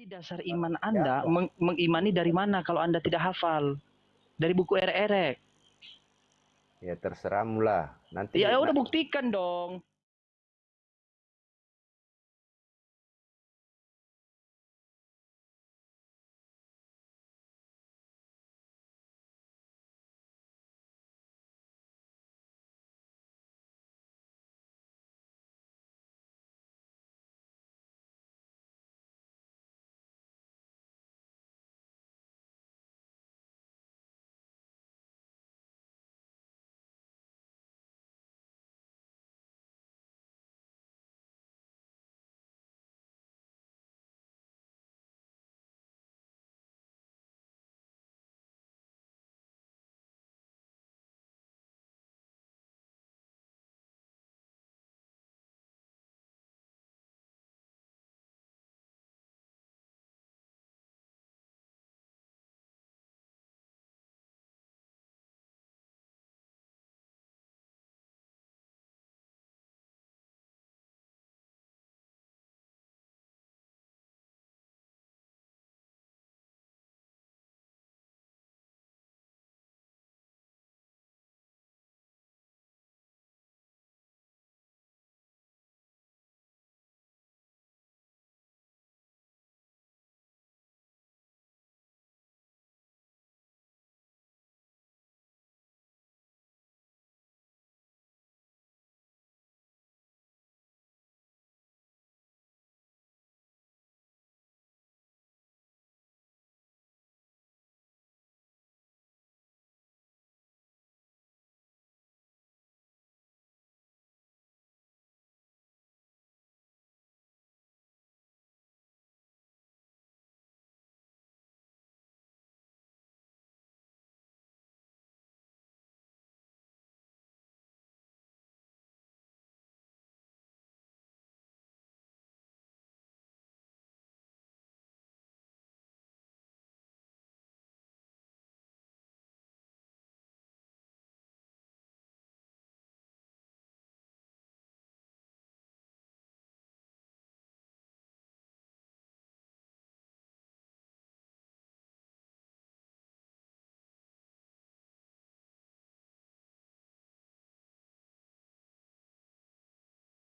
Di dasar iman Anda mengimani dari mana kalau Anda tidak hafal? Dari buku erek-erek. Ya terserahmu lah. Nanti Ya udah buktikan dong.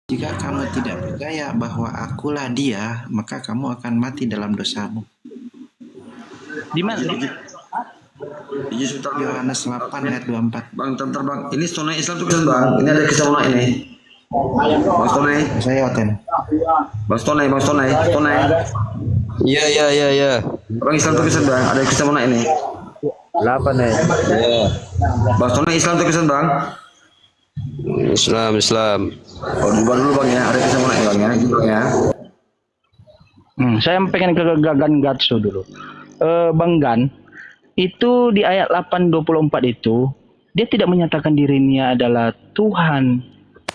Jika kamu tidak percaya bahwa akulah dia, maka kamu akan mati dalam dosamu. Di mana? Yohanes 8 ayat 24. Bang, bentar bang. Ini Stone Islam tuh kan bang. Ini ada kisah mana ini? Bang Stone. Saya Oten. Bang Stone. Iya. Bang Islam tuh kisah bang. Ada kisah mana ini? 8 ya. Ya. Bang Stone Islam tuh kisah bang. Islam. Oh dulu bang ya. Ada kisah mana ya bang ya? Gitu ya. Saya pengen ke Gan Gatso dulu. Bang Gan, itu di ayat 8:24 itu, dia tidak menyatakan dirinya adalah Tuhan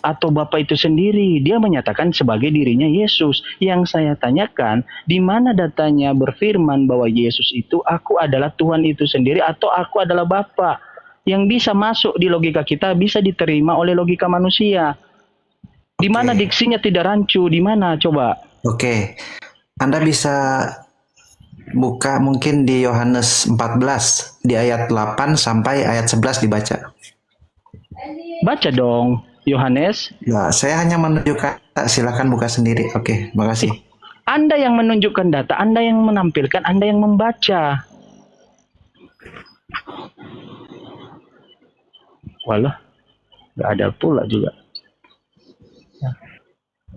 atau Bapa itu sendiri. Dia menyatakan sebagai dirinya Yesus. Yang saya tanyakan, di mana datanya berfirman bahwa Yesus itu, aku adalah Tuhan itu sendiri atau aku adalah Bapa? Yang bisa masuk di logika kita, bisa diterima oleh logika manusia. Di mana diksinya tidak rancu? Di mana coba? Oke. Anda bisa buka mungkin di Yohanes 14 di ayat 8 sampai ayat 11 dibaca. Baca dong, Yohanes. Nah, saya hanya menunjukkan, silakan buka sendiri. Oke, makasih. Anda yang menunjukkan data, Anda yang menampilkan, Anda yang membaca. Walah, nggak ada pula juga.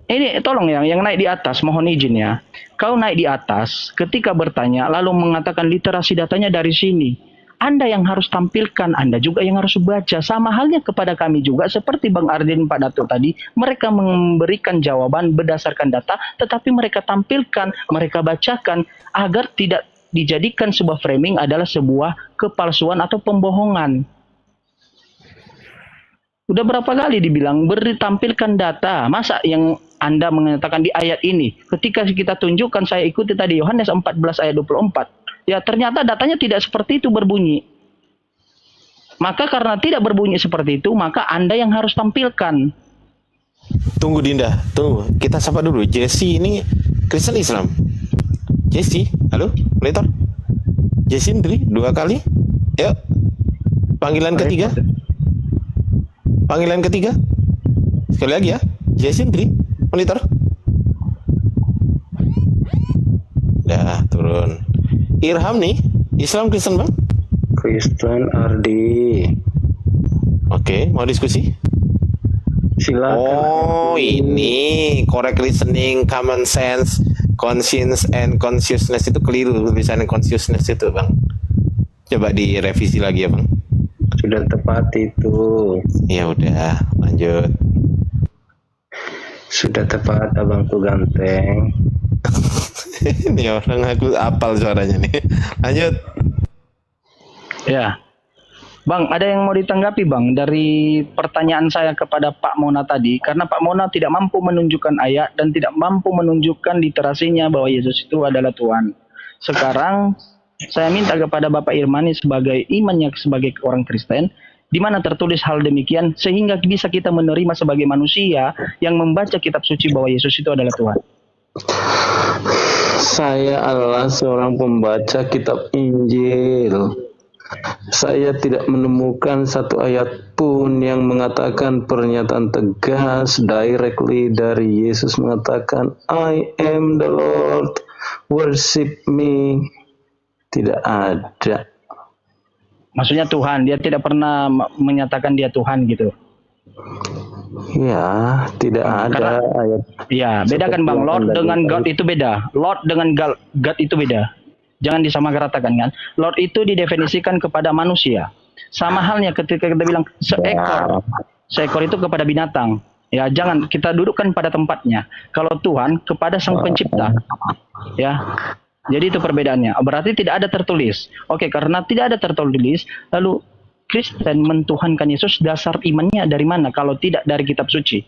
Ini tolong yang naik di atas, mohon izin ya. Kau naik di atas, ketika bertanya, lalu mengatakan literasi datanya dari sini. Anda yang harus tampilkan, Anda juga yang harus baca. Sama halnya kepada kami juga, seperti Bang Ardin Pak Dato tadi, mereka memberikan jawaban berdasarkan data, tetapi mereka tampilkan, mereka bacakan, agar tidak dijadikan sebuah framing adalah sebuah kepalsuan atau pembohongan. Udah berapa kali dibilang beri tampilkan data. Masa yang Anda mengatakan di ayat ini, ketika kita tunjukkan, saya ikuti tadi Yohanes 14 ayat 24. Ya ternyata datanya tidak seperti itu berbunyi. Maka karena tidak berbunyi seperti itu, maka Anda yang harus tampilkan. Tunggu Dinda, tunggu. Kita sapa dulu. Jesse ini Kristen Islam. Jesse, halo, monitor. Jesse Indri, 2 kali. Yuk. Panggilan ketiga. Panggilan ketiga. Sekali lagi ya. Jesse Indri, monitor. Udah, turun. Irham nih, Islam Kristen Bang? Kristen Ardi. Oke, mau diskusi? Silakan. Oh, ini correct listening, common sense, conscience and consciousness itu keliru, tulisan consciousness itu, Bang. Coba direvisi lagi ya, Bang. Sudah tepat itu. Ya udah, lanjut. Sudah tepat, abangku ganteng. Ini orang aku apal suaranya nih. Lanjut. Ya. Bang, ada yang mau ditanggapi Bang dari pertanyaan saya kepada Pak Mona tadi, karena Pak Mona tidak mampu menunjukkan ayat dan tidak mampu menunjukkan literasinya bahwa Yesus itu adalah Tuhan. Sekarang saya minta kepada Bapak Irmani sebagai imannya sebagai orang Kristen, di mana tertulis hal demikian sehingga bisa kita menerima sebagai manusia yang membaca kitab suci bahwa Yesus itu adalah Tuhan. Saya adalah seorang pembaca kitab Injil. Saya tidak menemukan satu ayat pun yang mengatakan pernyataan tegas directly dari Yesus mengatakan I am the Lord, worship me. Tidak ada. Maksudnya Tuhan, dia tidak pernah menyatakan dia Tuhan gitu. Ya, tidak ada ayat. Ya, beda kan Bang, Lord dengan God itu beda. Lord dengan God itu beda. Jangan disamaratakan kan. Lord itu didefinisikan kepada manusia. Sama halnya ketika kita bilang seekor. Seekor itu kepada binatang. Ya, jangan kita dudukkan pada tempatnya. Kalau Tuhan kepada Sang Pencipta. Ya. Jadi itu perbedaannya. Berarti tidak ada tertulis. Oke, karena tidak ada tertulis, lalu Kristen mentuhankan Yesus, dasar imannya dari mana kalau tidak dari kitab suci?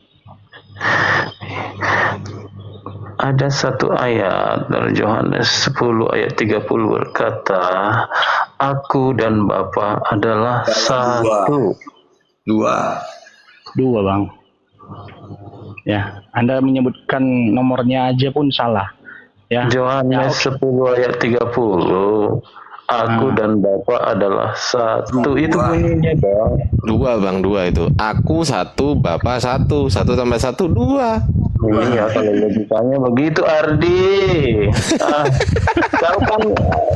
Ada satu ayat dari Yohanes 10 ayat 30 berkata, Aku dan Bapa adalah satu. Dua Bang. Ya, Anda menyebutkan nomornya aja pun salah. Ya. Yohanes 10 ayat 30. Aku dan Bapa adalah satu. Itu bunyinya, Bang. 2 Bang, 2 itu. Aku 1, Bapak 1. 1 tambah 1, 2. Iya, kalau logikanya begitu, Ardi. Kau kan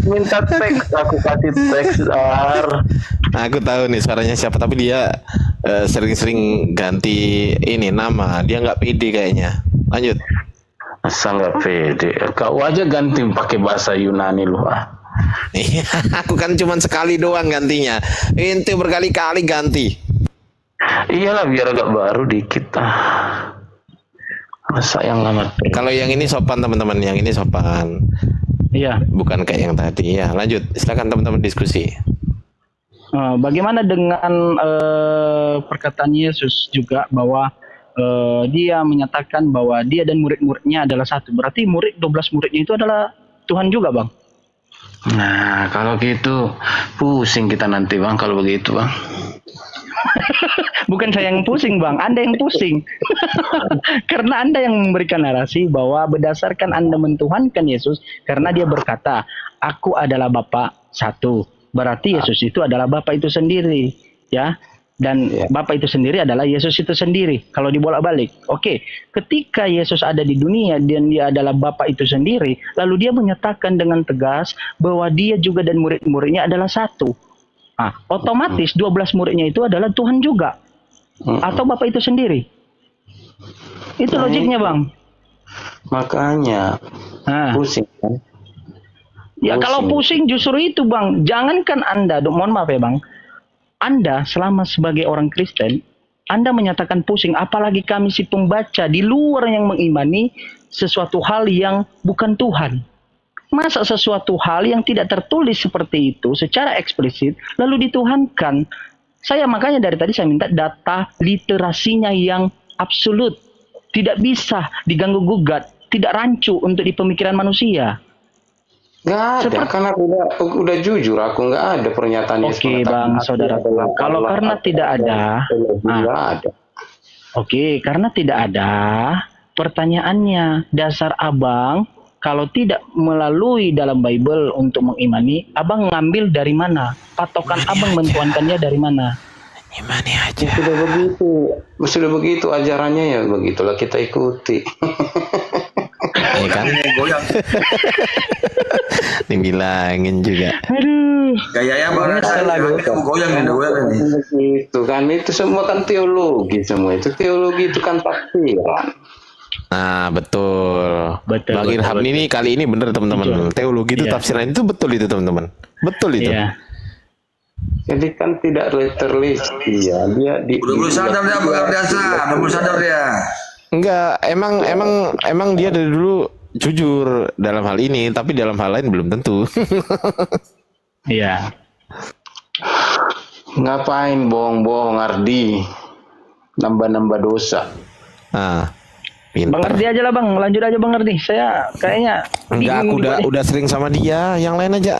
minta teks, aku kasih teks, Ar. Aku tahu nih suaranya siapa, tapi dia sering-sering ganti ini nama. Dia nggak pede kayaknya. Lanjut. Asal nggak pede. Kau aja ganti pakai bahasa Yunani lu, Iya, aku kan cuma sekali doang gantinya. Itu berkali-kali ganti. Iyalah, biar agak baru dikit. Masa yang lama. Kalau yang ini sopan teman-teman, yang ini sopan. Iya. Bukan kayak yang tadi. Ya, lanjut. Silakan teman-teman diskusi. Bagaimana dengan perkataan Yesus juga bahwa dia menyatakan bahwa dia dan murid-muridnya adalah satu. Berarti 12 muridnya itu adalah Tuhan juga, Bang. Nah, kalau gitu pusing kita nanti, Bang, kalau begitu, Bang. Bukan saya yang pusing Bang, Anda yang pusing. Karena Anda yang memberikan narasi bahwa berdasarkan Anda mentuhankan Yesus, karena dia berkata, aku adalah Bapa satu. Berarti Yesus itu adalah Bapa itu sendiri. Ya. Dan Bapa itu sendiri adalah Yesus itu sendiri. Kalau dibolak-balik. Oke, ketika Yesus ada di dunia dan dia adalah Bapa itu sendiri, lalu dia menyatakan dengan tegas bahwa dia juga dan murid-muridnya adalah satu. Nah, otomatis 12 muridnya itu adalah Tuhan juga. Atau Bapa itu sendiri. Itu logiknya, Bang. Makanya pusing kan? Ya pusing. Kalau pusing justru itu, Bang. Jangankan Anda, mohon maaf ya, Bang. Anda selama sebagai orang Kristen, Anda menyatakan pusing, apalagi kami si pembaca di luar yang mengimani sesuatu hal yang bukan Tuhan. Masa sesuatu hal yang tidak tertulis seperti itu secara eksplisit lalu dituhankan? Saya makanya dari tadi saya minta data literasinya yang absolut, tidak bisa diganggu gugat, tidak rancu untuk di pemikiran manusia. Nggak ada, karena aku udah jujur, aku nggak ada pernyataan Yesus. Oke, Bang, saudara. Kalau karena tidak ada, ada. Oke, karena tidak ada, pertanyaannya dasar Abang kalau tidak melalui dalam Bible untuk mengimani, abang ngambil dari mana? Patokan abang mentuankannya dari mana? Imani aja. Sudah begitu ajarannya, ya begitulah kita ikuti. Ya kan? Goyang. Dibilangin juga. Aduh. Gaya banget. Kamu goyang nih, goyang nih. Itu kan, itu semua kan teologi semua. Itu teologi itu kan tafsiran. Nah, betul. Betul, Bang Ilham betul. ini kali ini bener teman-teman. Teologi itu Iya. tafsiran itu betul itu teman-teman. Betul itu. Iya. Jadi kan tidak terlisti ya. Dia di Udah mulai sadar dia, Bang Ardiansa. Udah mulai sadar dia. Enggak, emang dia dari dulu jujur dalam hal ini, tapi dalam hal lain belum tentu. Iya. ngapain bohong-bohong Ardi, nambah-nambah dosa. Nah, Bang pintar. Ardi aja lah bang, lanjut aja Bang Ardi. Saya kayaknya Enggak, aku udah sering sama dia. Yang lain aja.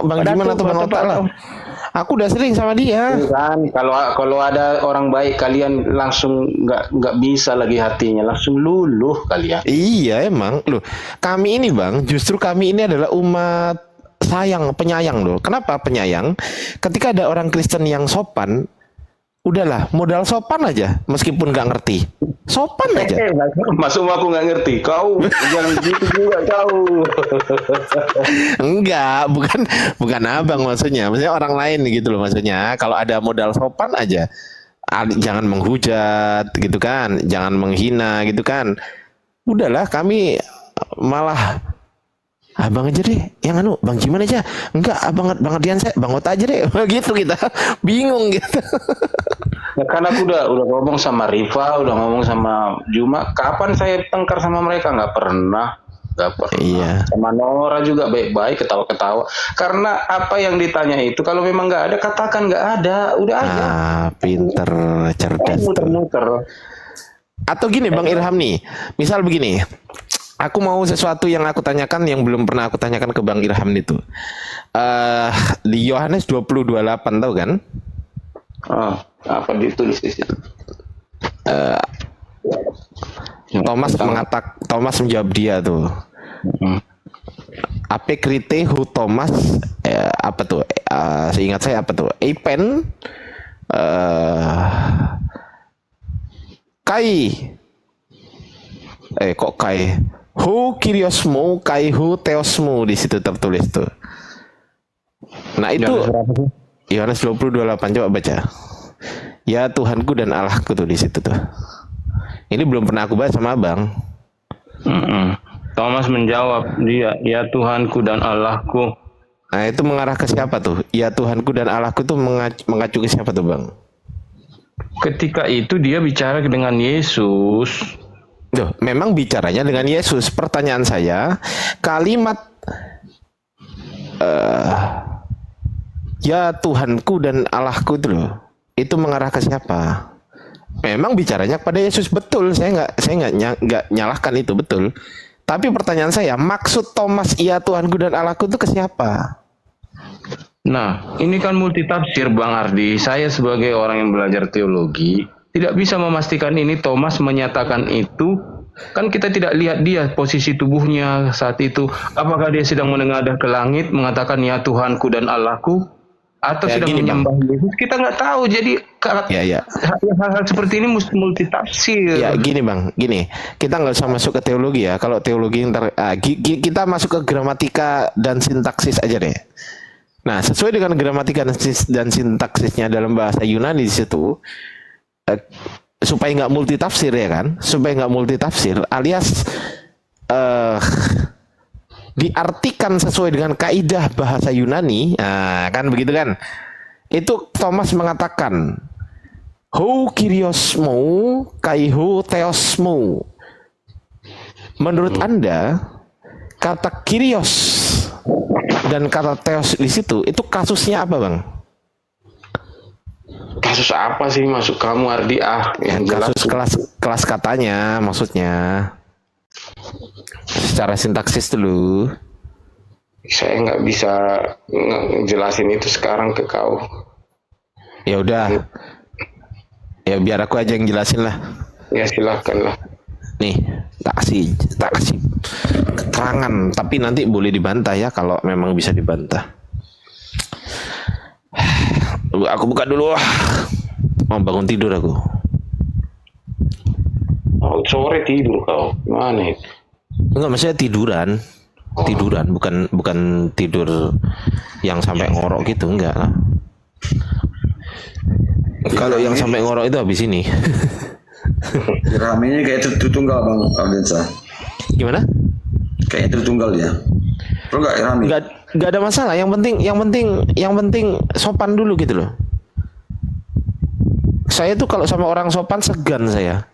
Bang Jiman atau Bang Otak lah. Aku udah sering sama dia. Kan kalau ada orang baik kalian langsung nggak bisa lagi hatinya, langsung luluh kalian. Iya emang loh. Kami ini bang, justru kami ini adalah umat penyayang loh. Kenapa penyayang? Ketika ada orang Kristen yang sopan, udahlah modal sopan aja, meskipun nggak ngerti, sopan aja. Masuk aku nggak ngerti, kau jangan gitu juga kau. Enggak, bukan abang maksudnya orang lain gitu loh maksudnya. Kalau ada modal sopan aja, jangan menghujat gitu kan, jangan menghina gitu kan. Udahlah kami malah abang aja deh, yang Bang Jiman aja. Enggak, Bang Ardiansa, Bang Ota aja deh. Gitu kita bingung gitu. Ya kan aku udah ngomong sama Rifa, udah ngomong sama Juma. Kapan saya tengkar sama mereka? Nggak pernah. Iya. Sama Nora juga baik-baik, ketawa-ketawa. Karena apa yang ditanya itu, kalau memang nggak ada, katakan nggak ada. Udah aja. Pinter, cerdas tuh. Muter-muter. Atau gini Bang Ilham nih, misal begini, aku mau sesuatu yang aku tanyakan yang belum pernah aku tanyakan ke Bang Ilham itu. Di Yohanes 20:28 tahu kan? Oh, apa ditulis di situ? Thomas menjawab dia tuh. Apekrite hu Thomas apa tuh? Seingat saya apa tuh? Eipen kai kok kai hu kiriosmu kai hu teosmu di situ tertulis tuh. Nah itu Yohanes 20:28 coba baca. Ya Tuhanku dan Allahku tuh di situ tuh. Ini belum pernah aku bahas sama Abang. Thomas menjawab dia, ya Tuhanku dan Allahku. Nah itu mengarah ke siapa tuh? Ya Tuhanku dan Allahku tuh mengacu ke siapa tuh Bang? Ketika itu dia bicara dengan Yesus. Duh, memang bicaranya dengan Yesus. Pertanyaan saya, kalimat ya Tuhanku dan Allahku itu loh, itu mengarah ke siapa? Memang bicaranya kepada Yesus, betul. Saya nggak nyalahkan itu, betul. Tapi pertanyaan saya, maksud Thomas ya Tuhanku dan Allahku itu ke siapa? Nah, ini kan multitafsir Bang Ardi. Saya sebagai orang yang belajar teologi tidak bisa memastikan ini Thomas menyatakan itu. Kan kita tidak lihat dia posisi tubuhnya saat itu. Apakah dia sedang menengadah ke langit mengatakan ya Tuhanku dan Allahku, atau Ya, sedang gini, Bang. menyembah Yesus? Kita nggak tahu. Jadi Ya. hal-hal seperti ini mesti multitafsir. Ya gini Bang, gini, kita nggak usah masuk ke teologi ya. Kalau teologi kita masuk ke gramatika dan sintaksis aja deh. Nah, sesuai dengan gramatika dan sintaksisnya dalam bahasa Yunani di situ, supaya nggak multitafsir ya kan, supaya nggak multitafsir, alias diartikan sesuai dengan kaidah bahasa Yunani, kan begitu kan? Itu Thomas mengatakan, Ho kyriosmo kai ho theosmo. Menurut Anda, kata kyrios dan kata theos di situ itu kasusnya apa, Bang? Kasus apa sih masuk kamu Ardi? Yang Kasus kelas katanya maksudnya. Secara sintaksis dulu. Saya nggak bisa jelasin itu sekarang ke kau. Ya udah. Ya biar aku aja yang jelasin lah. Ya silakan lah. nih tak kasih keterangan, tapi nanti boleh dibantah ya kalau memang bisa dibantah. Aku buka dulu. Mau bangun tidur aku. Oh, sore tidur kau. Gimana itu? Enggak, maksudnya tiduran, bukan tidur yang sampai ngorok gitu, enggak lah. Kalau yang sampai ngorok itu habis ini. Ramenya kayak tertunggal Bang Ardensa. Gimana? Kayak tertunggal ya. Perlu nggak rame? Enggak ada masalah. Yang penting sopan dulu gitu loh. Saya tuh kalau sama orang sopan segan saya.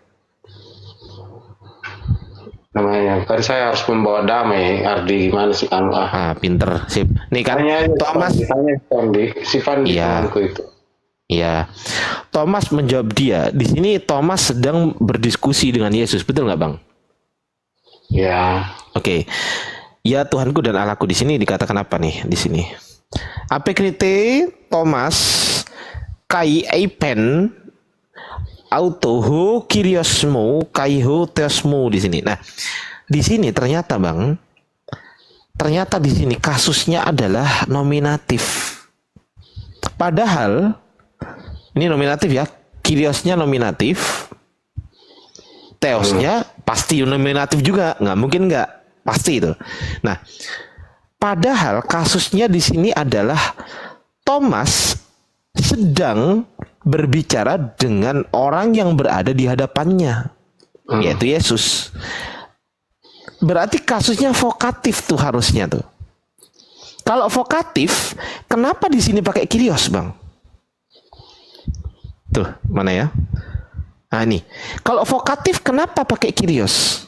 Namanya kan saya harus membawa damai. Ardi gimana sih kan? Pinter, sip. Nih kan Thomas. Si Fandi Iya. itu. Iya. Thomas menjawab dia. Di sini Thomas sedang berdiskusi dengan Yesus, betul nggak, Bang? Ya. Oke. Ya Tuhanku dan Allahku, di sini dikatakan apa nih di sini? Apekrite Thomas kai eipen autoho kyriosmo kaiho theosmo di sini. Nah, di sini ternyata Bang, di sini kasusnya adalah nominatif. Padahal ini nominatif ya, kyriosnya nominatif, theosnya pasti nominatif juga, nggak mungkin nggak, pasti itu. Nah, padahal kasusnya di sini adalah Thomas sedang berbicara dengan orang yang berada di hadapannya, yaitu Yesus. Berarti kasusnya vokatif tuh harusnya tuh. Kalau vokatif, kenapa di sini pakai kyrios, Bang? Tuh, mana ya? Nah, ini. Kalau vokatif kenapa pakai kyrios?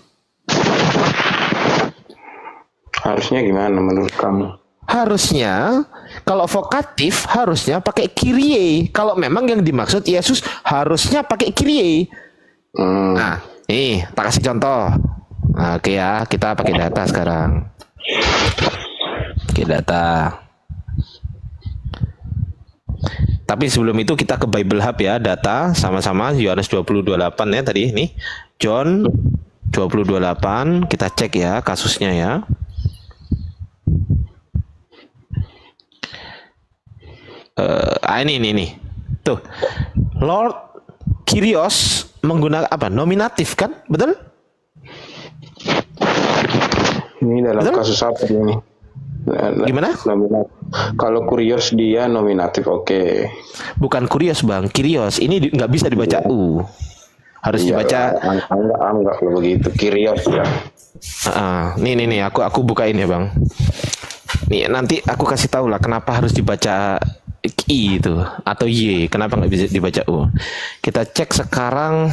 Harusnya gimana menurut kamu? Harusnya kalau vokatif harusnya pakai kyrie. Kalau memang yang dimaksud Yesus harusnya pakai kyrie. Nah, nih tak kasih contoh. Nah, oke ya, kita pakai data sekarang. Oke, data. Tapi sebelum itu kita ke Bible Hub ya, data sama-sama Yohanes 20:28 ya tadi ini. John 20:28, kita cek ya kasusnya ya. Ini. Tuh. Lord Kyrios menggunakan apa? Nominatif kan? Betul? Ini dalam Betul? kasus apa ini? Gimana? Nominatif. Kalau kurios dia nominatif, oke. Bukan kurios, Bang. Kyrios. Ini nggak bisa dibaca U. Harus dibaca. Enggak kalau begitu. Kyrios ya. Nih. Aku bukain ya, Bang. Nih, nanti aku kasih tahu lah kenapa harus dibaca I itu atau Y, kenapa nggak bisa dibaca U. Kita cek sekarang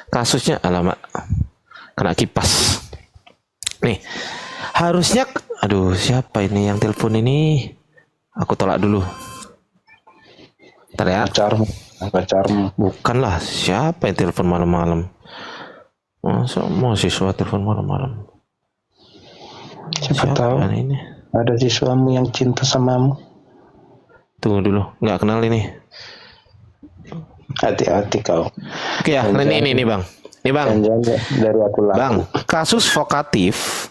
kasusnya, alamak, kena kipas. Nih, harusnya, aduh siapa ini yang telepon ini? Aku tolak dulu. Ntar ya. Pacarmu. Bukanlah, siapa yang telepon malam-malam? Masa mahasiswa telepon malam-malam? Siapa tahu ini? ada siswamu yang cinta samamu. Tunggu dulu, nggak kenal ini. Hati-hati kau. Oke ya, ini Bang. Nih Bang. Jangan dari aku laku. Bang, kasus vokatif.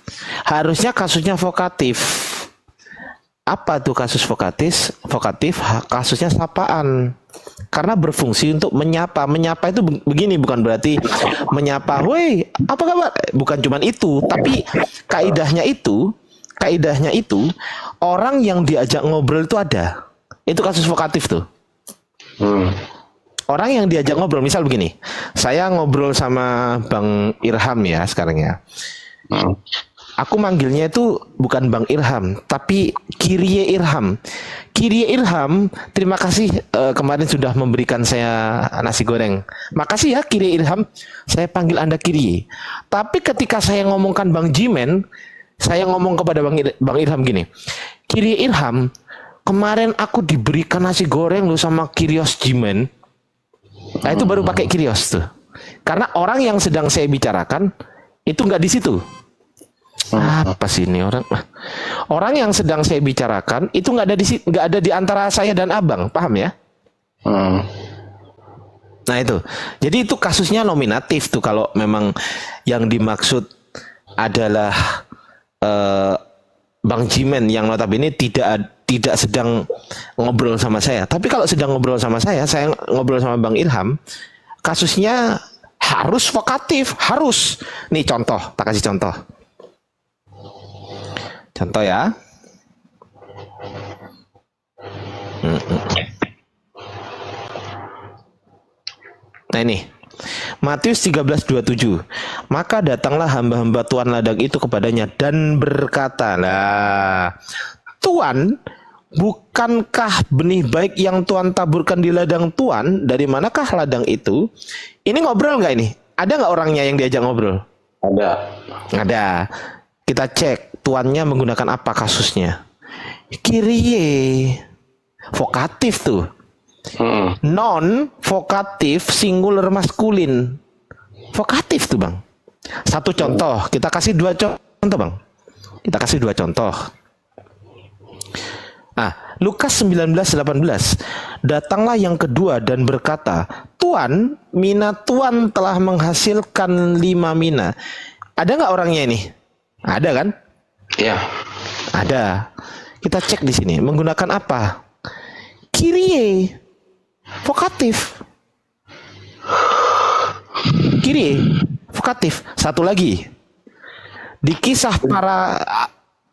Harusnya kasusnya vokatif. Apa tuh kasus vokatif? Kasusnya sapaan. Karena berfungsi untuk menyapa. Menyapa itu begini, bukan berarti menyapa, "Woi, apa kabar?" Bukan cuman itu, tapi kaidahnya itu orang yang diajak ngobrol itu ada. Itu kasus vokatif tuh. Orang yang diajak ngobrol, misal begini, saya ngobrol sama Bang Irham ya sekarang ya. Aku manggilnya itu bukan Bang Irham, tapi Kyrie Irham. Kyrie Irham, terima kasih kemarin sudah memberikan saya nasi goreng. Makasih ya Kyrie Irham, saya panggil Anda Kyrie. Tapi ketika saya ngomongkan Bang Jimen, saya ngomong kepada Bang Irham gini, Kyrie Irham, kemarin aku diberikan nasi goreng lu sama Kyrios Jimen. Nah itu baru pakai Kyrios tuh. Karena orang yang sedang saya bicarakan itu nggak di situ. Apa sih ini orang? Orang yang sedang saya bicarakan itu nggak ada di antara saya dan abang, paham ya? Nah itu. Jadi itu kasusnya nominatif tuh kalau memang yang dimaksud adalah Bang Jimen yang notabene tidak sedang ngobrol sama saya. Tapi kalau sedang ngobrol sama saya ngobrol sama Bang Ilham, kasusnya harus vokatif, harus. Nih contoh, tak kasih contoh. Contoh ya. Nah ini Matius 13:27. Maka datanglah hamba-hamba Tuan ladang itu kepadanya dan berkata, lah Tuan, bukankah benih baik yang Tuan taburkan di ladang Tuan? Dari manakah ladang itu? Ini ngobrol nggak ini? Ada nggak orangnya yang diajak ngobrol? Ada. Ada. Kita cek tuannya menggunakan apa kasusnya. Kyrie. Vokatif tuh. Non vokatif singular maskulin. Vokatif tuh, Bang. Satu contoh, kita kasih dua contoh, Bang. Kita kasih dua contoh. Lukas 19:18. Datanglah yang kedua dan berkata, Tuan, mina Tuan telah menghasilkan 5 mina. Ada nggak orangnya ini? Ada kan? Ya. Ada. Kita cek di sini. Menggunakan apa? Kyrie. Vokatif. Kyrie. Vokatif. Satu lagi. Di Kisah Para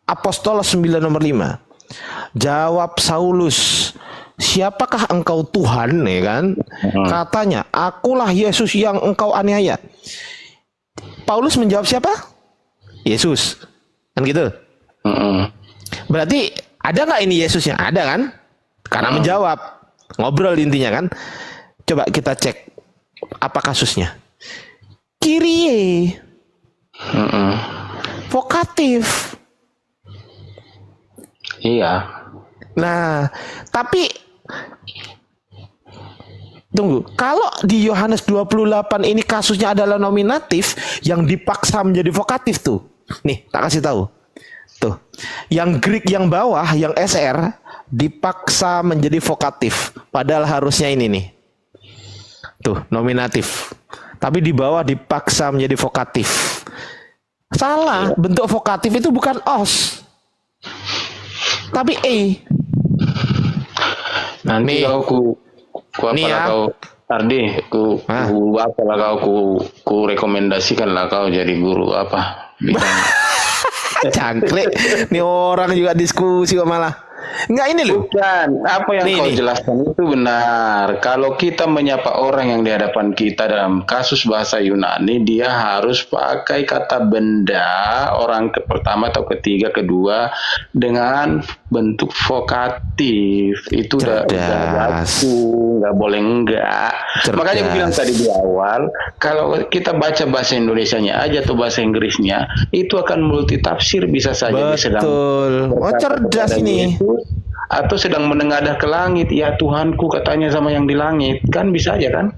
Apostolos 9 nomor 5. Jawab Saulus, siapakah engkau Tuhan, ya kan? Katanya, akulah Yesus yang engkau aniaya. Paulus menjawab siapa? Yesus. Kan gitu? Berarti ada nggak ini Yesusnya? Ada kan? Karena menjawab. Ngobrol intinya kan? Coba kita cek apa kasusnya. Kyrie. Vokatif. Iya. Nah, tapi tunggu, kalau di Yohanes 28 ini kasusnya adalah nominatif yang dipaksa menjadi vokatif tuh. Nih, tak kasih tahu. Tuh. Yang Greek yang bawah, yang SR dipaksa menjadi vokatif, padahal harusnya ini nih. Tuh, nominatif. Tapi di bawah dipaksa menjadi vokatif. Salah, bentuk vokatif itu bukan os. Tapi Nanti nih, ku nih ya. kau Ardi, ku apalah ku rekomendasikan lah kau jadi guru apa? Cangkrik. Nih orang juga diskusi kok malah. Enggak ini loh. Bukan, apa yang kau jelaskan itu benar. Kalau kita menyapa orang yang di hadapan kita dalam kasus bahasa Yunani, dia harus pakai kata benda, orang pertama atau ketiga, kedua, dengan bentuk vokatif. Itu udah baku, nggak boleh enggak. Makanya gue bilang tadi di awal, kalau kita baca bahasa Indonesianya aja atau bahasa Inggrisnya, itu akan multitafsir, bisa saja dia sedang cerdas ini. Atau sedang menengadah ke langit, ya Tuhanku katanya sama yang di langit, kan bisa aja kan?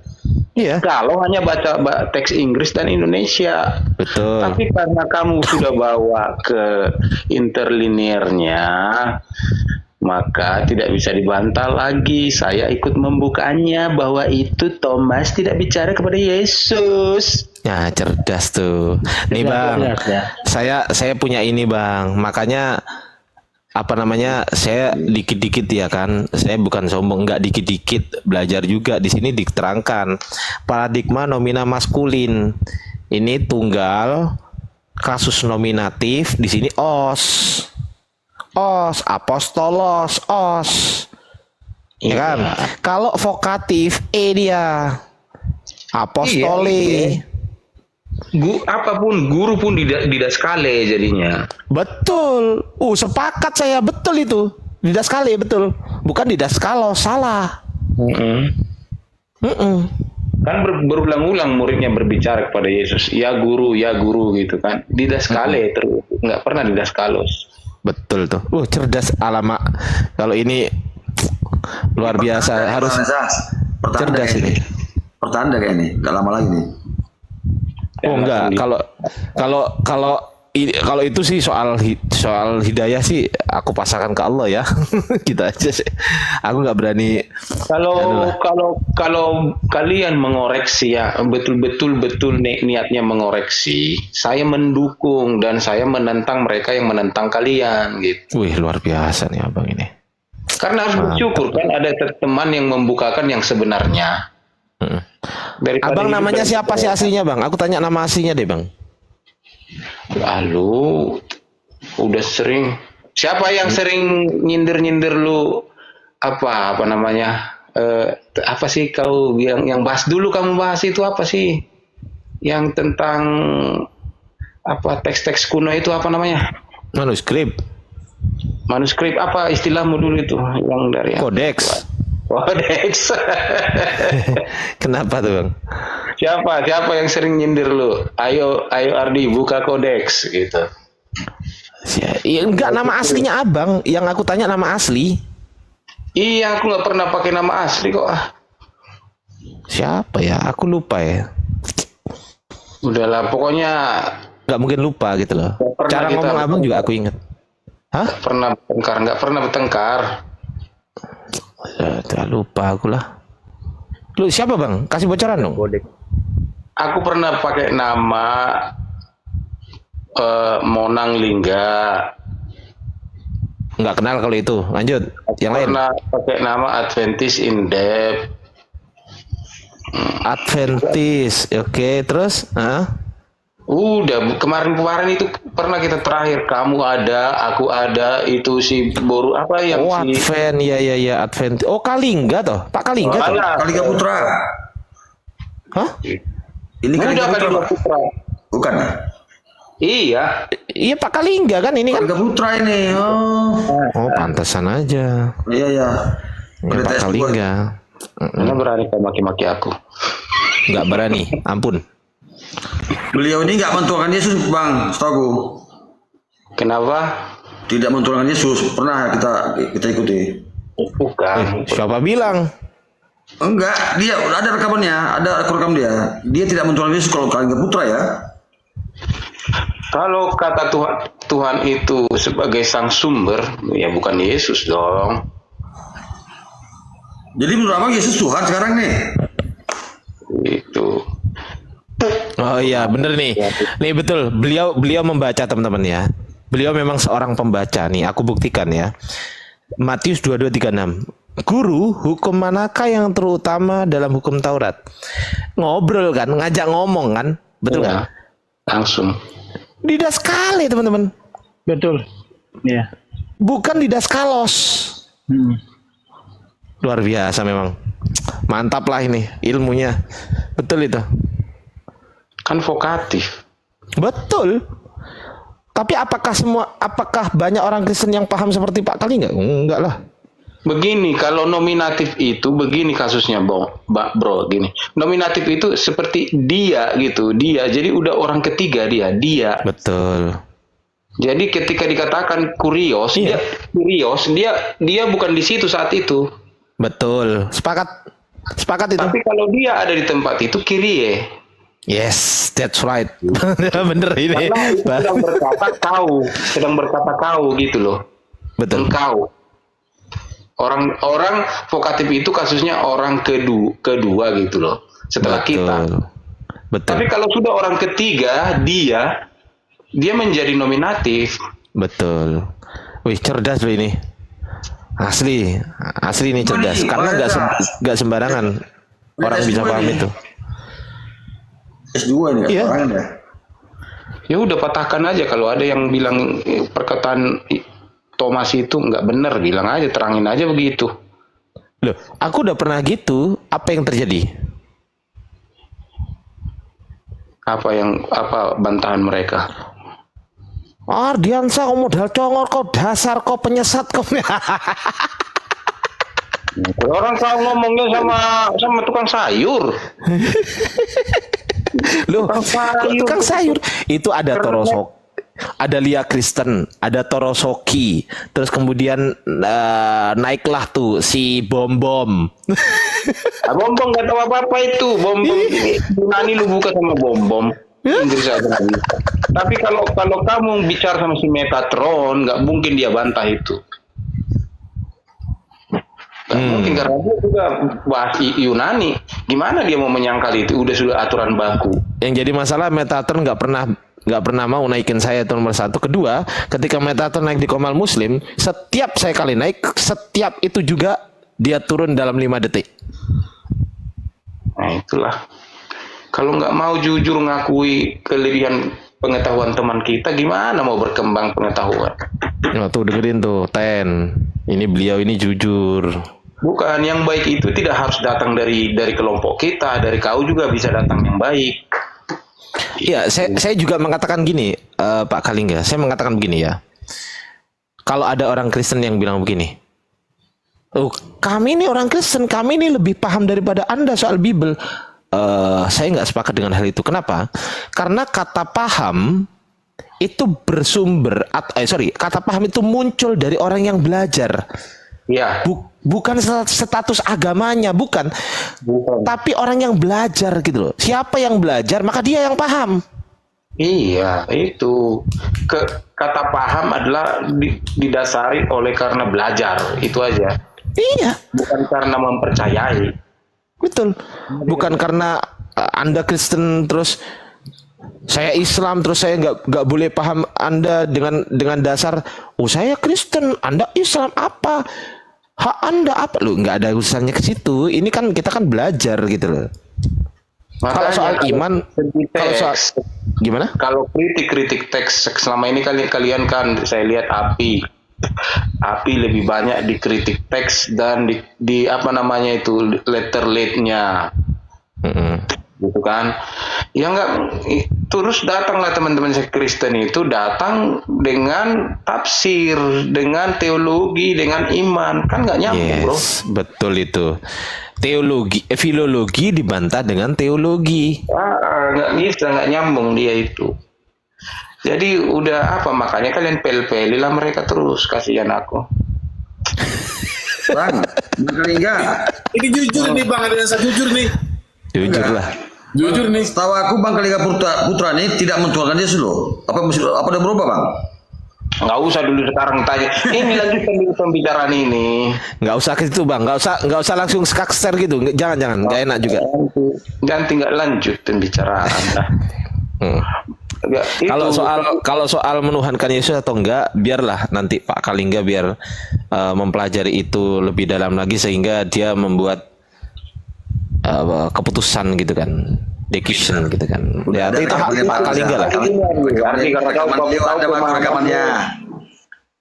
Iya. Kalau hanya baca teks Inggris dan Indonesia. Betul. Tapi karena kamu sudah bawa ke interliniernya, maka tidak bisa dibantah lagi. Saya ikut membukanya bahwa itu Thomas tidak bicara kepada Yesus. Ya, cerdas tuh. Nih Bang, saya punya ini Bang, makanya saya dikit-dikit ya kan, saya bukan sombong, nggak dikit-dikit belajar juga. Di sini diterangkan paradigma nomina maskulin ini tunggal, kasus nominatif di sini os, apostolos, ya kan? Kalau vokatif dia apostoli. Apapun guru pun didaskale jadinya. Betul. Sepakat saya, betul itu. Didaskale betul. Bukan didaskalo, salah. Kan berulang-ulang muridnya berbicara kepada Yesus, ya guru gitu kan. Didaskale terus, nggak pernah didaskalos. Betul tuh. Cerdas alamak. Kalau ini luar biasa, harus cerdas ini. Pertanda kayak ini, nggak lama lagi nih. Enggak, kalau Kalau itu sih soal hidayah sih aku pasrahkan ke Allah ya. Kita aja sih. Aku nggak berani. Kalau kalian mengoreksi ya betul niatnya mengoreksi, saya mendukung dan saya menentang mereka yang menentang kalian gitu. Wih, luar biasa nih abang ini. Karena harus bersyukur kan ada teman yang membukakan yang sebenarnya. Abang namanya siapa sih aslinya bang? Aku tanya nama aslinya deh bang. Lalu udah sering. Siapa yang sering nyindir lu apa namanya? Apa sih kau yang bahas dulu kamu bahas itu apa sih? Yang tentang apa teks-teks kuno itu apa namanya? Manuskrip apa istilahmu dulu itu yang dari Kodeks. Kodeks. Kenapa tuh bang? Siapa yang sering nyindir lu? Ayo Ardi buka kodeks gitu. Ya, enggak nama aslinya abang. Yang aku tanya nama asli. Iya, aku nggak pernah pakai nama asli kok. Siapa ya? Aku lupa ya. Udahlah, pokoknya nggak mungkin lupa gitu loh. Cara ngomong abang juga aku ingat. Hah? Nggak pernah bertengkar. Ya, lupa aku lah. Lu siapa bang? Kasih bocoran dong. Aku pernah pakai nama Monang Lingga. Nggak kenal kalau itu. Lanjut. Yang lain. Pernah pakai nama Adventist in Depth. Adventist. Oke, terus? Udah kemarin itu pernah kita terakhir kamu ada, aku ada, itu si Boru apa yang Advent, ya Advent. Oh Kalingga toh, Pak Kalingga toh. Kalingga Putra. Hah? Ini Kalingga Putra. Bukan. Iya Pak Kalingga kan ini kan. Kalingga Putra ini. Oh pantesan aja. Iya. Ya, Pak Kalingga. Mana berani kau maki-maki aku? Nggak berani, ampun. Beliau ini nggak mentuangkan Yesus, Bang, setahu. Kenapa? Tidak mentuangkan Yesus. Pernah kita ikuti. Bukan. Siapa bilang? Enggak, dia ada rekamannya, ada rekam dia. Dia tidak mentuangkan Yesus kalau Kalingga Putra ya. Kalau kata Tuhan itu sebagai sang sumber, ya bukan Yesus dong. Jadi menurut Abang Yesus Tuhan sekarang nih? Itu. Oh iya bener nih. Nih betul. Beliau membaca teman-teman ya. Beliau memang seorang pembaca nih. Aku buktikan ya. Matius 22:36. Guru, hukum manakah yang terutama dalam hukum Taurat? Ngobrol kan, ngajak ngomong kan, betul kan? Langsung. Didaskale teman-teman. Betul. Iya. Bukan didaskalos. Luar biasa memang. Mantap lah ini ilmunya. Betul itu. Kan vokatif. Betul. Tapi apakah banyak orang Kristen yang paham seperti Pak Kalingga? Enggak lah. Begini, kalau nominatif itu begini kasusnya, bro, gini. Nominatif itu seperti dia gitu, dia. Jadi udah orang ketiga dia. Betul. Jadi ketika dikatakan kurios, Iya. dia bukan di situ saat itu. Betul. Sepakat itu. Tapi kalau dia ada di tempat itu kirie. Yes, that's right. Bener ini. Karena itu sedang berkata kau gitu loh. Betul. Engkau. Orang vokatif itu kasusnya orang kedua gitu loh. Setelah kita. Betul. Tapi kalau sudah orang ketiga, dia menjadi nominatif. Betul. Wih, cerdas loh ini. Asli ini cerdas. Karena nggak sembarangan orang bisa paham itu. S2 nih Iya. ya. Ya udah patahkan aja kalau ada yang bilang perkataan Thomas itu nggak benar, bilang aja, terangin aja begitu. Loh, aku udah pernah gitu. Apa yang terjadi? Apa bantahan mereka? Ardiansa kau modal congor, kau dasar, kau penyesat, kau. Orang kau ngomongnya sama tukang sayur. Loh, tukang sayur itu ada Torosok, ada Lia Kristen, ada Torosoki, terus kemudian naiklah tuh si Bom. Bom nggak tahu apa itu. Bom Yunani lu buka sama Bom. Inggris aja nggak bisa. Tapi kalau kamu bicara sama si Metatron, nggak mungkin dia bantah itu. Nggak mungkin karena dia juga bahas Yunani. Gimana dia mau menyangkal itu? Sudah aturan baku. Yang jadi masalah Metatron nggak pernah mau naikin saya, itu nomor satu. Kedua, ketika Metatron naik di Komal Muslim, setiap saya kali naik, setiap itu juga dia turun dalam 5 detik. Nah itulah. Kalau nggak mau jujur ngakui kelebihan pengetahuan teman kita, gimana mau berkembang pengetahuan? Nah, tuh dengerin tuh, ini beliau ini jujur. Bukan, yang baik itu tidak harus datang dari kelompok kita, dari kau juga bisa datang yang baik. Iya, saya juga mengatakan gini, Pak Kalingga, saya mengatakan begini ya. Kalau ada orang Kristen yang bilang begini, oh, kami ini orang Kristen, kami ini lebih paham daripada Anda soal Bible. Saya nggak sepakat dengan hal itu. Kenapa? Karena kata paham itu bersumber, kata paham itu muncul dari orang yang belajar. Ya. Bukan status agamanya, bukan. Tapi orang yang belajar gitu loh. Siapa yang belajar, maka dia yang paham. Iya, itu. Kata paham adalah didasari oleh karena belajar, itu aja. Iya. Bukan karena mempercayai. Betul. Bukan karena Anda Kristen terus saya Islam terus saya nggak boleh paham Anda dengan dasar saya Kristen, Anda Islam, apa hak Anda apa? Lu nggak ada urusannya ke situ. Ini kan kita kan belajar gitu loh. Kalau soal iman, kalau soal gimana? Kalau kritik teks selama ini kalian kan saya lihat Api lebih banyak dikritik teks dan di apa namanya itu letter late-nya. Gitu kan. Ya enggak, terus datanglah teman-teman Kristen itu datang dengan tafsir, dengan teologi, dengan iman. Kan enggak nyambung, Bro. Betul itu. Filologi dibantah dengan teologi. Nggak bisa, nggak nyambung dia itu. Jadi udah apa, makanya kalian pel-pelilah mereka terus, kasihan aku. Bang Kalingga. Ini jujur nih Bang, ada yang saya jujur nih. Jujur lah. Jujur nih. Setahu aku Bang Kalingga Putra ini tidak mentuakan Yesus loh. Apa udah berubah Bang? Nggak usah dulu sekarang tanya. Ini lagi pembicaraan ini. Nggak usah ke situ Bang, nggak usah langsung skakser gitu. Jangan, nggak enak juga. Ganti nggak lanjut pembicaraan. Ya, kalau soal menuhankan Yesus atau enggak, biarlah nanti Pak Kalingga biar mempelajari itu lebih dalam lagi sehingga dia membuat keputusan gitu kan, decision gitu kan. Ya itu Pak Kalingga lah.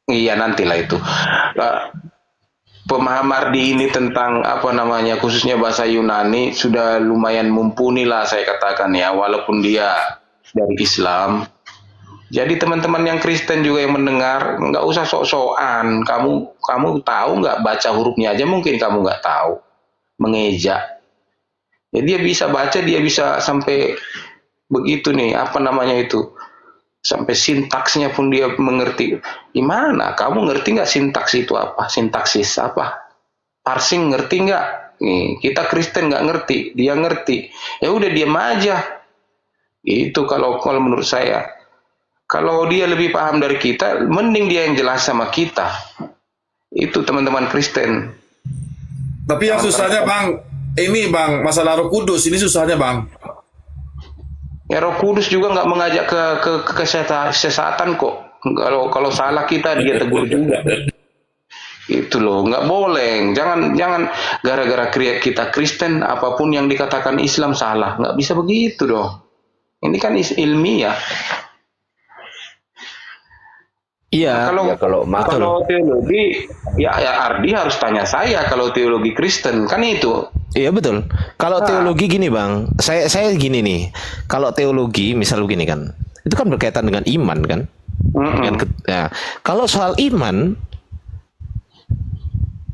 Iya nantilah itu. Pemahaman Ardi ini tentang apa namanya khususnya bahasa Yunani sudah lumayan mumpuni lah saya katakan ya, walaupun dia dari Islam. Jadi teman-teman yang Kristen juga yang mendengar, nggak usah sok-sokan. Kamu tahu nggak baca hurufnya aja mungkin kamu nggak tahu mengeja. Ya dia bisa baca, dia bisa sampai begitu nih apa namanya itu, sampai sintaksnya pun dia mengerti. Gimana? Kamu ngerti nggak sintaks itu apa? Sintaksis apa? Parsing ngerti nggak? Nih, kita Kristen nggak ngerti, dia ngerti. Ya udah diam aja. Itu kalau menurut saya. Kalau dia lebih paham dari kita, mending dia yang jelas sama kita. Itu teman-teman Kristen. Tapi yang susahnya Bang, ini Bang, masalah Roh Kudus, ini susahnya Bang. Ya Roh Kudus juga nggak mengajak ke kesesatan kok. Kalau salah kita dia tegur juga. Itu loh, nggak boleh. Jangan gara-gara kita Kristen apapun yang dikatakan Islam salah. Nggak bisa begitu dong. Ini kan ilmiah. Iya. Kalau teologi, ya Ardi harus tanya saya kalau teologi Kristen kan itu. Iya betul. Kalau teologi gini Bang, saya gini nih. Kalau teologi misal begini kan, itu kan berkaitan dengan iman kan. Ya, kalau soal iman,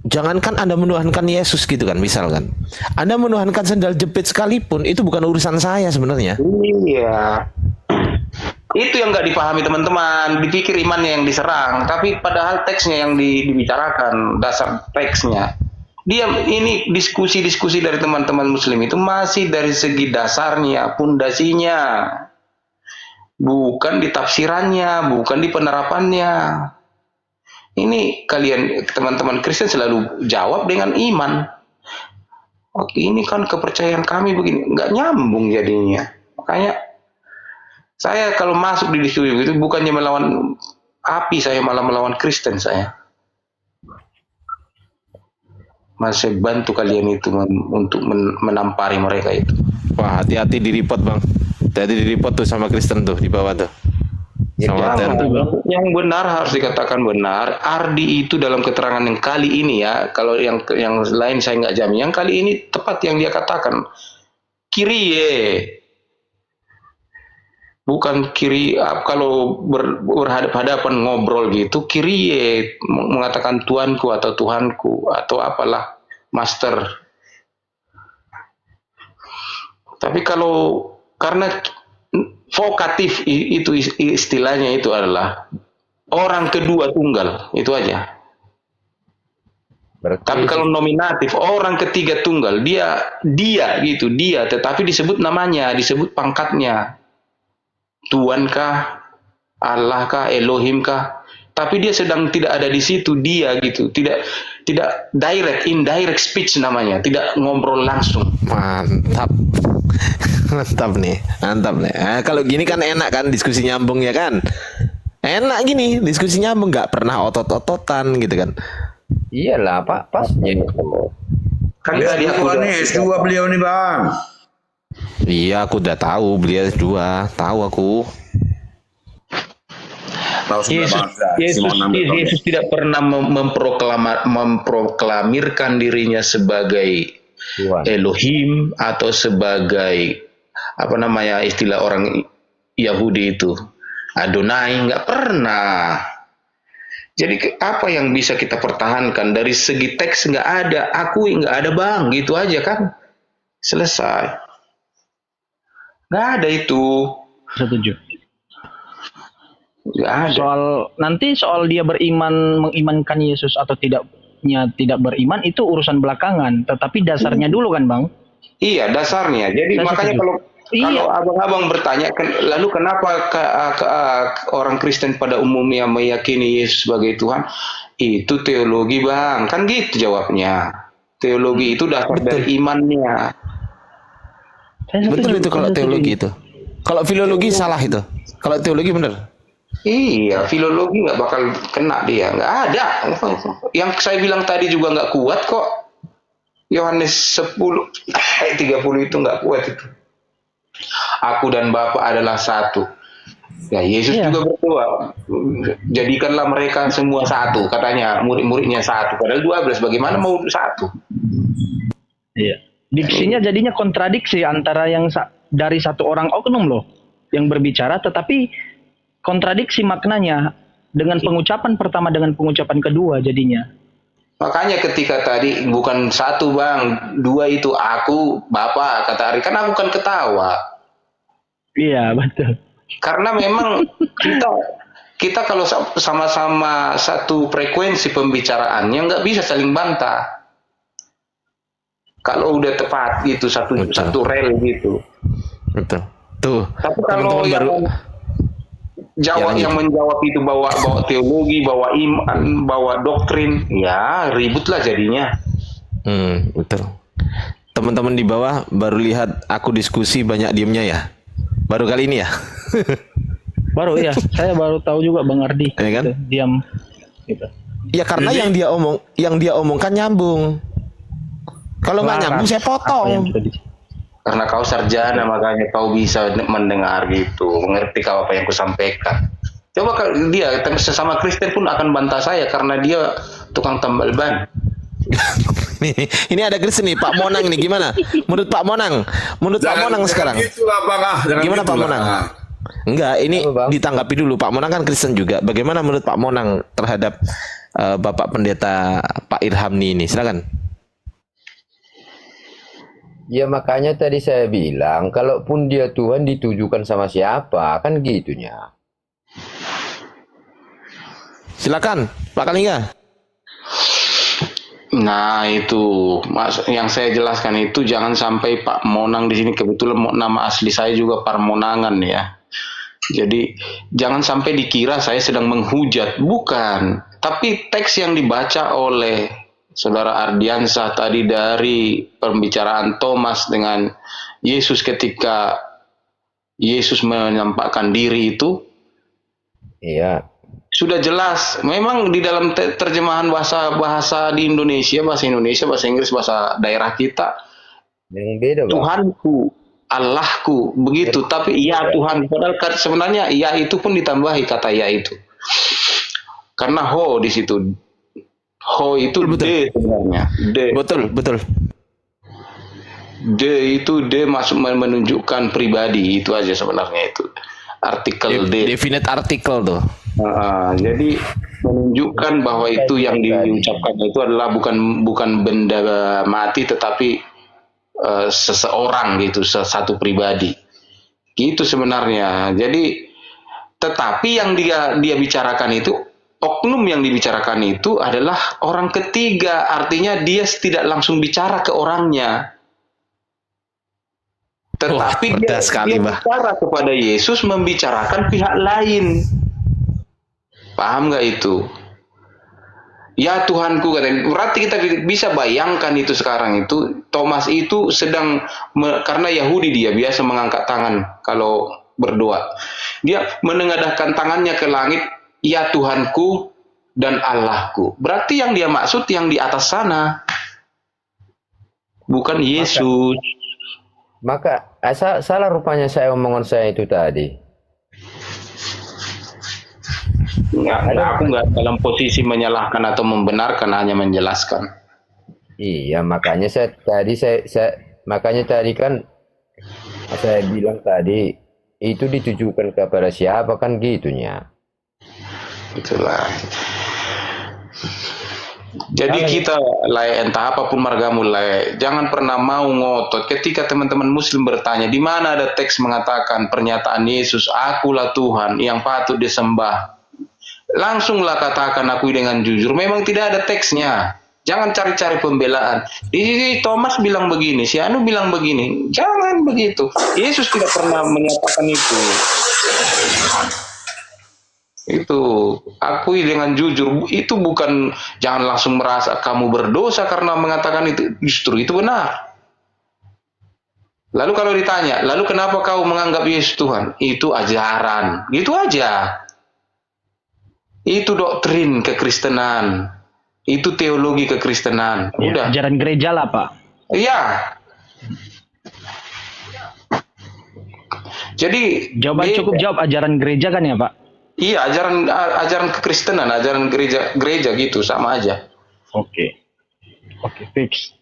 jangankan Anda menuhankan Yesus gitu kan, misalkan Anda menuhankan sendal jepit sekalipun, itu bukan urusan saya sebenarnya. Iya. Itu yang nggak dipahami teman-teman, dipikir imannya yang diserang, tapi padahal teksnya yang dibicarakan, dasar teksnya. Dia ini diskusi-diskusi dari teman-teman Muslim itu masih dari segi dasarnya, pondasinya. bukan di tafsirannya, bukan di penerapannya. Ini kalian teman-teman Kristen selalu jawab dengan iman. Oke, ini kan kepercayaan kami begini, nggak nyambung jadinya. Makanya saya kalau masuk di diskusi itu bukannya melawan api, saya malah melawan Kristen saya. Masih bantu kalian itu untuk menampari mereka itu. Wah, hati-hati di report bang. Hati-hati di report tuh sama Kristen tuh di bawah tuh. Sama Yang benar harus dikatakan benar. Ardi itu dalam keterangan yang kali ini ya, kalau yang lain saya nggak jamin. Yang kali ini tepat yang dia katakan. Kirie, bukan kiri. Kalau berhadap-hadapan ngobrol gitu, kirie mengatakan Tuanku atau Tuhanku atau apalah, Master. Tapi kalau karena vokatif itu istilahnya itu adalah orang kedua tunggal, itu aja. Berarti Tapi kalau nominatif orang ketiga tunggal, dia gitu, dia tetapi disebut namanya, disebut pangkatnya. Tuhan kah, Allah kah, Elohim kah? Tapi dia sedang tidak ada di situ, dia gitu. Tidak indirect speech namanya, tidak ngobrol langsung. Mantap. Mantap nih. Nah, kalau gini kan enak kan diskusi nyambung ya kan? Enak gini diskusi nyambung, nggak pernah otot-ototan gitu kan? iyalah Pak, pas. Kan Beliau tadi aku S2 nih, S2 beliau nih Bang. Iya, aku udah tahu beliau dua, tahu aku. Tahu sebelah bangsa. Simon Nambil. Yesus tidak pernah memproklamirkan dirinya sebagai Tuhan. Elohim atau sebagai apa namanya istilah orang Yahudi itu Adonai, nggak pernah. Jadi apa yang bisa kita pertahankan dari segi teks? Nggak ada, akui nggak ada bang, gitu aja kan, selesai. Nggak ada itu. Setuju. Nggak ada. Soal dia mengimankan Yesus atau tidak beriman itu urusan belakangan, tetapi dasarnya dulu kan bang. Iya, dasarnya. Jadi Saya makanya setuju. kalau abang-abang bertanya, lalu kenapa orang Kristen pada umumnya meyakini Yesus sebagai Tuhan? Itu teologi bang, kan gitu jawabnya. Teologi itu dasar dari imannya. Saya setuju, Betul itu kalau saya teologi setuju. itu. Kalau filologi salah itu. Kalau teologi bener. Iya, filologi nggak bakal kena dia, nggak ada. Yang saya bilang tadi juga nggak kuat kok. Yohanes 10 ayat 30 itu nggak kuat itu. Aku dan Bapa adalah satu. Ya Yesus Iya. juga berdoa, jadikanlah mereka semua satu, katanya murid-muridnya satu. Padahal 12, bagaimana mau satu? Iya. Diksinya jadinya kontradiksi antara yang dari satu orang oknum loh yang berbicara, tetapi kontradiksi maknanya dengan pengucapan pertama dengan pengucapan kedua jadinya. Makanya ketika tadi bukan satu bang, dua itu aku, Bapak, kata Ari, kan aku kan ketawa. Iya betul. Karena memang kita kalau sama-sama satu frekuensi pembicaraannya nggak bisa saling bantah. Kalau udah tepat gitu satu rel gitu. Betul. Tuh. Tapi kalau teman-teman yang menjawab itu bawa teologi, bawa iman, bawa doktrin, ya ribut lah jadinya. Betul. Teman-teman di bawah baru lihat aku diskusi banyak diemnya ya. Baru kali ini ya. Baru ya, saya baru tahu juga Bang Ardi. Iya kan? Gitu, diam. Gitu. Ya karena yang dia omongkan nyambung. Kalau nggak nyambung saya Apa yang potong. sudah Karena kau sarjana makanya kau bisa mendengar gitu, mengerti kau apa yang kusampaikan. Coba kalau dia sesama Kristen pun akan bantah saya karena dia tukang tambal ban. Ini ada Kristen nih, Pak Monang nih gimana? Menurut Pak Monang, Pak Monang sekarang. Gitulah bang, jangan Gimana Pak gitulah. Monang? Enggak, ini Apa, Bang? ditanggapi dulu. Pak Monang kan Kristen juga. Bagaimana menurut Pak Monang terhadap Bapak Pendeta Pak Irhamni ini? Silakan. Ya makanya tadi saya bilang, kalaupun dia Tuhan ditujukan sama siapa, kan gitunya. Silakan, Pak Kalingga. Nah itu yang saya jelaskan itu jangan sampai Pak Monang di sini, kebetulan nama asli saya juga Parmonangan ya. Jadi jangan sampai dikira saya sedang menghujat, bukan. Tapi teks yang dibaca oleh Saudara Ardiansah tadi dari pembicaraan Thomas dengan Yesus ketika Yesus menampakkan diri itu, Iya. sudah jelas. Memang di dalam terjemahan bahasa di Indonesia, bahasa Inggris, bahasa daerah kita, Yang beda, Bang. Tuhanku, Allahku, begitu. Tapi ya Tuhan, padahal sebenarnya ya itu pun ditambahi kata ya itu. Karena ho di situ. Ho itu Betul. D sebenarnya. D. Betul. D itu D masuk menunjukkan pribadi, itu aja sebenarnya itu. Artikel D. Definite artikel tuh. Jadi menunjukkan bahwa itu yang diucapkan itu adalah bukan benda mati, tetapi seseorang gitu, satu pribadi. Gitu sebenarnya. Jadi tetapi yang dia bicarakan itu, oknum yang dibicarakan itu adalah orang ketiga, artinya dia tidak langsung bicara ke orangnya. Tetapi pedas sekali, dia Mbah. bicara kepada Yesus, membicarakan pihak lain. Paham nggak itu? Ya Tuhanku, katanya. Berarti kita bisa bayangkan itu sekarang itu Thomas itu sedang karena Yahudi dia biasa mengangkat tangan kalau berdoa. Dia menengadahkan tangannya ke langit, ya Tuhanku dan Allahku. Berarti yang dia maksud yang di atas sana, bukan Yesus. Maka salah rupanya saya omongan saya itu tadi. Aku nggak dalam posisi menyalahkan atau membenarkan, hanya menjelaskan. Iya, makanya makanya tadi kan saya bilang tadi itu ditujukan kepada siapa kan gitunya. Itulah. Jadi kita entah apapun margamu jangan pernah mau ngotot ketika teman-teman muslim bertanya di mana ada teks mengatakan pernyataan Yesus, akulah Tuhan yang patut disembah. Langsunglah katakan akui dengan jujur, memang tidak ada teksnya. Jangan cari-cari pembelaan. Di Thomas bilang begini, si Anu bilang begini. Jangan begitu. Yesus tidak pernah menyatakan itu. Itu akui dengan jujur. Itu bukan jangan langsung merasa kamu berdosa karena mengatakan itu. Justru itu benar. Lalu kalau ditanya, lalu kenapa kau menganggap Yesus Tuhan? Itu ajaran. Gitu aja. Itu doktrin kekristenan. Itu teologi kekristenan. Udah. Ya, ajaran gereja lah, Pak. Iya. Jadi Jawaban cukup jawab ajaran gereja kan ya, Pak? Iya, ajaran kekristenan, ajaran gereja gitu, sama aja. Oke, fix.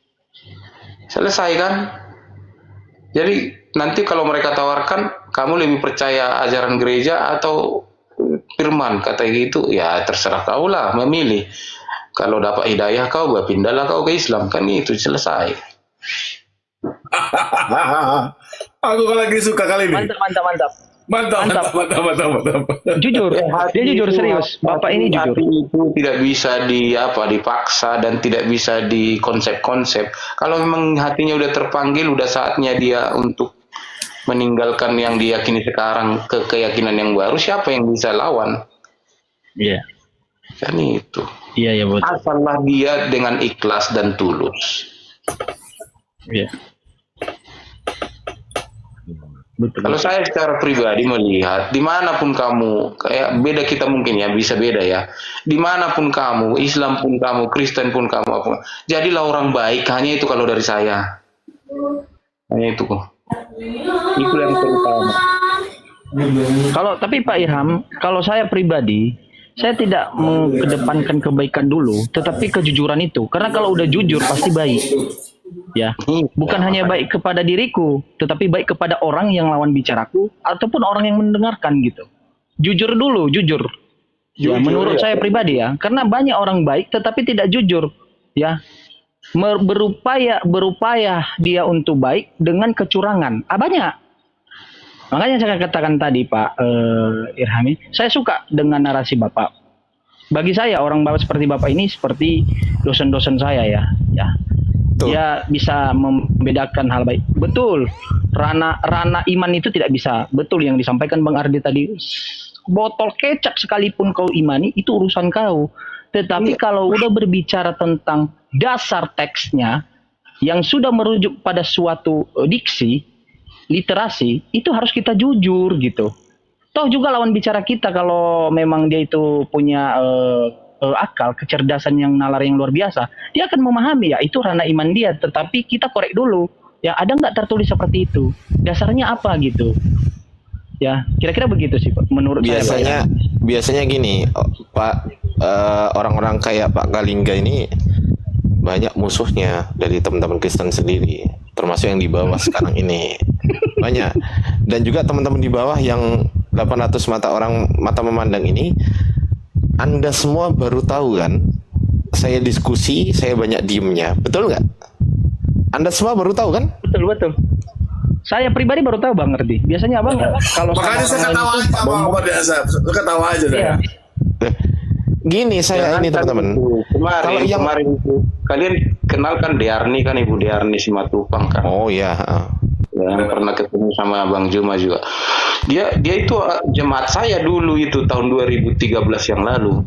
Selesai kan? Jadi nanti kalau mereka tawarkan, kamu lebih percaya ajaran gereja atau firman, kata gitu, ya terserah kau lah memilih. Kalau dapat hidayah kau, pindahlah kau ke Islam, kan itu selesai. Aku lagi suka kali ini. Mantap. Mantap. Jujur, dia jujur serius. Bapak ini jujur. Hati itu tidak bisa dipaksa dan tidak bisa dikonsep-konsep. Kalau memang hatinya udah terpanggil, udah saatnya dia untuk meninggalkan yang diyakini sekarang ke keyakinan yang baru, siapa yang bisa lawan? Iya. Kan itu. Iya, betul. Asallah dia dengan ikhlas dan tulus. Iya. Betul. Kalau saya secara pribadi melihat, dimanapun kamu, kayak beda kita mungkin ya, bisa beda ya. Dimanapun kamu, Islam pun kamu, Kristen pun kamu, jadilah orang baik. Hanya itu kalau dari saya. Hanya itu kok. Itu yang terutama. Tapi Pak Irham, kalau saya pribadi, saya tidak mengedepankan kebaikan dulu, tetapi kejujuran itu. Karena kalau udah jujur pasti baik. Ya, bukan hanya baik kepada diriku, tetapi baik kepada orang yang lawan bicaraku ataupun orang yang mendengarkan gitu. Jujur dulu, jujur. Ya, menurut saya pribadi ya, karena banyak orang baik tetapi tidak jujur. Ya, berupaya dia untuk baik dengan kecurangan. Banyak. Makanya saya katakan tadi Pak Irhami, saya suka dengan narasi Bapak. Bagi saya orang Bapak seperti Bapak ini seperti dosen-dosen saya ya. Dia bisa membedakan hal baik. Betul. Rana iman itu tidak bisa. Betul yang disampaikan Bang Ardi tadi. Botol kecap sekalipun kau imani itu urusan kau. Tetapi kalau udah berbicara tentang dasar teksnya yang sudah merujuk pada suatu diksi, literasi, itu harus kita jujur gitu. Toh juga lawan bicara kita kalau memang dia itu punya akal, kecerdasan yang nalar yang luar biasa, dia akan memahami ya itu ranah iman dia. Tetapi kita korek dulu, ya ada nggak tertulis seperti itu? Dasarnya apa gitu? Ya kira-kira begitu sih Pak, menurut saya. Biasanya gini, Pak, orang-orang kayak Pak Kalingga ini banyak musuhnya dari teman-teman Kristen sendiri, termasuk yang di bawah sekarang ini banyak, dan juga teman-teman di bawah yang 800 mata memandang ini. Anda semua baru tahu kan, saya diskusi, saya banyak diemnya, betul nggak? Anda semua baru tahu kan? Betul. Saya pribadi baru tahu Bang Ngerti. Biasanya Abang kalau Makanya saya ketawa aja bang, saya ketawa aja deh. Iya. Gini saya ini teman-teman. Kemarin itu kalian kenal kan Dearni kan, Ibu Dearni Simatupang kan? Oh ya. Yang pernah ketemu sama Bang Juma juga. Dia itu jemaat saya dulu itu tahun 2013 yang lalu.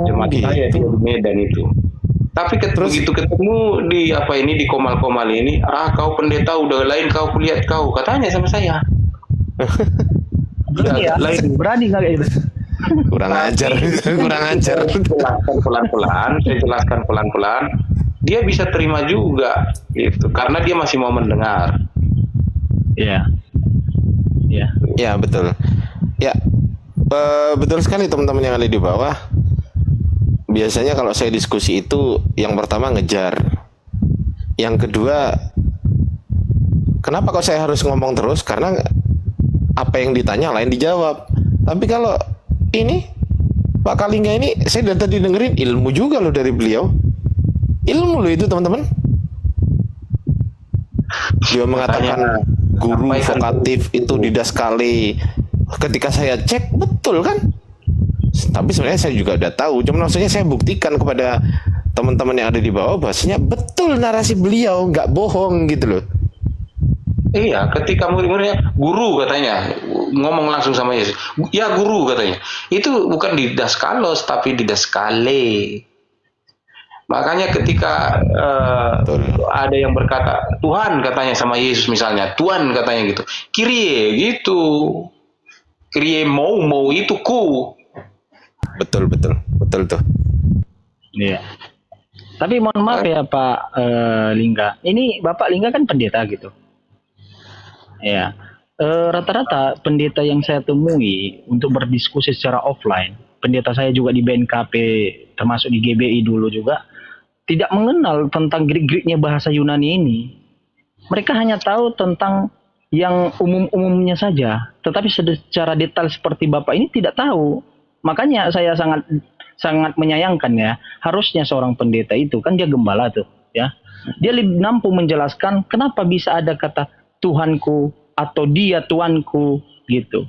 Jemaat saya di Medan itu. Tapi begitu ketemu di di Komal-Komal ini, kau pendeta udah lain, kau kulihat kau, katanya sama saya. Berani nggak kayak gitu? Kurang ajar. Saya jelaskan pelan-pelan. Dia bisa terima juga, gitu, karena dia masih mau mendengar. Iya. Ya betul. Ya betul sekali teman-teman yang ada di bawah. Biasanya kalau saya diskusi itu yang pertama ngejar, yang kedua kenapa kok saya harus ngomong terus, karena apa yang ditanya lain dijawab. Tapi kalau ini Pak Kalingga ini saya dari tadi dengerin ilmu juga loh dari beliau, ilmu loh itu teman-teman. Dia mengatakan guru vokatif itu didaskali. Ketika saya cek betul kan. Tapi sebenarnya saya juga udah tahu, cuma maksudnya saya buktikan kepada teman-teman yang ada di bawah bahwasanya betul narasi beliau, nggak bohong gitu loh. Iya, ketika murid-muridnya guru katanya ngomong langsung sama Yesus, ya guru katanya, itu bukan didaskalos tapi didaskale. Makanya ketika ada yang berkata Tuhan katanya sama Yesus misalnya, Tuhan katanya gitu, Kyrie gitu, Kyrie mau itu ku. Betul tuh. Iya. Tapi mohon maaf ya Pak Lingga. Ini Bapak Lingga kan pendeta gitu. Ya. Rata-rata pendeta yang saya temui untuk berdiskusi secara offline, pendeta saya juga di BNKP, termasuk di GBI dulu juga, tidak mengenal tentang Greek-Greeknya bahasa Yunani ini. Mereka hanya tahu tentang yang umum-umumnya saja, tetapi secara detail seperti Bapak ini tidak tahu. Makanya saya sangat menyayangkan ya. Harusnya seorang pendeta itu kan dia gembala tuh, ya. Dia lebih mampu menjelaskan kenapa bisa ada kata Tuhanku atau dia Tuanku gitu.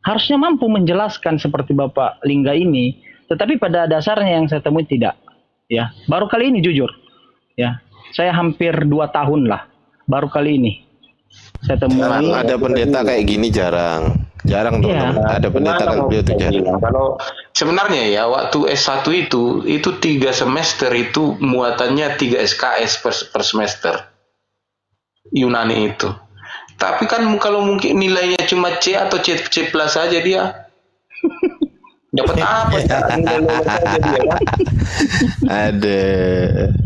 Harusnya mampu menjelaskan seperti Bapak Lingga ini. Tetapi pada dasarnya yang saya temui tidak, ya. Baru kali ini jujur, ya. Saya hampir 2 tahun lah. Baru kali ini saya temui. Ada pendeta kayak gini jarang teman-teman. Ada pendeta kan beliau tuh jarang. Kalau sebenarnya ya waktu S1 itu 3 semester itu muatannya 3 SKS per semester Yunani itu. Tapi kan kalau mungkin nilainya cuma C atau C plus saja dia dapat apa nilai lulus saja dia kan? Ada.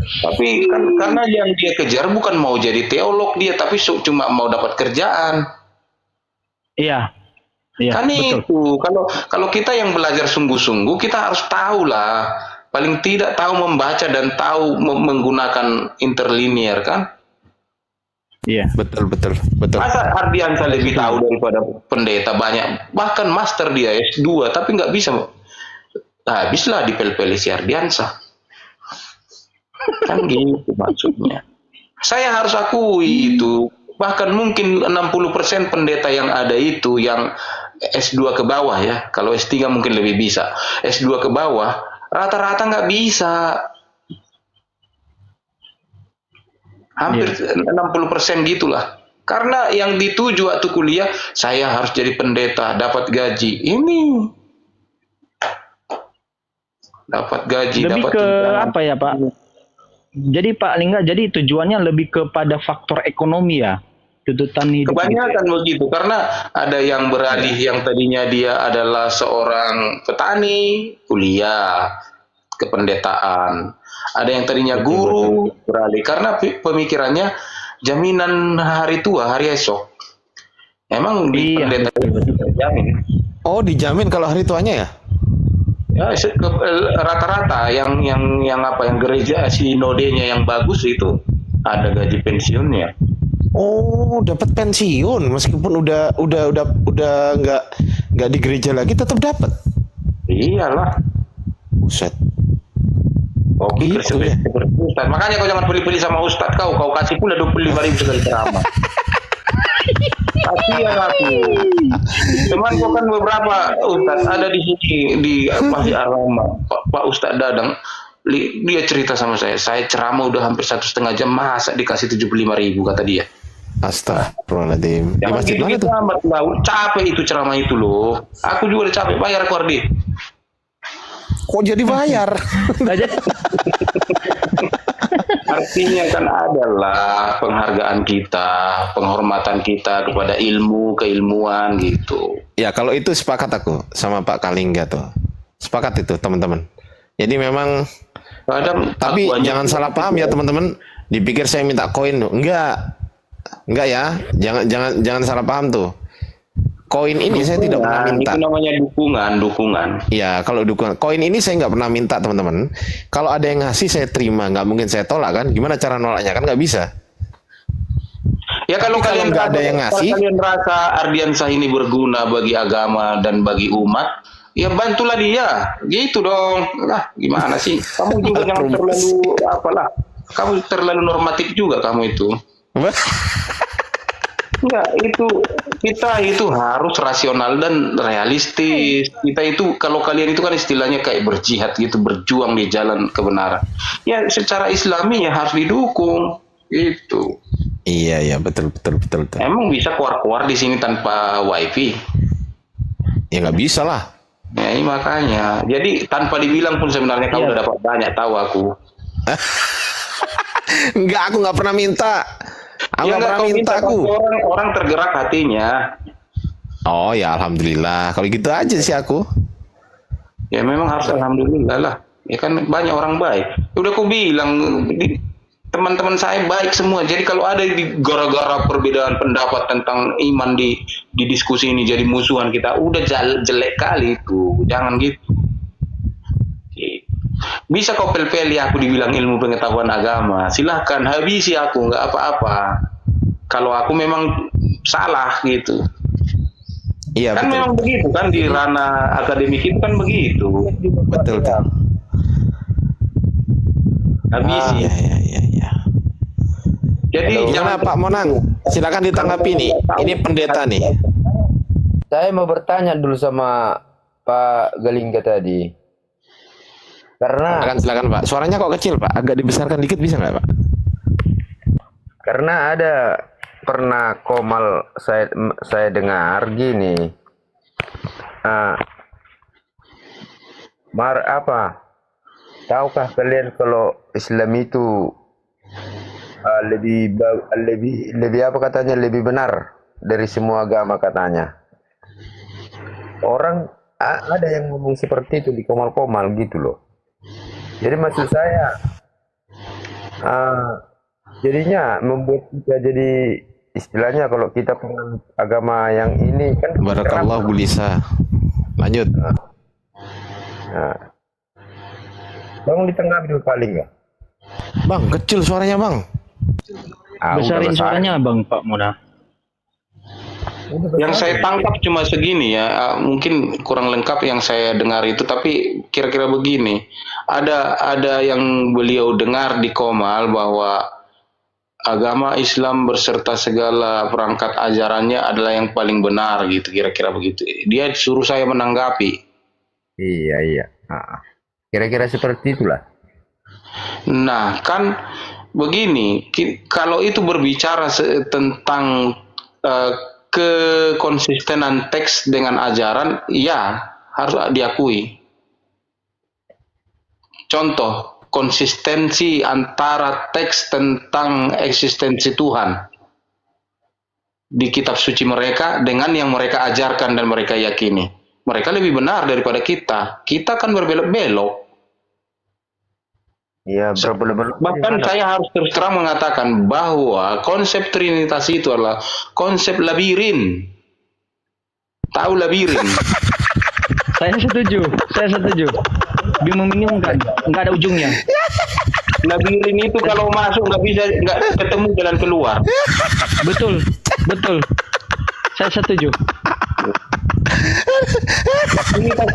Tapi kan karena yang dia kejar bukan mau jadi teolog dia, tapi cuma mau dapat kerjaan. Iya. Kan betul. itu kalau kita yang belajar sungguh-sungguh kita harus tahu lah, paling tidak tahu membaca dan tahu menggunakan interlinear kan. Iya, betul. Masa Ardiansa lebih tahu daripada pendeta banyak, bahkan master dia S2 tapi nggak bisa, habislah dipel-peli si Ardiansa kan gitu maksudnya. Saya harus akui itu, bahkan mungkin 60% pendeta yang ada itu yang S2 ke bawah ya, kalau S3 mungkin lebih bisa, S2 ke bawah rata-rata nggak bisa, hampir 60% gitulah Karena yang dituju waktu kuliah, saya harus jadi pendeta, dapat gaji. Ini dapat gaji, Lebih dapat ke tunjangan. apa ya Pak? Jadi Pak Lingga, jadi tujuannya lebih kepada faktor ekonomi ya, tuntutan hidup. Kebanyakan begitu, karena ada yang beralih yang tadinya dia adalah seorang petani, kuliah ke pendetaan. Ada yang tadinya guru, beralih karena pemikirannya jaminan hari tua, hari esok. Emang di Iya, pendeta itu terjamin. Oh, dijamin kalau hari tuanya ya? Ya, rata-rata yang gereja sinodenya yang bagus itu ada gaji pensiunnya. Oh, dapat pensiun meskipun udah nggak di gereja lagi tetap dapat. Iyalah. Buset. Oh gitu Gitu ya. seperti Ustaz. Makanya kau jangan beli-beli sama Ustaz kau kasih pula 25.000 sekali ceramah. Kasihan aku. Teman kau kan beberapa Ustaz ada di sini di Masjid Ar-Rahmah. Pak Ustaz Dadang dia cerita sama saya ceramah udah hampir 1,5 jam, masa dikasih 75.000 kata dia. Astagfirullahaladzim. Di Jangan masjid mana gitu tuh? amat lah. Capek itu ceramah itu loh. Aku juga udah capek bayar aku Ardi. Kok jadi bayar? Artinya kan adalah penghargaan kita, penghormatan kita kepada ilmu, keilmuan gitu. Ya kalau itu sepakat aku sama Pak Kalingga tuh. Sepakat itu teman-teman. Jadi memang Kadang tapi akuannya- jangan salah paham ya teman-teman. Dipikir saya minta koin tuh. Enggak ya. Jangan salah paham tuh. Koin ini saya tidak pernah minta. Itu namanya dukungan. Ya, kalau dukungan. Koin ini saya nggak pernah minta, teman-teman. Kalau ada yang ngasih, saya terima. Nggak mungkin saya tolak, kan? Gimana cara nolaknya? Kan nggak bisa. Ya kalau Tapi kalau kalian nggak ada yang ngasih- kalau kalian rasa Ardiansah ini berguna bagi agama dan bagi umat, ya bantulah dia. Gitu dong. Lah, gimana sih? Kamu juga jangan terlalu Kamu terlalu normatif juga kamu itu. Enggak, kita itu harus rasional dan realistis. Kita itu kalau kalian itu kan istilahnya kayak berjihad gitu, berjuang di jalan kebenaran. Ya secara Islami ya harus didukung gitu. Iya, betul. Emang bisa keluar-keluar di sini tanpa wifi? Ya nggak bisa lah. Ya ini makanya. Jadi tanpa dibilang pun sebenarnya kamu udah dapat banyak tahu aku. Enggak, aku nggak pernah minta. Aku Ya nggak nggak pernah kau minta aku. orang tergerak hatinya. Oh ya, alhamdulillah. Kalau gitu aja sih aku. Ya memang harus alhamdulillah lah. Ya kan banyak orang baik. Udah aku bilang teman-teman saya baik semua. Jadi kalau ada gara-gara perbedaan pendapat tentang iman di diskusi ini jadi musuhan kita, udah jelek kali itu. Jangan gitu. Bisa kau pel-peli aku dibilang ilmu pengetahuan agama, silahkan habisi aku, nggak apa-apa. Kalau aku memang salah gitu. Iya, Kan betul. memang begitu kan di ranah akademik itu kan begitu. Betul. Habisi. Iya. Jadi Gimana Pak Monang? Silakan ditanggapi nih. Ini pendeta nih. Saya mau bertanya dulu sama Pak Galingga tadi. Karena Silakan Pak. Suaranya kok kecil Pak? Agak dibesarkan dikit bisa nggak Pak? Karena ada pernah Komal saya dengar gini. Tahukah kalian kalau Islam itu lebih apa katanya, lebih benar dari semua agama katanya. Orang ada yang ngomong seperti itu di Komal-Komal gitu loh. Jadi maksud saya jadinya membuat kita jadi istilahnya kalau kita pengen agama yang ini kan Barakallah Bu Lisa. Lanjut. Nah, Bang di tengah dulu paling nggak? Bang, kecil suaranya Bang. Besarin udah besar. suaranya Bang Pak Mona. yang saya tangkap cuma segini ya, mungkin kurang lengkap yang saya dengar itu, tapi kira-kira begini. Ada yang beliau dengar di Komal bahwa agama Islam berserta segala perangkat ajarannya adalah yang paling benar gitu, kira-kira begitu. Dia suruh saya menanggapi. Iya. Kira-kira seperti itulah. Nah, kan begini, kalau itu berbicara tentang kekonsistenan teks dengan ajaran, ya harus diakui. Contoh, konsistensi antara teks tentang eksistensi Tuhan di kitab suci mereka dengan yang mereka ajarkan dan mereka yakini. Mereka lebih benar daripada kita. Kita kan berbelok-belok. Iya, berbelok-belok. Bahkan saya harus terus terang mengatakan bahwa konsep Trinitas itu adalah konsep labirin. Tahu labirin? Saya setuju. Membingungkan, nggak ada ujungnya. Labirin itu kalau masuk nggak ketemu jalan keluar. Betul. Saya setuju. Ini kan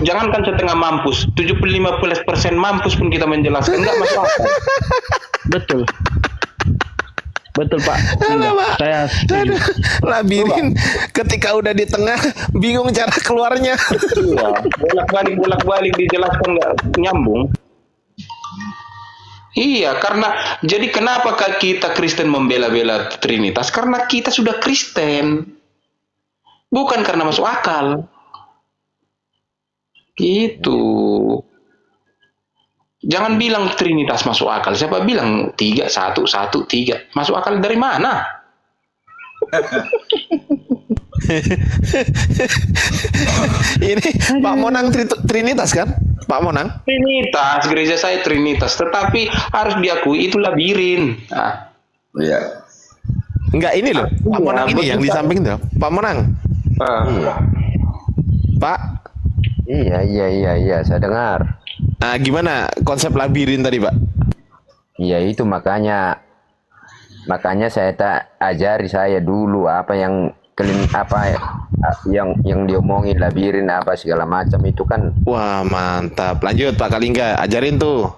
jangankan setengah mampus, 75% mampus pun kita menjelaskan, nggak masalah. Betul Pak. Saya setuju. Labirin ketika udah di tengah bingung cara keluarnya. Iya, bolak-balik dijelaskan nggak nyambung. Iya, jadi kenapa kita Kristen membela-bela Trinitas? Karena kita sudah Kristen, bukan karena masuk akal. Gitu. Jangan bilang Trinitas masuk akal. Siapa bilang 3, 1, 1, 3? Masuk akal dari mana? Ini Pak Monang Trinitas kan? Pak Monang? Trinitas, gereja saya Trinitas. Tetapi harus diakui itu labirin. Nah. Iya. Enggak, ini loh. Pak Monang ini yang di samping tuh. Pak Monang. Pak. Iya, saya dengar. Nah, gimana konsep labirin tadi, Pak? Iya, itu makanya saya tak ajari saya dulu apa yang diomongin labirin apa segala macam itu kan. Wah, mantap. Lanjut Pak Kalingga, ajarin tuh.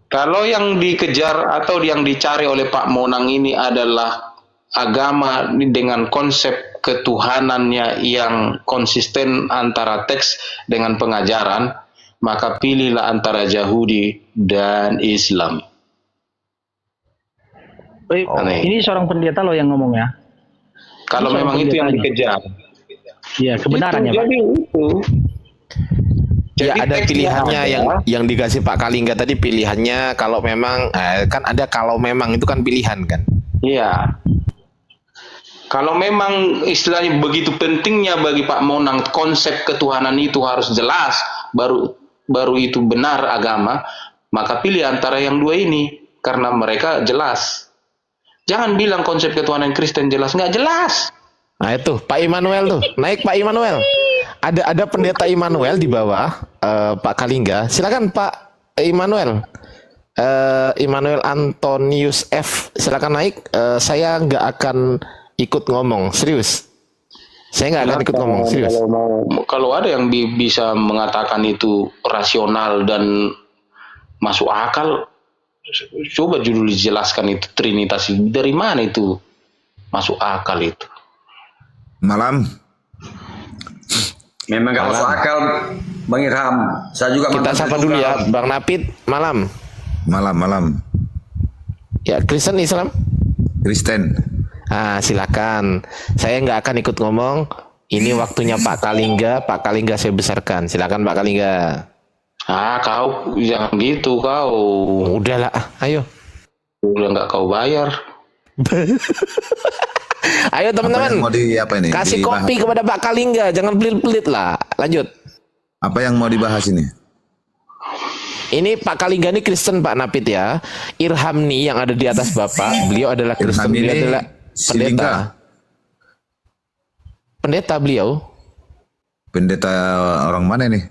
Kalau yang dikejar atau yang dicari oleh Pak Monang ini adalah agama dengan konsep ketuhanannya yang konsisten antara teks dengan pengajaran, maka pilihlah antara Yahudi dan Islam. Ini seorang pendeta loh yang ngomong ya. Kalau memang itu yang dikejar. Iya, kebenarannya Pak. Ya, ada pilihannya yang dikasih Pak Kalingga tadi, pilihannya kalau memang kan ada kalau memang itu kan pilihan kan. Iya. Kalau memang istilahnya begitu pentingnya bagi Pak Monang konsep ketuhanan itu harus jelas, baru itu benar agama, maka pilih antara yang dua ini karena mereka jelas. Jangan bilang konsep ketuhanan Kristen jelas, nggak jelas. Nah itu Pak Immanuel tuh, naik Pak Immanuel. Ada pendeta Immanuel di bawah Pak Kalingga. Silakan Pak Immanuel. Immanuel Antonius F. Silakan naik. Saya nggak akan ikut ngomong, serius. Saya nggak akan ikut ngomong, serius. Kalau ada yang bisa mengatakan itu rasional dan masuk akal, coba judul dijelaskan itu Trinitas dari mana itu masuk akal itu. Malam. Memang gak masuk akal, Bang Irham. Saya juga kita sapa dulu ya, Bang Napit. Malam. Ya, Kristen Islam? Kristen. Silakan. Saya nggak akan ikut ngomong. Ini waktunya Pak Kalingga. Pak Kalingga saya besarkan. Silakan Pak Kalingga. Kau jangan gitu kau. Udahlah, ayo. Udah nggak kau bayar. Ayo teman-teman. Kasih kopi kepada Pak Kalingga. Jangan pelit-pelit lah. Lanjut. Apa yang mau dibahas ini? Ini Pak Kalingga ini Kristen Pak Napit ya. Irham nih yang ada di atas Bapak. Beliau adalah Kristen. Beliau adalah pendeta. Pendeta beliau. Pendeta orang mana nih?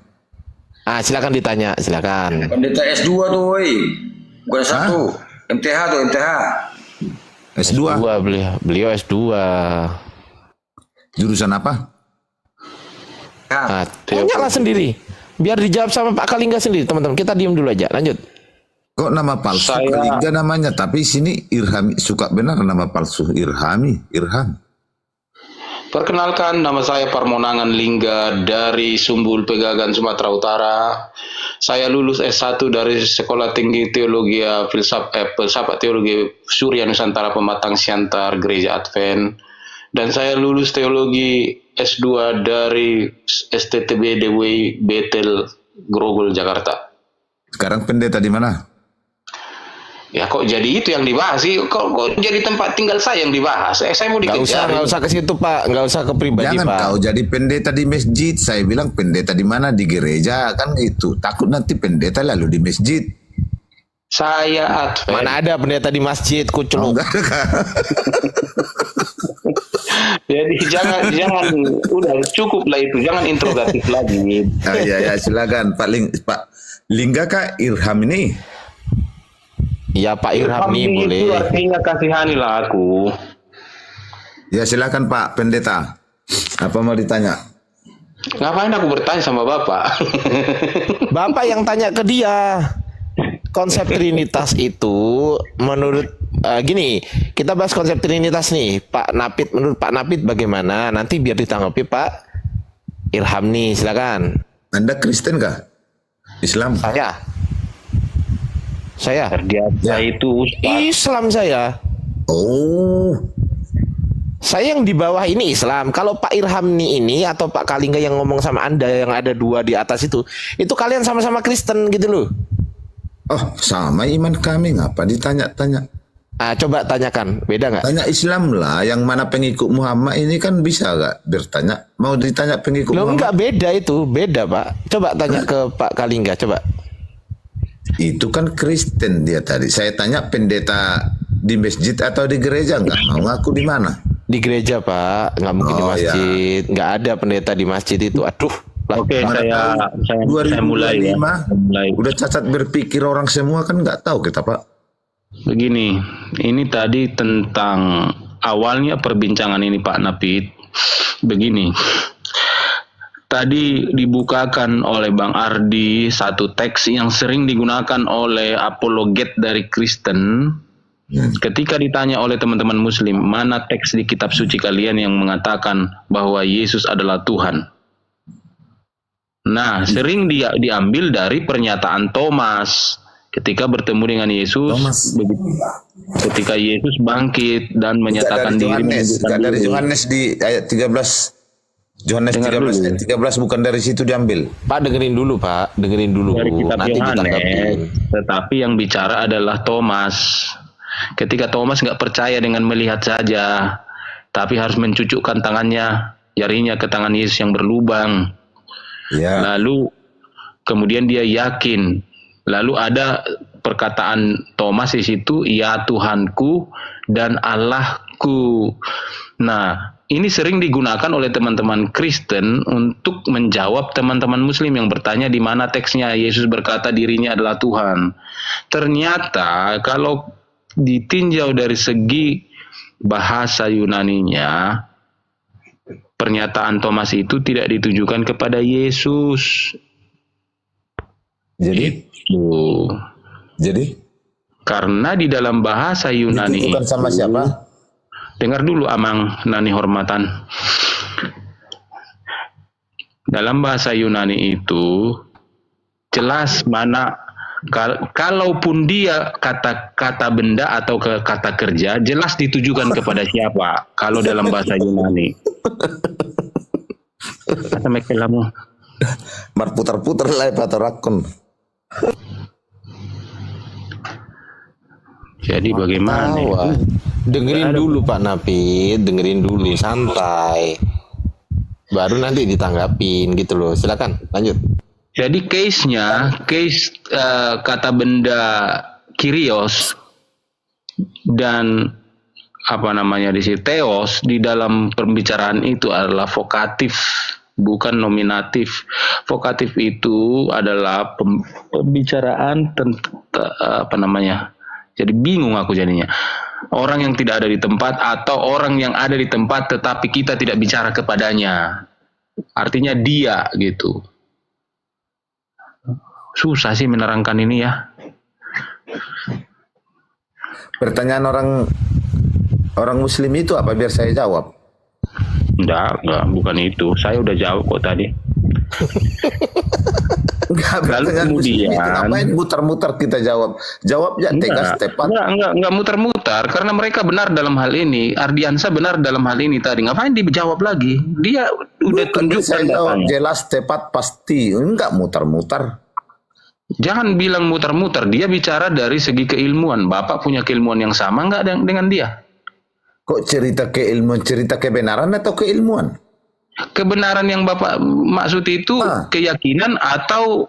Silakan ditanya, silakan. Pendeta S2 tuh, woi. Bukan satu. MTH tuh, MTH. S2 beliau S2. Jurusan apa? Tanyalah sendiri. Biar dijawab sama Pak Kalingga sendiri, teman-teman. Kita diam dulu aja. Lanjut. Kok nama palsu Kalingga namanya, tapi sini Irhami, suka benar nama palsu Irham. Perkenalkan, nama saya Parmonangan Lingga dari Sumbul Pegagan, Sumatera Utara. Saya lulus S1 dari Sekolah Tinggi Teologi Filsafat Teologi Surya Nusantara Pematang Siantar Gereja Advent, dan saya lulus teologi S2 dari STTB DWI Betel Grogol Jakarta. Sekarang pendeta di mana? Ya kok jadi itu yang dibahas sih? Kok jadi tempat tinggal saya yang dibahas? Saya mau Nggak dikejar. usah ke situ Pak, nggak usah ke pribadi Jangan Pak. kau jadi pendeta di masjid. Saya bilang pendeta di mana? Di gereja kan gitu. Takut nanti pendeta lalu di masjid. Saya Advent. Mana ada pendeta di masjid, Oh, kuculuk. enggak ada. Jadi jangan udah cukup lah itu, jangan interrogatif lagi. Oh, ya silakan Pak Lingga kah Irham ini? Ya Pak Irham nih Itu boleh. artinya kasihanilah aku. Ya silakan Pak Pendeta. Apa mau ditanya? Ngapain aku bertanya sama Bapak? Bapak yang tanya ke dia. Konsep Trinitas itu menurut gini, kita bahas konsep Trinitas nih, Pak Napit. Menurut Pak Napit bagaimana? Nanti biar ditanggapi Pak Irham nih, silakan. Anda Kristen kah? Islam? Saya Terbiasa itu Ustaz. Islam saya. Oh, Saya yang di bawah ini Islam. Kalau Pak Irham nih ini atau Pak Kalingga yang ngomong sama Anda yang ada dua di atas itu kalian sama-sama Kristen gitu loh. oh sama iman kami. Ngapa ditanya-tanya? Coba tanyakan, beda nggak? Tanya Islam lah. Yang mana pengikut Muhammad ini kan bisa gak bertanya? Mau ditanya pengikut Loh Muhammad? enggak, beda itu, beda Pak. Coba tanya ke Pak Kalingga, coba. Itu kan Kristen dia tadi. Saya tanya pendeta di masjid atau di gereja, nggak mau ngaku di mana? Di gereja Pak, nggak mungkin di Oh, masjid, nggak ada pendeta di masjid itu. Aduh, lah. Oke, Mana saya tahu mulai ya. 2025 Saya mulai. udah cacat berpikir orang semua kan nggak tahu kita Pak. Begini, ini tadi tentang awalnya perbincangan ini Pak Napit. Begini, tadi dibukakan oleh Bang Ardi satu teks yang sering digunakan oleh apologet dari Kristen. Ketika ditanya oleh teman-teman Muslim, mana teks di kitab suci kalian yang mengatakan bahwa Yesus adalah Tuhan? Nah, sering diambil dari pernyataan Thomas ketika bertemu dengan Yesus. Thomas. Ketika Yesus bangkit dan menyatakan Nggak diri, dari Yohanes, menunjukkan nggak dari diri. Yohanes di ayat 13. Yohanes Dengar 13 dulu. ayat 13 bukan dari situ diambil. Pak dengerin dulu Pak, dengerin dulu. Dari kitab Nanti ditanggapi. Yohanes, tetapi yang bicara adalah Thomas. Ketika Thomas nggak percaya dengan melihat saja, tapi harus mencucukkan tangannya, jarinya ke tangan Yesus yang berlubang. Ya. Lalu kemudian dia yakin. Lalu ada perkataan Thomas di situ, ya Tuhanku dan Allahku. Nah, ini sering digunakan oleh teman-teman Kristen untuk menjawab teman-teman Muslim yang bertanya di mana teksnya Yesus berkata dirinya adalah Tuhan. Ternyata kalau ditinjau dari segi bahasa Yunaninya, pernyataan Thomas itu tidak ditujukan kepada Yesus. Jadi Karena di dalam bahasa Yunani ditujukan sama siapa? dengar dulu Amang Nani Hormatan. Dalam bahasa Yunani itu jelas mana kalaupun dia kata benda atau kata kerja jelas ditujukan kepada siapa kalau dalam bahasa Yunani. Kata mekelamu. Mar putar-putar lah patorakon. Jadi bagaimana? Tawa. Dengerin dulu Pak Napit, dengerin dulu, santai. Baru nanti ditanggapin gitu loh. Silakan, lanjut. Jadi case kata benda Kyrios dan apa namanya di sini theos di dalam pembicaraan itu adalah vokatif, bukan nominatif. Vokatif itu adalah pembicaraan apa namanya? Jadi bingung aku jadinya. Orang yang tidak ada di tempat atau orang yang ada di tempat tetapi kita tidak bicara kepadanya. Artinya dia gitu. Susah sih menerangkan ini ya. Pertanyaan orang Muslim itu apa biar saya jawab? Enggak, bukan itu. Saya udah jawab kok tadi. Enggak, Lalu pertanyaan kemudian- itu ngapain muter-muter kita jawab? Jawabnya tegas tepat. Enggak muter-muter karena mereka benar dalam hal ini. Ardiansa benar dalam hal ini tadi. Ngapain dijawab lagi? Dia udah Bukan, tunjukkan saya jawab datanya. jelas tepat pasti. Enggak muter-muter. Jangan bilang muter-muter. Dia bicara dari segi keilmuan. Bapak punya keilmuan yang sama nggak dengan dia? Kok cerita keilmuan, cerita kebenaran atau keilmuan? Kebenaran yang Bapak maksud itu keyakinan atau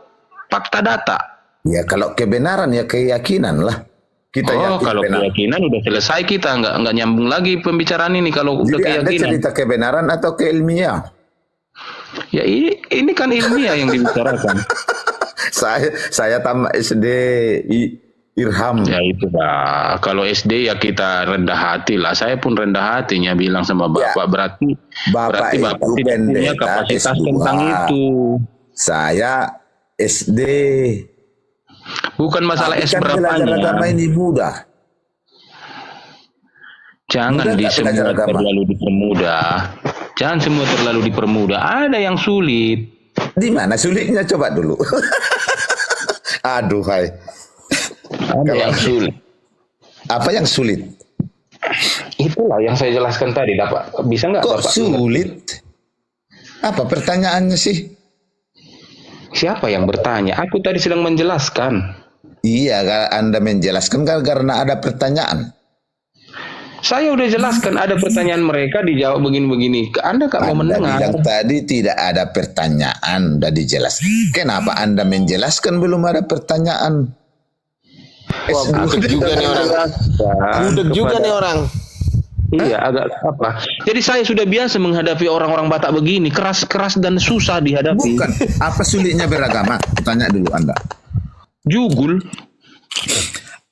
fakta data? Ya kalau kebenaran ya keyakinan lah. Kita yakin Kalau benar. keyakinan udah selesai, kita nggak nyambung lagi pembicaraan ini kalau udah Jadi Anda keyakinan. cerita kebenaran atau keilmiah? Ya ini kan ilmiah yang dibicarakan. Saya tamat SD Irham. Ya itu Pak. Kalau SD ya kita rendah hati lah. Saya pun rendah hatinya bilang sama Bapak. Berarti Bapak Bapak itu tidak punya pendeta kapasitas S2. tentang itu. Saya SD. Bukan masalah Tapi S kan belajar agama berapanya. ini mudah. Jangan Mudah nggak belajar semua agama? terlalu dipermudah. Jangan semua terlalu dipermudah. Ada yang sulit. Di mana sulitnya coba dulu. Aduh, hai. Ada yang sulit. Apa yang sulit? Itulah yang saya jelaskan tadi, Bapak. Bisa nggak Kok Bapak? sulit? Apa pertanyaannya sih? Siapa yang bertanya? Aku tadi sedang menjelaskan. Iya, Anda menjelaskan karena ada pertanyaan. Saya udah jelaskan ada pertanyaan mereka dijawab begini-begini. Anda nggak mau Anda mendengar? bilang tadi tidak ada pertanyaan, udah dijelaskan. Kenapa Anda menjelaskan belum ada pertanyaan? Budek juga nih orang. Budek juga nih orang. Iya, agak apa? Jadi saya sudah biasa menghadapi orang-orang Batak begini, keras-keras dan susah dihadapi. Bukan, apa sulitnya beragama? Tanya dulu Anda. Jugul.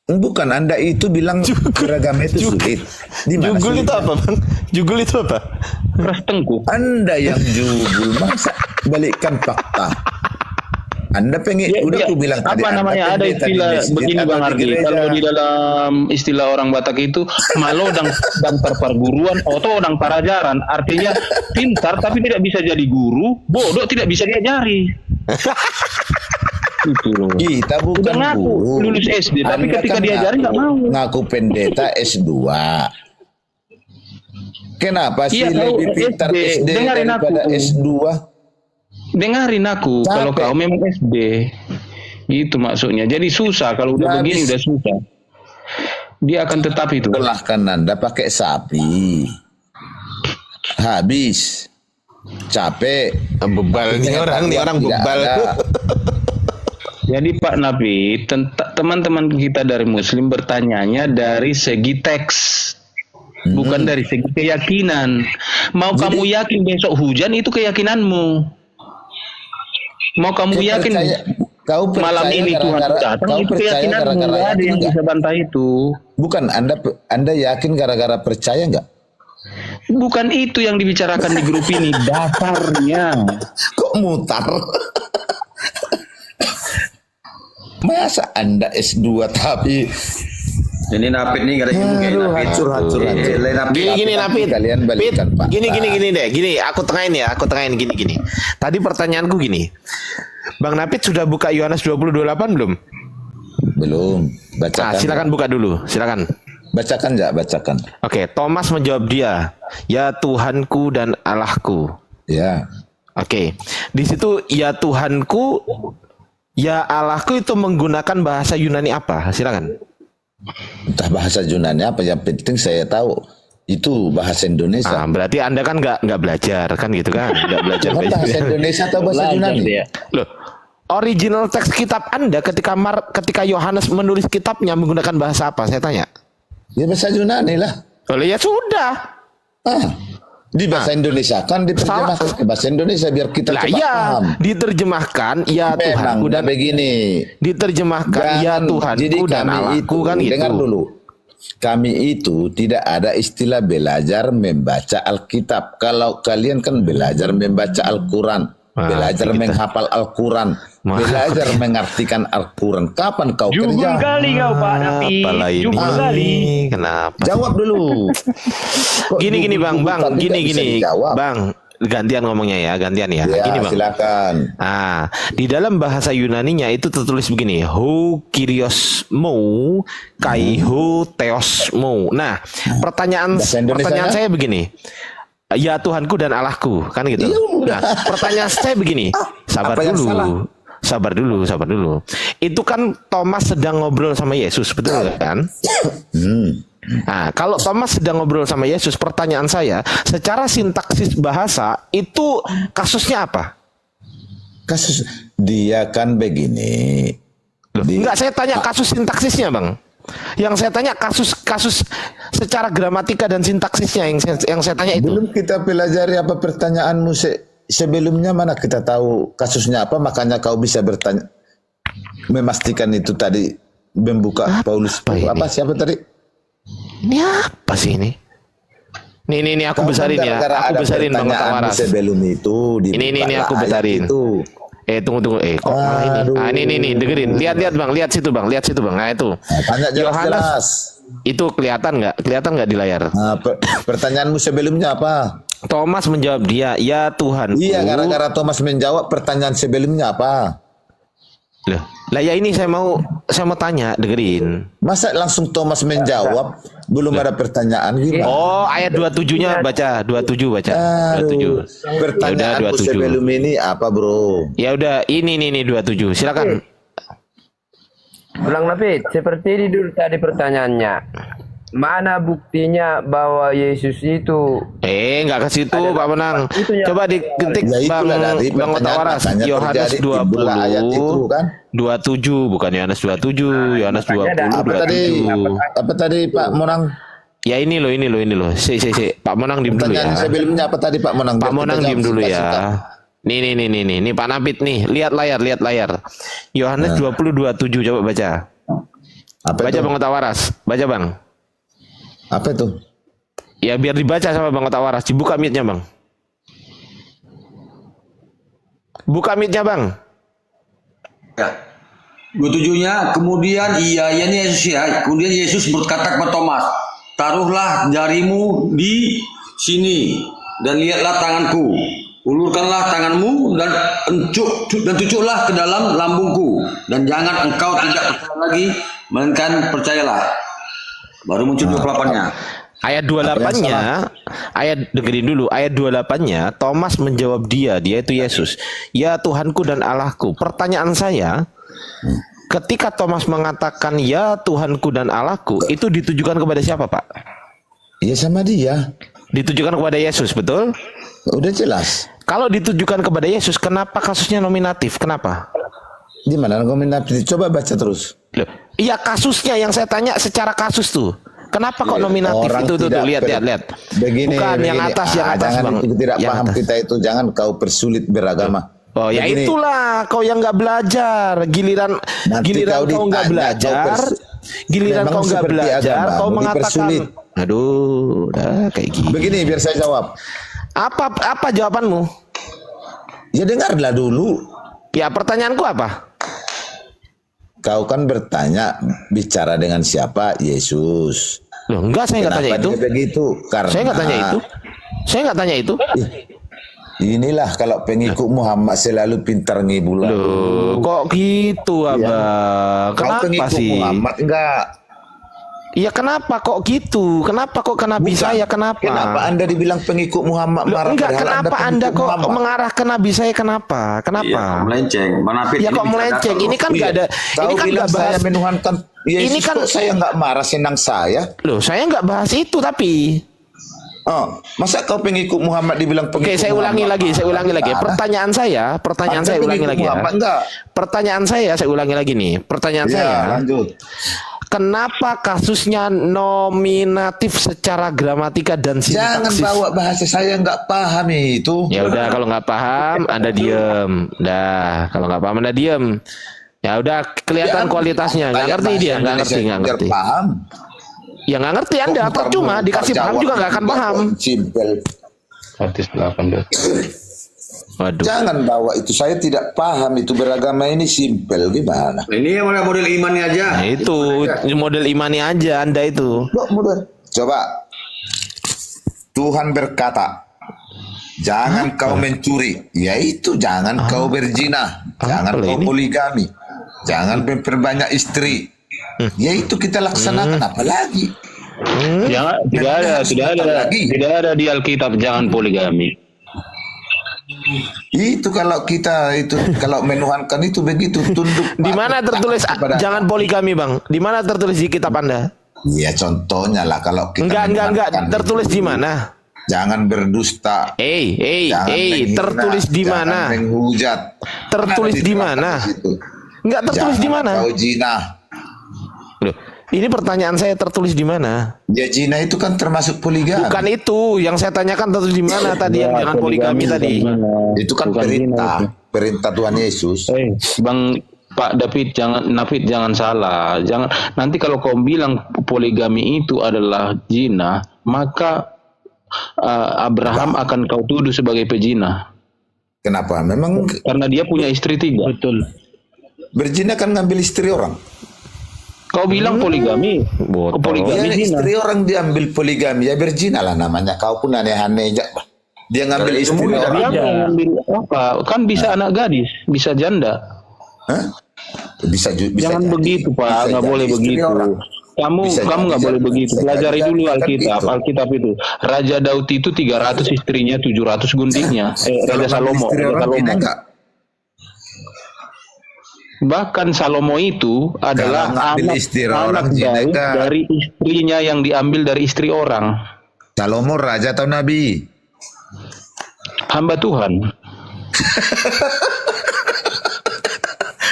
Bukan, Anda itu bilang beragama itu sulit. Di mana Jugul itu sulitnya? apa, Bang? Jugul itu apa? Keras tengkuk. Anda yang jugul, masa balikkan fakta. Anda pengen, udah aku bilang tadi. Apa Anda namanya, ada pendeta di istilah masjid begini atau Bang di Ardi, gereja. kalau di dalam istilah orang Batak itu malo dan perguruan atau dan parajaran, artinya pintar tapi tidak bisa jadi guru, bodoh tidak bisa diajari. Itu loh. Kita bukan Udah ngaku guru. lulus SD, tapi Anda ketika kan diajari nggak mau. Ngaku pendeta S2. Kenapa sih Iya, tahu, lebih pintar SD. SD Dengarin daripada aku. S2? Dengarin aku, Capek. kalau kau memang SD, gitu maksudnya. Jadi susah kalau udah Udah begini habis. udah susah. Dia akan tetap itu. Telahkan Anda pakai sapi. Habis. Capek. Bebal nih orang Tidak bebal. ada. Jadi Pak Nabi, teman-teman kita dari Muslim bertanyanya dari segi teks, bukan dari segi keyakinan. Mau kamu yakin besok hujan itu keyakinanmu. Mau kamu yakin Kau percaya malam ini Tuhan gara-gara- datang kau itu percaya keyakinanmu. gara-gara Nggak ada yakin yang nggak? bisa bantah itu. Bukan, Anda yakin gara-gara percaya nggak? Bukan itu yang dibicarakan di grup ini dasarnya. Kok mutar? Masa Anda S2 tapi Ini Napit nih gak ada ilmu kayak Napit. hancur. Gini Napit. Kalian balikan Pak. Gini deh. Gini, aku tengahin gini. Tadi pertanyaanku gini. Bang Napit sudah buka Yohanes 20:28 belum? Belum. Nah, Bacakan. silakan buka dulu. Silakan. Bacakan nggak? Bacakan. Oke, Thomas menjawab dia, "Ya Tuhanku dan Allahku." Ya. Oke. Di situ ya Tuhanku, ya Allahku itu menggunakan bahasa Yunani apa? Silakan. Entah bahasa Yunani apa, yang penting saya tahu itu bahasa Indonesia. Berarti Anda kan nggak belajar kan gitu kan? Nggak belajar Kan bahasa Indonesia atau bahasa Yunani? Loh, original teks kitab Anda ketika Yohanes menulis kitabnya menggunakan bahasa apa? Saya tanya. Ya bahasa Yunani lah. Oleh ya sudah. Di bahasa Indonesia kan diterjemahkan ke bahasa Indonesia biar kita Lah cepat ya, paham. diterjemahkan ya Memang Tuhanku dan begini. diterjemahkan ya Jangan- jadi Tuhanku dan kami Allahku itu, kan gitu. dengar dulu. Kami itu tidak ada istilah belajar membaca Alkitab. Kalau kalian kan belajar membaca Al-Quran, belajar menghafal Al-Quran, belajar mengartikan Al-Quran. Kapan kau Jugul kerja? kali kau Pak Nabi. Apalah ini? Jugul kali. Kenapa? Jawab dulu. Kok Gini jugul-jugul Bang, tapi nggak bisa gini dijawab? Bang. gantian ngomongnya ya, gantian ya. Ya, Gini Bang. silakan. Ah, di dalam bahasa Yunaninya itu tertulis begini, ho kyrios mo, kai ho theos mo. Nah, pertanyaan Bahasa Indonesianya? saya begini. Ya Tuhanku dan Allahku, kan gitu. Iya, udah. Nah, pertanyaan saya begini. Sabar apa yang salah? dulu. Sabar dulu. Itu kan Thomas sedang ngobrol sama Yesus, betul kan? Nah, kalau Thomas sedang ngobrol sama Yesus, pertanyaan saya, secara sintaksis bahasa itu kasusnya apa? Kasus dia kan begini. Enggak, saya tanya kasus sintaksisnya, Bang. Yang saya tanya kasus secara gramatika dan sintaksisnya yang saya tanya itu. Belum kita pelajari apa pertanyaanmu sebelumnya, mana kita tahu kasusnya apa, makanya kau bisa bertanya, memastikan itu tadi membuka Paulus ini? apa siapa tadi? Ini apa sih ini? Nih aku Kau besarin kan ya. gara-gara Aku ada besarin Bang pertanyaanmu Tawaras. sebelum itu Ini aku ayat besarin. itu. Tunggu. Kok malah ini? Aduh. Ah, ini dengerin. Lihat Bang, lihat situ Bang. Nah, itu. Nah, tanya jelas-jelas. Itu kelihatan nggak di layar? Nah, pertanyaanmu sebelumnya apa? Thomas menjawab dia, ya Tuhan. Iya, gara-gara Thomas menjawab pertanyaan sebelumnya apa? Loh, lah ya ini saya mau tanya, dengerin. Masa langsung Thomas menjawab, belum ada pertanyaan gimana? Oh, ayat 27-nya baca, 27 baca. 27. Pertanyaanku Ya udah, 27. sebelum ini apa, bro? Ya udah, ini 27. Silakan. Ulang Napit, seperti ini dulu tadi pertanyaannya. Mana buktinya bahwa Yesus itu Nggak ke situ Pak Menang. Itu yang- Coba diketik Ya itulah dari Bang pertanyaan, Otawaras, makanya Yohanes terjadi timbullah ayat itu, kan? 27, bukan Yohanes 27, Yohanes 20, makanya Apa tadi? 27. Apa tadi Pak Monang? Ya ini loh. Si. Pak Monang diem dulu ya. Pertanyaan sebelumnya apa tadi Pak Monang? Pak Biar Monang kita diem jawab dulu singkat-singkat. ya. Nih Pak Napit nih, lihat layar. Yohanes 20:27 coba baca. Apa Baca itu? Bang Otawaras. Baca Bang. Apa itu? Ya biar dibaca sama Bang Otawaras. Dibuka mic-nya Bang. Buka mic-nya Bang. Ya. 27-nya kemudian ini Yesus ya. Kemudian Yesus berkata kepada Thomas, taruhlah jarimu di sini dan lihatlah tanganku. Ulurkanlah tanganmu dan cucuklah ke dalam lambungku, dan jangan engkau tidak percaya lagi, melainkan percayalah. Baru muncul 28-nya. Ayat 28-nya, dengerin dulu, ayat 28-nya, Thomas menjawab dia itu Yesus. Ya Tuhanku dan Allahku. Pertanyaan saya, ketika Thomas mengatakan ya Tuhanku dan Allahku, itu ditujukan kepada siapa Pak? Ya sama dia. Ditujukan kepada Yesus, betul? Udah jelas. Kalau ditujukan kepada Yesus, kenapa kasusnya nominatif? Kenapa? Di mana nominatif? Coba baca terus. Loh, iya kasusnya yang saya tanya secara kasus tuh. Kenapa kok nominatif? Orang Itu tidak lihat. Begini, Bukan yang atas jangan Bang. itu tidak Yang paham atas. kita itu, jangan kau persulit beragama. Oh ya Begini, itulah kau yang nggak belajar, giliran Nanti kau nggak ditanya, belajar, giliran memang kau nggak seperti belajar, agama, kau mau mengatakan, dipersulit. aduh, udah kayak gini. Begini biar saya jawab. Apa jawabanmu? Ya dengarlah dulu. Ya pertanyaanku apa? Kau kan bertanya bicara dengan siapa? Yesus. Loh enggak, saya nggak tanya Kenapa itu. dia begitu? Karena Saya nggak tanya itu. inilah kalau pengikut Muhammad selalu pintar ngibul. Loh, kok gitu abang? Kau Kenapa pengikut sih? Muhammad enggak? Iya kenapa kok gitu? Kenapa kok ke Nabi Bukan. saya? Kenapa? Kenapa Anda dibilang pengikut Muhammad Loh, marah? enggak, padahal kenapa pengikut Anda kok Muhammad? mengarah ke Nabi saya? Kenapa? Iya, melenceng. Manapit Ya ini kok bicara melenceng? data Ini kan Iya. nggak ada. Kau Ini kan bilang nggak bahas. saya menuhankan Yesus, Ini kan- kok saya nggak marah, senang saya. Loh, saya nggak bahas itu tapi. Oh, masa kau pengikut Muhammad dibilang pengikut Oke, saya ulangi Muhammad? lagi. Gimana? Pertanyaan saya Anda ulangi pengikut lagi ya. Muhammad enggak? Pertanyaan saya ulangi lagi nih. Pertanyaan Ya, saya, lanjut. kenapa kasusnya nominatif secara gramatika dan Jangan sintaksis? bawa bahasa saya nggak paham itu. Ya udah, kalau nggak paham Anda diem. Dah, kalau nggak paham Anda diem. Ya udah, kelihatan kualitasnya. Nggak Kayak ngerti bahasa dia, nggak Indonesia ngerti, nggak biar ngerti. paham. Ya nggak ngerti Anda, Kok percuma mutar-mutar dikasih paham jawab juga nggak akan paham. Simpel. Hadis 18. Waduh. Jangan bawa itu, saya tidak paham itu, beragama ini simpel gimana? Ini yang model imannya aja. Nah, itu model imani aja Anda itu. Coba Tuhan berkata, Jangan kau mencuri, yaitu jangan kau berzina, jangan kau poligami, jangan memperbanyak istri, yaitu kita laksanakan apalagi. Jangan, tidak ada di Alkitab jangan poligami. Itu kalau kita itu kalau menuhankan itu begitu tunduk. Di mana tertulis jangan poligami, Bang? Di mana tertulis di kitab Anda? Ya contohnya lah kalau kita Enggak. menuhankan Tertulis itu, di mana? jangan berdusta. Jangan Jangan menghina, tertulis di mana? Jangan menghujat. Tertulis di mana? Enggak tertulis di mana? Kau zina. Loh, ini pertanyaan saya, tertulis di mana? Ya zina itu kan termasuk poligami. Bukan itu, yang saya tanyakan tertulis di mana tadi yang jangan poligami tadi. Itu kan perintah Tuhan Yesus. Bang Pak David, jangan salah. Jangan nanti kalau kau bilang poligami itu adalah zina, maka Abraham akan kau tuduh sebagai pezina. Kenapa? Memang Karena dia punya istri 3. Betul. berzina kan ngambil istri orang. Kau bilang poligami. Poligami Ya, zina. istri orang diambil poligami, ya berzina lah namanya. Kau pun aneh-aneh aja. Dia ngambil istri orang. Dia ngambil apa? Kan bisa anak gadis, bisa janda. Hah? Bisa Jangan jadi. begitu, Pak. Bisa Nggak jadi boleh istri begitu. orang. Kamu Bisa nggak jadi, boleh begitu. bisa Pelajari jadi, dulu kan Alkitab. gitu. Alkitab itu Raja Daud itu 300 istrinya, 700 guntingnya. Kalau Raja ngambil Salomo. istri Raja orang Salomo. zina enggak? Bahkan Salomo itu adalah Kalau ngambil istri orang anak zina Daud enggak? dari istrinya yang diambil dari istri orang. Salomo raja atau nabi? Hamba Tuhan.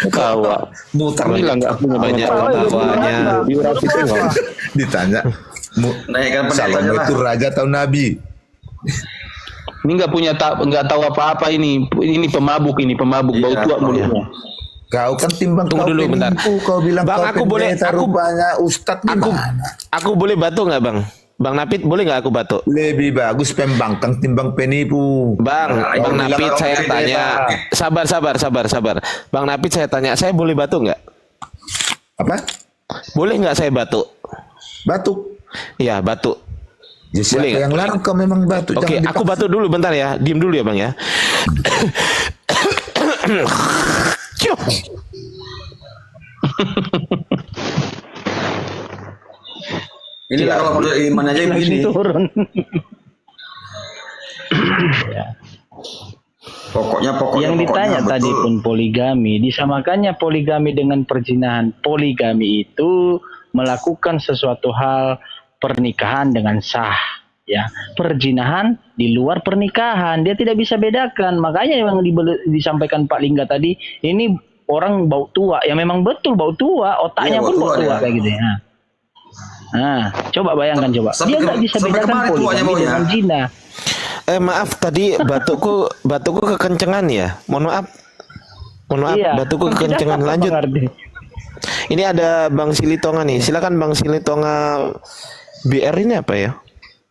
Tawa. Mutar Bilang nggak punya banyak tawanya. Diurapi Tuhan. ditanya. Naikkan pendetanya Salomo lah. itu raja atau nabi? Ini nggak tahu apa-apa ini. Ini pemabuk bau tua mulutnya. Kau kan timbang Tunggu kau dulu, bentar. penipu, kau bilang Bang, kau aku boleh- pendeta, aku- rupanya ustadz gimana? Aku boleh batuk nggak, Bang? Bang Napit, boleh nggak aku batuk? Lebih bagus pembangkang timbang penipu. Bang Kau Napit bilang saya kau tanya. pendeta. Sabar. Bang Napit saya tanya, saya boleh batuk nggak? Apa? Boleh nggak saya batuk? Batuk. Iya, batuk. Ya, siapa Boleh nggak? yang larang kau memang batuk? Oke, Jangan aku dipaksa. batuk dulu bentar ya. Diem dulu ya, Bang ya. Cium. Inilah kalau menurut iman aja begini. Turun. Pokoknya Yang ditanya betul. tadi pun poligami, disamakannya poligami dengan perzinahan. Poligami itu melakukan sesuatu hal pernikahan dengan sah, ya. Perzinahan di luar pernikahan, dia tidak bisa bedakan. Makanya yang disampaikan Pak Lingga tadi, ini orang bau tua, ya memang betul bau tua, otaknya Iya, pun bau bau tua tua dia. kayak gitu ya. Nah, coba bayangkan coba. Sampai Dia nggak bisa sampai bedakan kemana tuanya poligami baunya? dengan zina. Maaf tadi batukku kekencengan ya. Mohon maaf. Iya. Batukku kekencengan. Lanjut. Ini ada Bang Silitonga nih. Silakan Bang Silitonga. BR ini apa ya?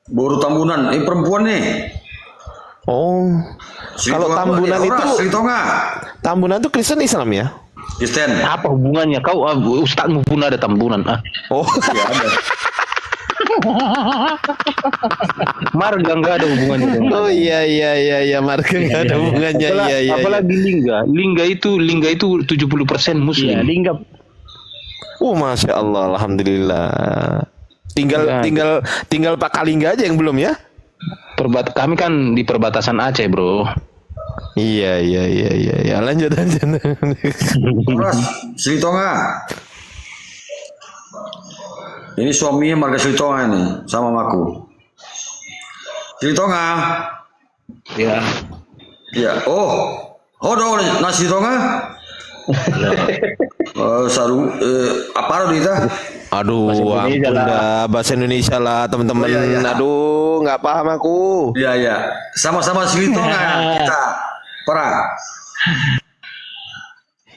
Boru Tambunan, ini perempuan nih. Oh. Kalau Tambunan itu Sritonga. Tambunan itu Kristen Islam ya? Kristen. Apa hubungannya? Kau ustadmu pun ada Tambunan. Oh. Iya ada. Marga nggak ada hubungannya. Oh iya marga nggak ada hubungannya. Iya. Apalagi Lingga itu 70% Iya, Muslim. Lingga. Masya Allah, alhamdulillah. Tinggal Pak Kalingga aja yang belum ya? Kami kan di perbatasan Aceh, bro. Iya. Lanjut. Terus Sritonga. Ini suaminya marga Sritonga ini sama aku. Sritonga. Ya. Ya. Oh dong nasi Sritonga. Saru apa kita? Aduh, Indonesia ampun lah. dah, bahasa Indonesia lah teman-teman. Oh, iya. Aduh, nggak paham aku. Iya. Sama-sama Sritonga kita. Perang.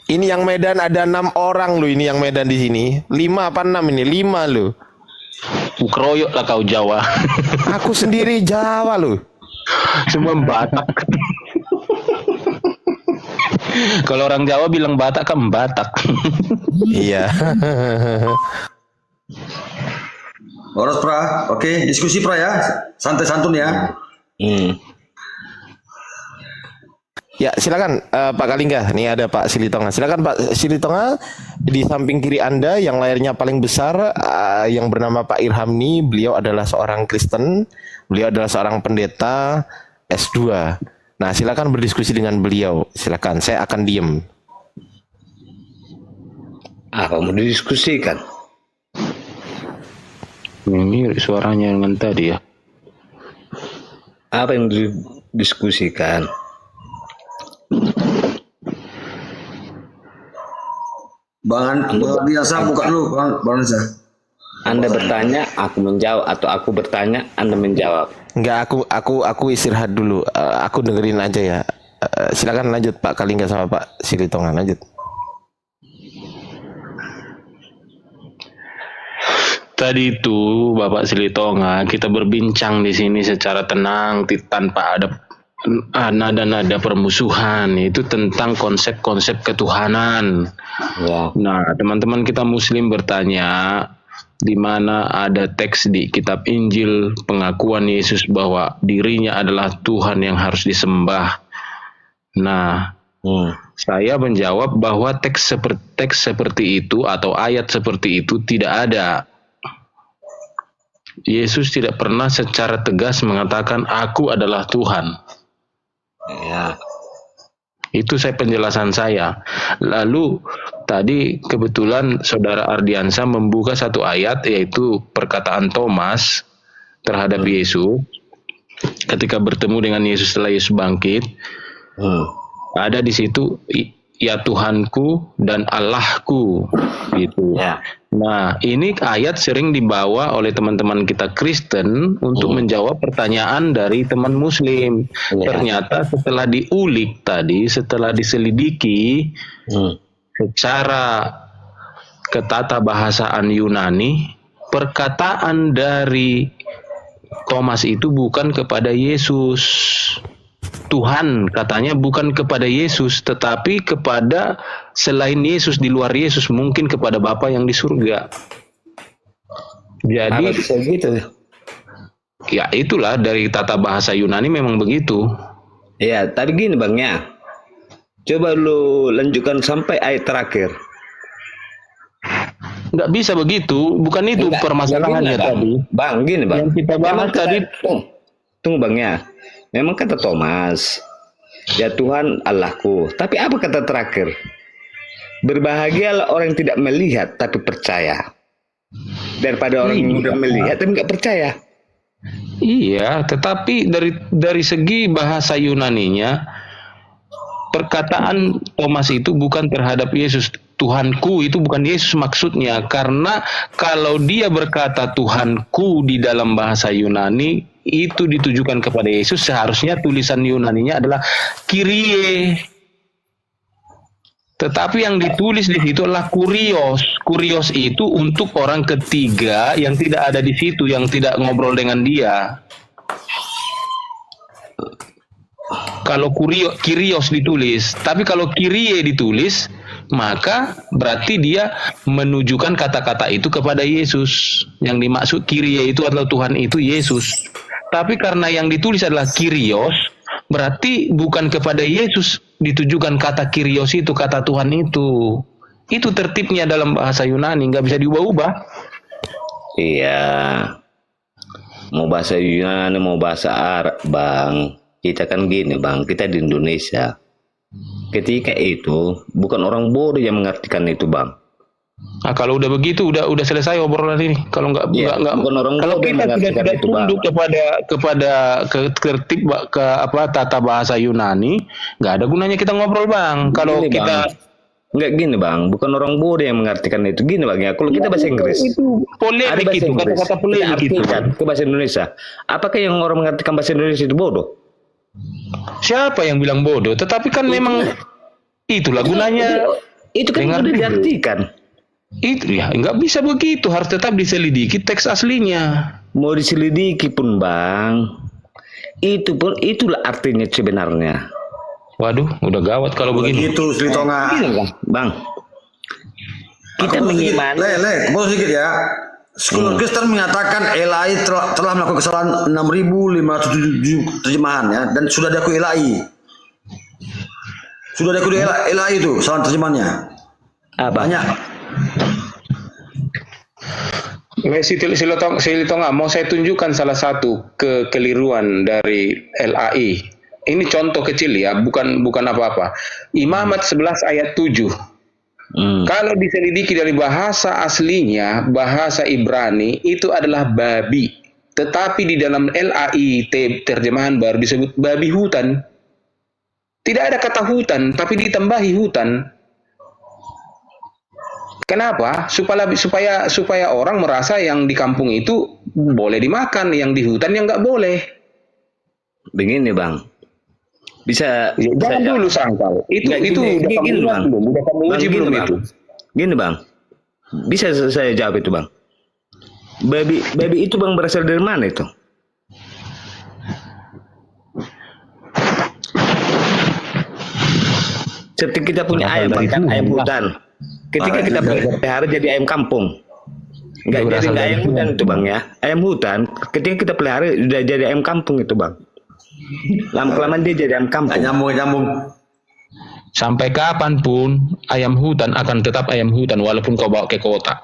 Ini yang Medan ada 6 orang loh. Ini yang Medan di sini. 5 apa 6 ini? 5 loh. Keroyok lah kau Jawa. Aku sendiri Jawa loh. Semua Batak. Kalau orang Jawa bilang Batak kan Batak. Iya. Boros pra. Oke, diskusi pra ya. Santai santun ya. Ya, silakan Pak Kalingga. Nih ada Pak Silitonga. Silakan Pak Silitonga, di samping kiri Anda yang layarnya paling besar yang bernama Pak Irham ini, beliau adalah seorang Kristen, beliau adalah seorang pendeta S2. Nah, silakan berdiskusi dengan beliau. Silakan, saya akan diem. Apa mau didiskusikan? Mirip suaranya dengan tadi ya. Apa yang didiskusikan? Bang biasa buka dulu Bang Reza. Anda bertanya, aku menjawab, atau aku bertanya, Anda menjawab. Enggak, aku istirahat dulu. Aku dengerin aja ya. Silakan lanjut Pak Kalingga sama Pak Silitonga, lanjut. Tadi itu Bapak Silitonga, kita berbincang di sini secara tenang tanpa ada nada-nada permusuhan, itu tentang konsep-konsep ketuhanan. Ya. Nah, teman-teman kita Muslim bertanya, di mana ada teks di kitab Injil pengakuan Yesus bahwa dirinya adalah Tuhan yang harus disembah. Nah, saya menjawab bahwa teks seperti itu atau ayat seperti itu tidak ada. Yesus tidak pernah secara tegas mengatakan aku adalah Tuhan. Ya. Itu penjelasan saya. Lalu tadi kebetulan Saudara Ardiansa membuka satu ayat, yaitu perkataan Thomas terhadap Yesus ketika bertemu dengan Yesus setelah Yesus bangkit. Ada di situ, ya Tuhanku dan Allahku, gitu. Ya. Nah, ini ayat sering dibawa oleh teman-teman kita Kristen untuk menjawab pertanyaan dari teman Muslim. Ya. Ternyata setelah diulik tadi, setelah diselidiki secara ketatabahasaan Yunani, perkataan dari Thomas itu bukan kepada Yesus. Tuhan katanya bukan kepada Yesus, tetapi kepada selain Yesus, di luar Yesus, mungkin kepada Bapa yang di surga. Jadi gitu. Ya itulah, dari tata bahasa Yunani memang begitu. Ya, tapi gini Bang ya. Coba lu lanjutkan sampai ayat terakhir. Nggak bisa begitu, bukan itu permasalahannya gini, tadi. Bang, gini Bang. Yang kita bahas tadi. Tunggu Bang ya. Memang kata Thomas, ya Tuhan Allahku. Tapi apa kata terakhir? Berbahagialah orang yang tidak melihat tapi percaya, daripada orang yang tidak melihat tapi nggak percaya. Iya, tetapi dari segi bahasa Yunaninya, perkataan Thomas itu bukan terhadap Yesus. Tuhanku itu bukan Yesus maksudnya, karena kalau dia berkata Tuhanku di dalam bahasa Yunani itu ditujukan kepada Yesus, seharusnya tulisan Yunaninya adalah Kyrie. Tetapi yang ditulis di situ adalah kurios. Kurios itu untuk orang ketiga yang tidak ada di situ, yang tidak ngobrol dengan dia. Kalau Kyrios ditulis, tapi kalau Kyrie ditulis, maka berarti dia menunjukkan kata-kata itu kepada Yesus. Yang dimaksud Kyrie itu adalah Tuhan itu Yesus. Tapi karena yang ditulis adalah Kyrios, berarti bukan kepada Yesus ditujukan kata Kyrios itu, kata Tuhan itu. Itu tertibnya dalam bahasa Yunani, nggak bisa diubah-ubah. Iya. Mau bahasa Yunani, mau bahasa Arab, Bang. Kita kan gini, Bang. Kita di Indonesia. Ketika itu, bukan orang bodoh yang mengartikan itu, Bang. Nah, kalau udah begitu, udah selesai obrolan ini. Kalau nggak, kalau kita tidak tunduk kepada tertib tata bahasa Yunani, nggak ada gunanya kita ngobrol, Bang. Kalau gini, kita nggak gini, Bang, bukan orang bodoh yang mengartikan itu. Gini, Bang ya, kalau kita bahasa Inggris, itu polemik, itu kata-kata polemik itu ke bahasa Indonesia. Apakah yang orang mengartikan bahasa Indonesia itu bodoh? Siapa yang bilang bodoh? Tetapi kan memang itulah gunanya. Itu kan sudah diartikan. Itu ya nggak bisa begitu, harus tetap diselidiki teks aslinya. Mau diselidiki pun, Bang, itu pun itulah artinya sebenarnya. Waduh, udah gawat kalau begini. Begitu, Silitonga. Gini, Bang. Kita mengimani. Boleh sedikit ya. School Kristen mengatakan Elai telah melakukan kesalahan 6.507 terjemahan ya, dan sudah diakui Elai. Sudah ada kode LAI itu, salah terjemahannya. Banyak. Silitonga, mau saya tunjukkan salah satu kekeliruan dari LAI. Ini contoh kecil ya, bukan apa-apa. Imamat 11 ayat 7. Kalau diselidiki dari bahasa aslinya, bahasa Ibrani itu adalah babi. Tetapi di dalam LAI terjemahan baru disebut babi hutan. Tidak ada kata hutan, tapi ditambahi hutan. Kenapa? Supaya orang merasa yang di kampung itu boleh dimakan, yang di hutan yang nggak boleh. Begini bang, Jangan dulu sangkal. Itu udah kamu uji belum itu? Gini bang, bisa saya jawab itu bang. Babi itu bang berasal dari mana itu? Seperti kita punya ayam, kan ayam hutan. Ketika kita pelihara jadi ayam kampung. Nggak ayam hutan itu bang ya. Ayam hutan, ketika kita pelihara sudah jadi ayam kampung itu bang. Lama-kelamaan dia jadi ayam kampung. Nyambung. Sampai kapanpun ayam hutan akan tetap ayam hutan walaupun kau bawa ke kota.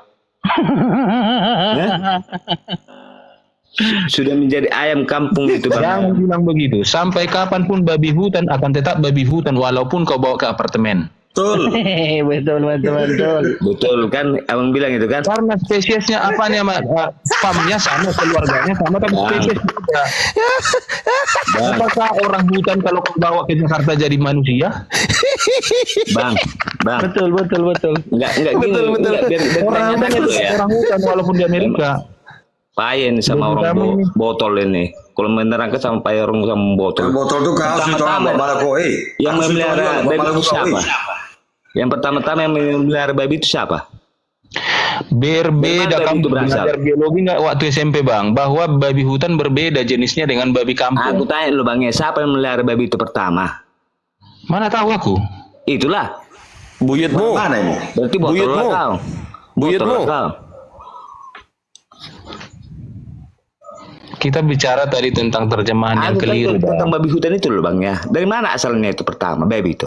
Sudah menjadi ayam kampung itu bang. Jangan bilang begitu. Sampai kapanpun babi hutan akan tetap babi hutan walaupun kau bawa ke apartemen. Betul. Betul kan, abang bilang itu kan. Karena spesiesnya apanya, spamnya sama, keluarganya sama, tapi spesies beda. Apakah orang hutan kalau kau bawa ke Jakarta jadi manusia? Bang. Betul. Enggak gini. Orang hutan walaupun di Amerika. Payen sama orang botol ini. Kalau menerangkan sama payen orang sama botol. Botol itu kaos itu yang memelihara babi itu siapa? Yang pertama-tama yang memelihara babi itu siapa? Berbeda, kamu belajar biologi nggak waktu SMP bang? Bahwa babi hutan berbeda jenisnya dengan babi kampung. Aku tanya lu bang ya, siapa yang memelihara babi itu pertama? Mana tahu aku? Itulah. Buyutmu. Mana ini? Berarti botol kau. Buyutmu. Kita bicara tadi tentang terjemahan yang keliru. Tentang babi hutan itu loh bang ya. Dari mana asalnya itu pertama babi itu?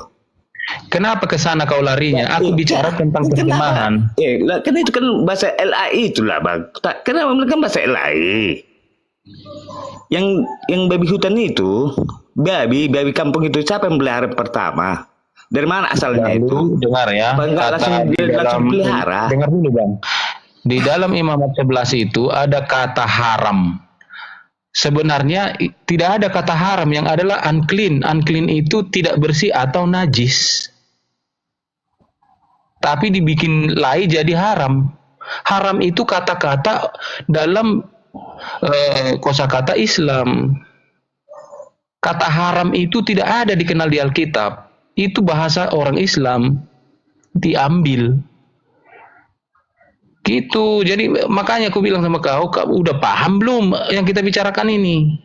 Kenapa kesana kau larinya? Aku bicara tentang terjemahan. Karena itu kan bahasa LAI itulah bang. Kenapa mereka bahasa LAI? Yang babi hutan itu, babi kampung itu siapa yang pelihara pertama? Dari mana asalnya itu? Dengar ya. Langsung pelihara. Dengar dulu bang. Di dalam Imamat 11 itu ada kata haram. Sebenarnya tidak ada kata haram, yang adalah unclean. Unclean itu tidak bersih atau najis. Tapi dibikin lai jadi haram. Haram itu kata-kata dalam kosakata Islam. Kata haram itu tidak ada dikenal di Alkitab. Itu bahasa orang Islam diambil. Gitu. Jadi makanya aku bilang sama kau udah paham belum yang kita bicarakan ini?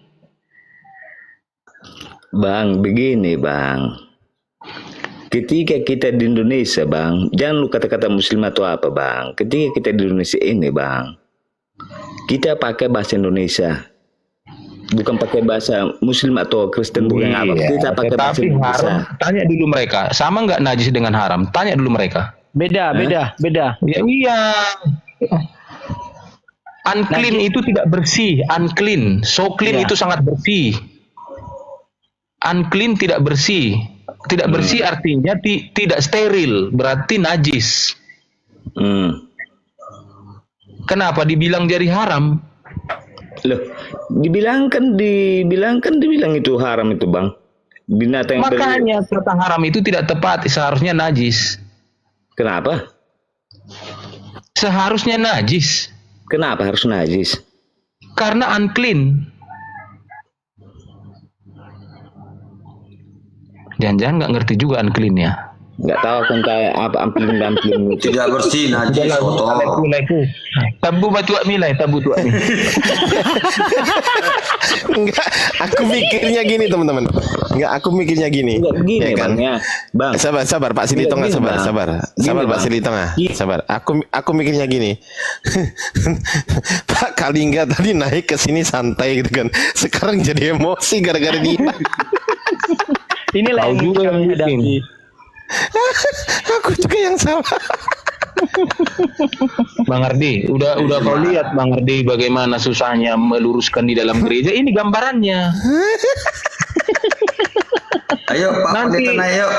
Bang, begini bang. Ketika kita di Indonesia bang, jangan lu kata-kata muslim atau apa bang. Ketika kita di Indonesia ini bang, kita pakai bahasa Indonesia. Bukan pakai bahasa muslim atau Kristen, bukan apa. Kita pakai bahasa Indonesia. Haram, tanya dulu mereka, sama nggak najis dengan haram? Tanya dulu mereka. Beda. Ya, iya. Unclean itu tidak bersih, unclean. So clean itu sangat bersih. Unclean tidak bersih. Tidak bersih artinya tidak steril, berarti najis. Kenapa dibilang jadi haram? Loh, dibilang itu haram itu bang. Binatang. Makanya kata haram itu tidak tepat, seharusnya najis. Kenapa? Seharusnya najis. Kenapa harus najis? Karena unclean. Jangan-jangan nggak ngerti juga unclean ya. Nggak tahu kan kayak apa unclean itu. Tidak bersih, najis, kotor. Tabu batu milai, tabu tu. Enggak, aku mikirnya gini teman-teman. Enggak, aku mikirnya gini. Enggak gini ya kan? Bang. Sabar Pak Silitong, sabar Pak Silitong. Sabar. Aku mikirnya gini. Pak Kalingga tadi naik ke sini santai gitu kan. Sekarang jadi emosi gara-gara dia. Inilah yang juga yang hadapi. Aku juga yang salah. Bang Ardi, udah kau lihat Bang Ardi bagaimana susahnya meluruskan di dalam gereja. Ini gambarannya. Ayo Pak Nanti- Pendeta naik yuk.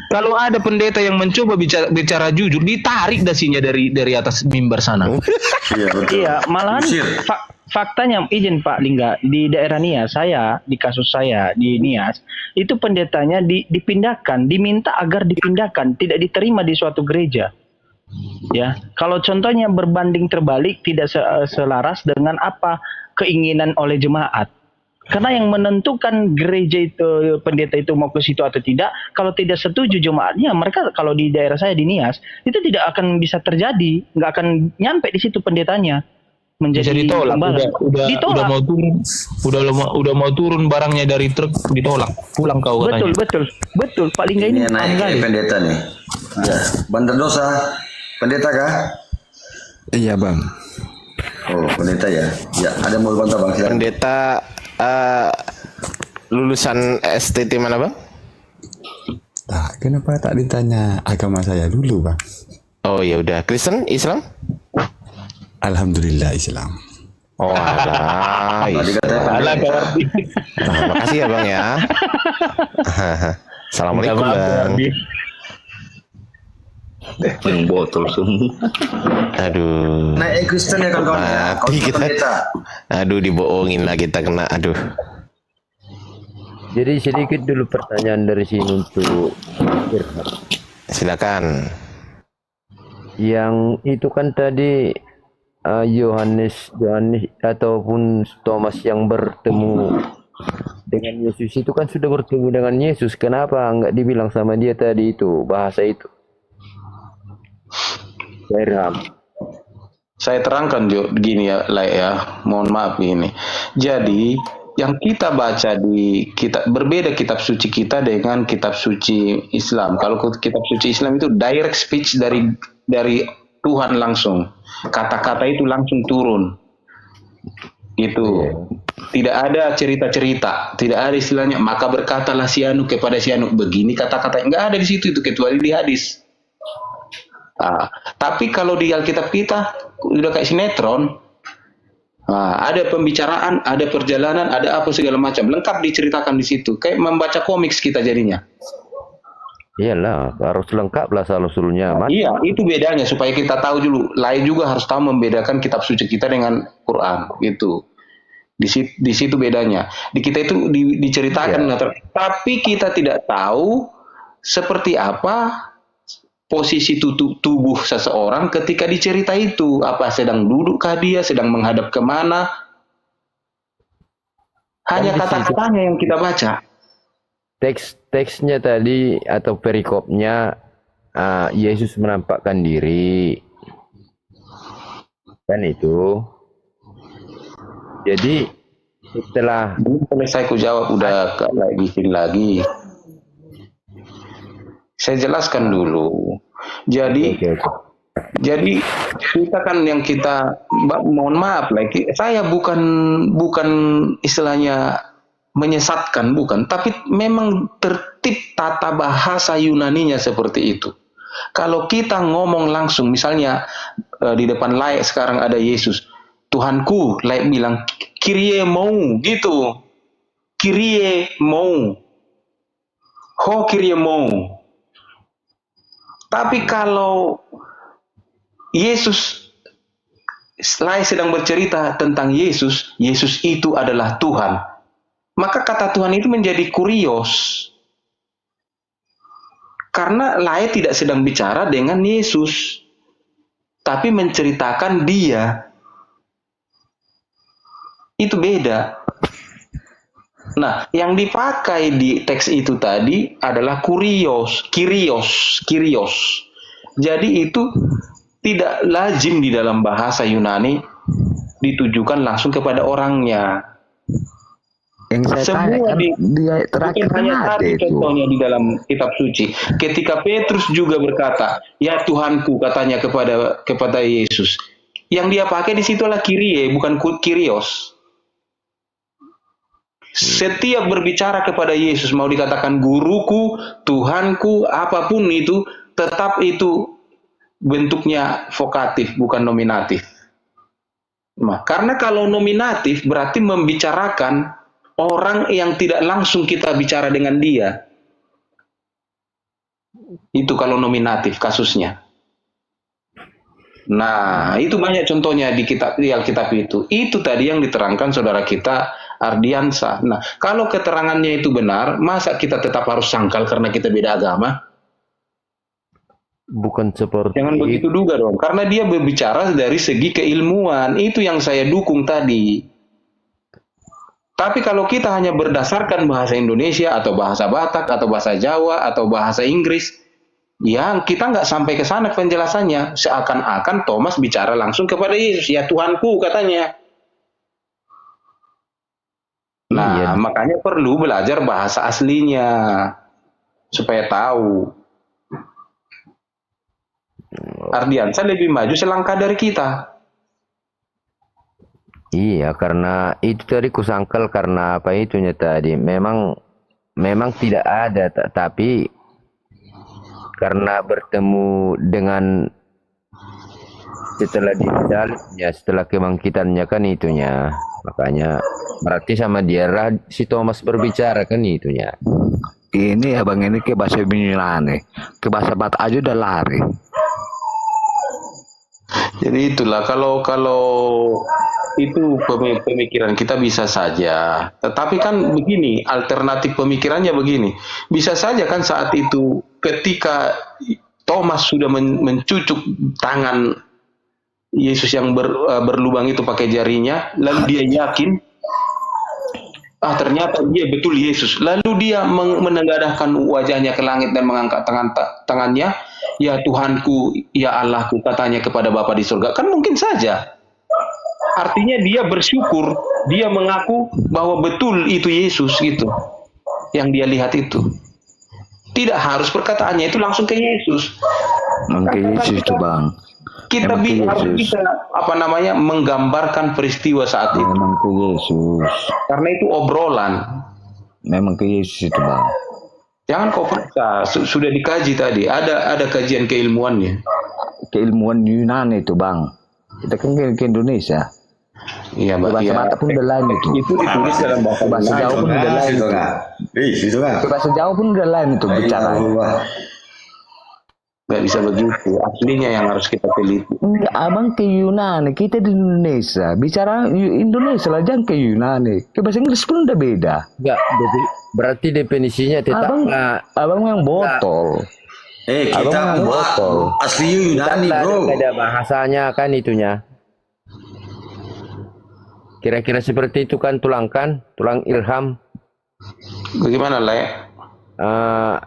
Kalau ada pendeta yang mencoba bicara jujur, ditarik dasinya dari atas mimbar sana. Iya betul. Iya, malahan Usir. faktanya izin Pak Lingga, di daerah Nias di kasus saya di Nias, itu pendetanya dipindahkan, diminta agar dipindahkan, tidak diterima di suatu gereja. Ya, kalau contohnya berbanding terbalik tidak selaras dengan apa keinginan oleh jemaat. Karena yang menentukan gereja itu, pendeta itu mau ke situ atau tidak, kalau tidak setuju jemaatnya, mereka kalau di daerah saya di Nias, itu tidak akan bisa terjadi, nggak akan nyampe di situ pendetanya. Bisa ditolak, Ditolak. udah mau turun barangnya dari truk, ditolak, pulang kau katanya. Betul. Pak Lingga Ini ini yang naik kali. pendeta nih. Ya, Bandar Dosa. Pendeta kah? Iya bang. Oh, pendeta ya. Ya, ada mau bantah Bang, silakan. Pendeta lulusan STT mana bang? Nah, kenapa tak ditanya agama saya dulu bang? Oh ya udah, Kristen, Islam? Alhamdulillah Islam. Oh alah, Tadi katanya Alah, pendeta. Kak Ardi. Nah, makasih ya bang ya. Assalamualaikum Minta maaf, Kak bang. Ardi. Yang botol semua. Aduh. Naik Kristen ya kawan-kawan ya. Kau Mati cuma kita. pendeta. Aduh dibohongin lah kita kena. Aduh. Jadi sedikit dulu pertanyaan dari sini untuk Irfan. Silakan. Yang itu kan tadi Yohanes ataupun Thomas yang bertemu dengan Yesus itu kan sudah bertemu dengan Yesus. Kenapa enggak dibilang sama dia tadi itu bahasa itu? Irham. Saya terangkan Jo, begini ya, mohon maaf ini. Jadi yang kita baca di berbeda kitab suci kita dengan kitab suci Islam. Kalau kitab suci Islam itu direct speech dari Tuhan langsung, kata-kata itu langsung turun. Itu tidak ada cerita-cerita, tidak ada istilahnya maka berkatalah si anu kepada si anu begini kata-kata, enggak ada di situ itu kecuali di hadis. Tapi kalau di Alkitab kita udah kayak sinetron, ada pembicaraan, ada perjalanan, ada apa segala macam, lengkap diceritakan di situ, kayak membaca komik kita jadinya. Iyalah, harus lengkap lah usulnya. Iya, itu bedanya supaya kita tahu dulu. Lain juga harus tahu membedakan kitab suci kita dengan Quran, gitu. Di situ bedanya. Di kita itu diceritakan, tapi kita tidak tahu seperti apa posisi tubuh seseorang ketika dicerita itu. Apa sedang dudukkah dia, sedang menghadap kemana? Hanya kata-katanya yang kita baca. Teksnya tadi atau perikopnya Yesus menampakkan diri. Kan itu. Jadi setelah Boleh saya jawab udah bikin lagi. Saya jelaskan dulu. Jadi kita kan yang kita mohon maaf lagi, saya bukan istilahnya menyesatkan, bukan, tapi memang tertib tata bahasa Yunaninya seperti itu. Kalau kita ngomong langsung, misalnya di depan layak sekarang ada Yesus, Tuhanku, layak bilang Kyrie mau, gitu. Kyrie mau. Ho Kyrie mau. Tapi kalau Yesus layak sedang bercerita tentang Yesus, Yesus itu adalah Tuhan, maka kata Tuhan itu menjadi kurios. Karena layak tidak sedang bicara dengan Yesus, tapi menceritakan dia. Itu beda. Nah, yang dipakai di teks itu tadi adalah kyrios. Jadi itu tidak lazim di dalam bahasa Yunani ditujukan langsung kepada orangnya. Yang saya Semua tanya kan di ayat terakhir kan hanya ada tadi itu. contohnya di dalam kitab suci. Ketika Petrus juga berkata, "Ya Tuhanku," katanya kepada Yesus. Yang dia pakai di situ adalah kyrie, bukan kyrios. Setiap berbicara kepada Yesus, mau dikatakan guruku, Tuhanku, apapun itu, tetap itu bentuknya vokatif, bukan nominatif. Nah, karena kalau nominatif berarti membicarakan orang yang tidak langsung kita bicara dengan dia. Itu kalau nominatif kasusnya. Nah, itu banyak contohnya di Alkitab itu. Itu tadi yang diterangkan saudara kita Ardiansa. Nah, kalau keterangannya itu benar, masa kita tetap harus sangkal karena kita beda agama? Bukan seperti Jangan begitu juga dong, karena dia berbicara dari segi keilmuan, itu yang saya dukung tadi. Tapi kalau kita hanya berdasarkan bahasa Indonesia atau bahasa Batak atau bahasa Jawa atau bahasa Inggris, ya kita nggak sampai ke sana penjelasannya. Seakan-akan Thomas bicara langsung kepada Yesus, ya Tuhanku katanya. Nah, makanya perlu belajar bahasa aslinya supaya tahu. Ardiansa lebih maju selangkah dari kita. Iya, karena itu tadi kusangkal karena apa itunya tadi. Memang tidak ada, tapi karena bertemu dengan setelah disalibnya, setelah kebangkitannya kan itunya. Makanya berarti sama dia si Thomas berbicara kan itunya. Ini abang ini ke bahasa Yunani, ke bahasa Batak aja udah lari. Jadi itulah kalau itu pemikiran kita bisa saja. Tetapi kan begini, alternatif pemikirannya begini. Bisa saja kan saat itu ketika Thomas sudah mencucuk tangan Yesus yang berlubang itu pakai jarinya, lalu dia yakin, ternyata dia betul Yesus. Lalu dia menengadahkan wajahnya ke langit dan mengangkat tangannya, ya Tuhanku, ya Allahku, katanya kepada Bapa di surga. Kan mungkin saja. Artinya dia bersyukur, dia mengaku bahwa betul itu Yesus gitu. Yang dia lihat itu. Tidak harus perkataannya itu langsung ke Yesus. Mungkin Yesus itu, Bang. Kita harus bisa menggambarkan peristiwa saat itu. Memang ke Yesus. Karena itu obrolan. Memang ke Yesus itu, Bang. Jangan kau paksa, sudah dikaji tadi. Ada kajian keilmuannya. Keilmuan Yunani itu, Bang. Kita kan ke Indonesia. Iya, bahasa Batak pun udah lain itu. Itu ditulis dalam bahasa Jawa pun udah lain itu. Bahasa Jawa pun udah lain itu bicara. Gak bisa begitu. Aslinya yang harus kita teliti. Enggak, abang ke Yunani. Kita di Indonesia. Bicara Indonesia lah, jangan ke Yunani. Ke bahasa Inggris pun udah beda. Enggak, berarti definisinya tetap abang yang botol. Kita botol. Asli Yunani, bro. Ada bahasanya kan itunya. Kira-kira seperti itu kan tulang ilham. Bagaimana Le?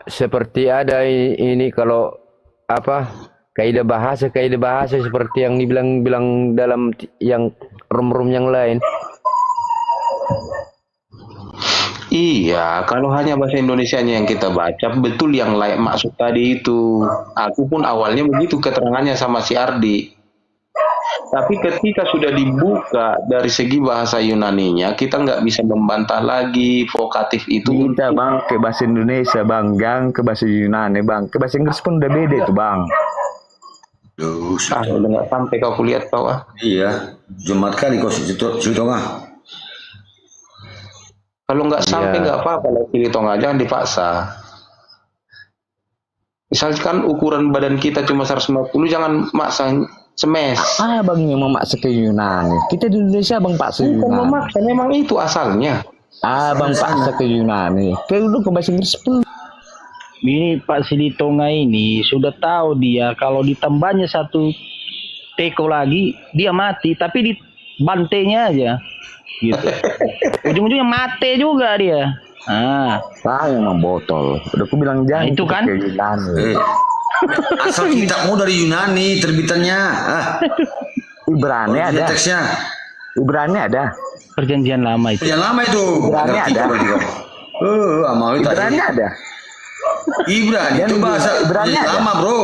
Seperti ada ini kalau apa kaidah bahasa seperti yang dibilang dalam yang rum yang lain. Iya, kalau hanya bahasa Indonesianya yang kita baca, betul yang layak maksud tadi itu. Aku pun awalnya begitu keterangannya sama si Ardi. Tapi ketika sudah dibuka dari segi bahasa Yunaninya, kita nggak bisa membantah lagi vokatif itu. Kita Bang ke bahasa Indonesia, Bang, jangan ke bahasa Yunani, Bang. Ke bahasa Inggris pun udah beda itu, Bang. Udah nggak sampai kau lihat kau Iya, Jumat kali kau situ tengah. Kalau nggak sampai nggak apa-apa, pilih tonga, jangan dipaksa. Misalkan ukuran badan kita cuma 150, jangan maksa semes. Bang yang memaksa ke Yunani. Kita di Indonesia Bang paksa Yunani. Bukan memaksa, memang itu asalnya. Bang paksa ke Yunani. Kayak dulu ke bahasa Inggris pun. Ini Pak Silitonga ini sudah tahu dia kalau ditambahnya satu teko lagi dia mati, tapi dibantainya aja gitu. Ujung-ujungnya mati juga dia. Yang membotol. Udah aku bilang jangan itu kan ke Yunani. Asal kitabmu dari Yunani terbitannya. Ibrani ada. Teksnya. Ibrani ada. Perjanjian lama itu. Yang lama itu. Ibrani ada. Ibrani ada. Ibrani itu bahasa Ibrani lama, Bro.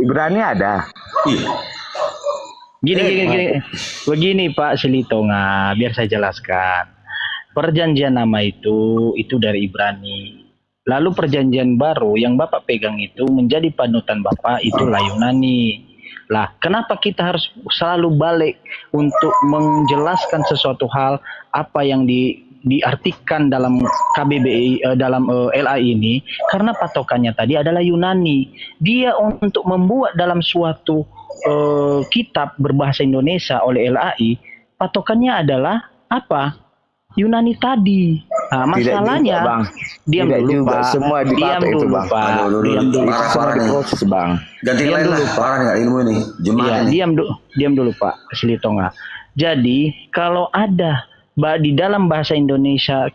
Ibrani ada. Iya. Gini. Begini Pak Silitonga, biar saya jelaskan. Perjanjian lama itu dari Ibrani. Lalu perjanjian baru yang Bapak pegang itu menjadi panutan Bapak itulah Yunani. Lah, kenapa kita harus selalu balik untuk menjelaskan sesuatu hal apa yang diartikan dalam KBBI dalam LAI ini? Karena patokannya tadi adalah Yunani. Dia untuk membuat dalam suatu kitab berbahasa Indonesia oleh LAI, patokannya adalah apa? Yunani tadi. Nah, masalahnya juga, Bang. Diam Tidak dulu juga, Pak. semua dipakai Diam itu, dulu Bang. Pak. Aduh, Diam dulu. parah, Semua parah nih. diproses, Bang. Ganti Diam lain dulu, lah. Parah nih ilmu ini. Jemaah Iya, ini. diam dulu Pak Silitonga. Jadi kalau ada di dalam bahasa Indonesia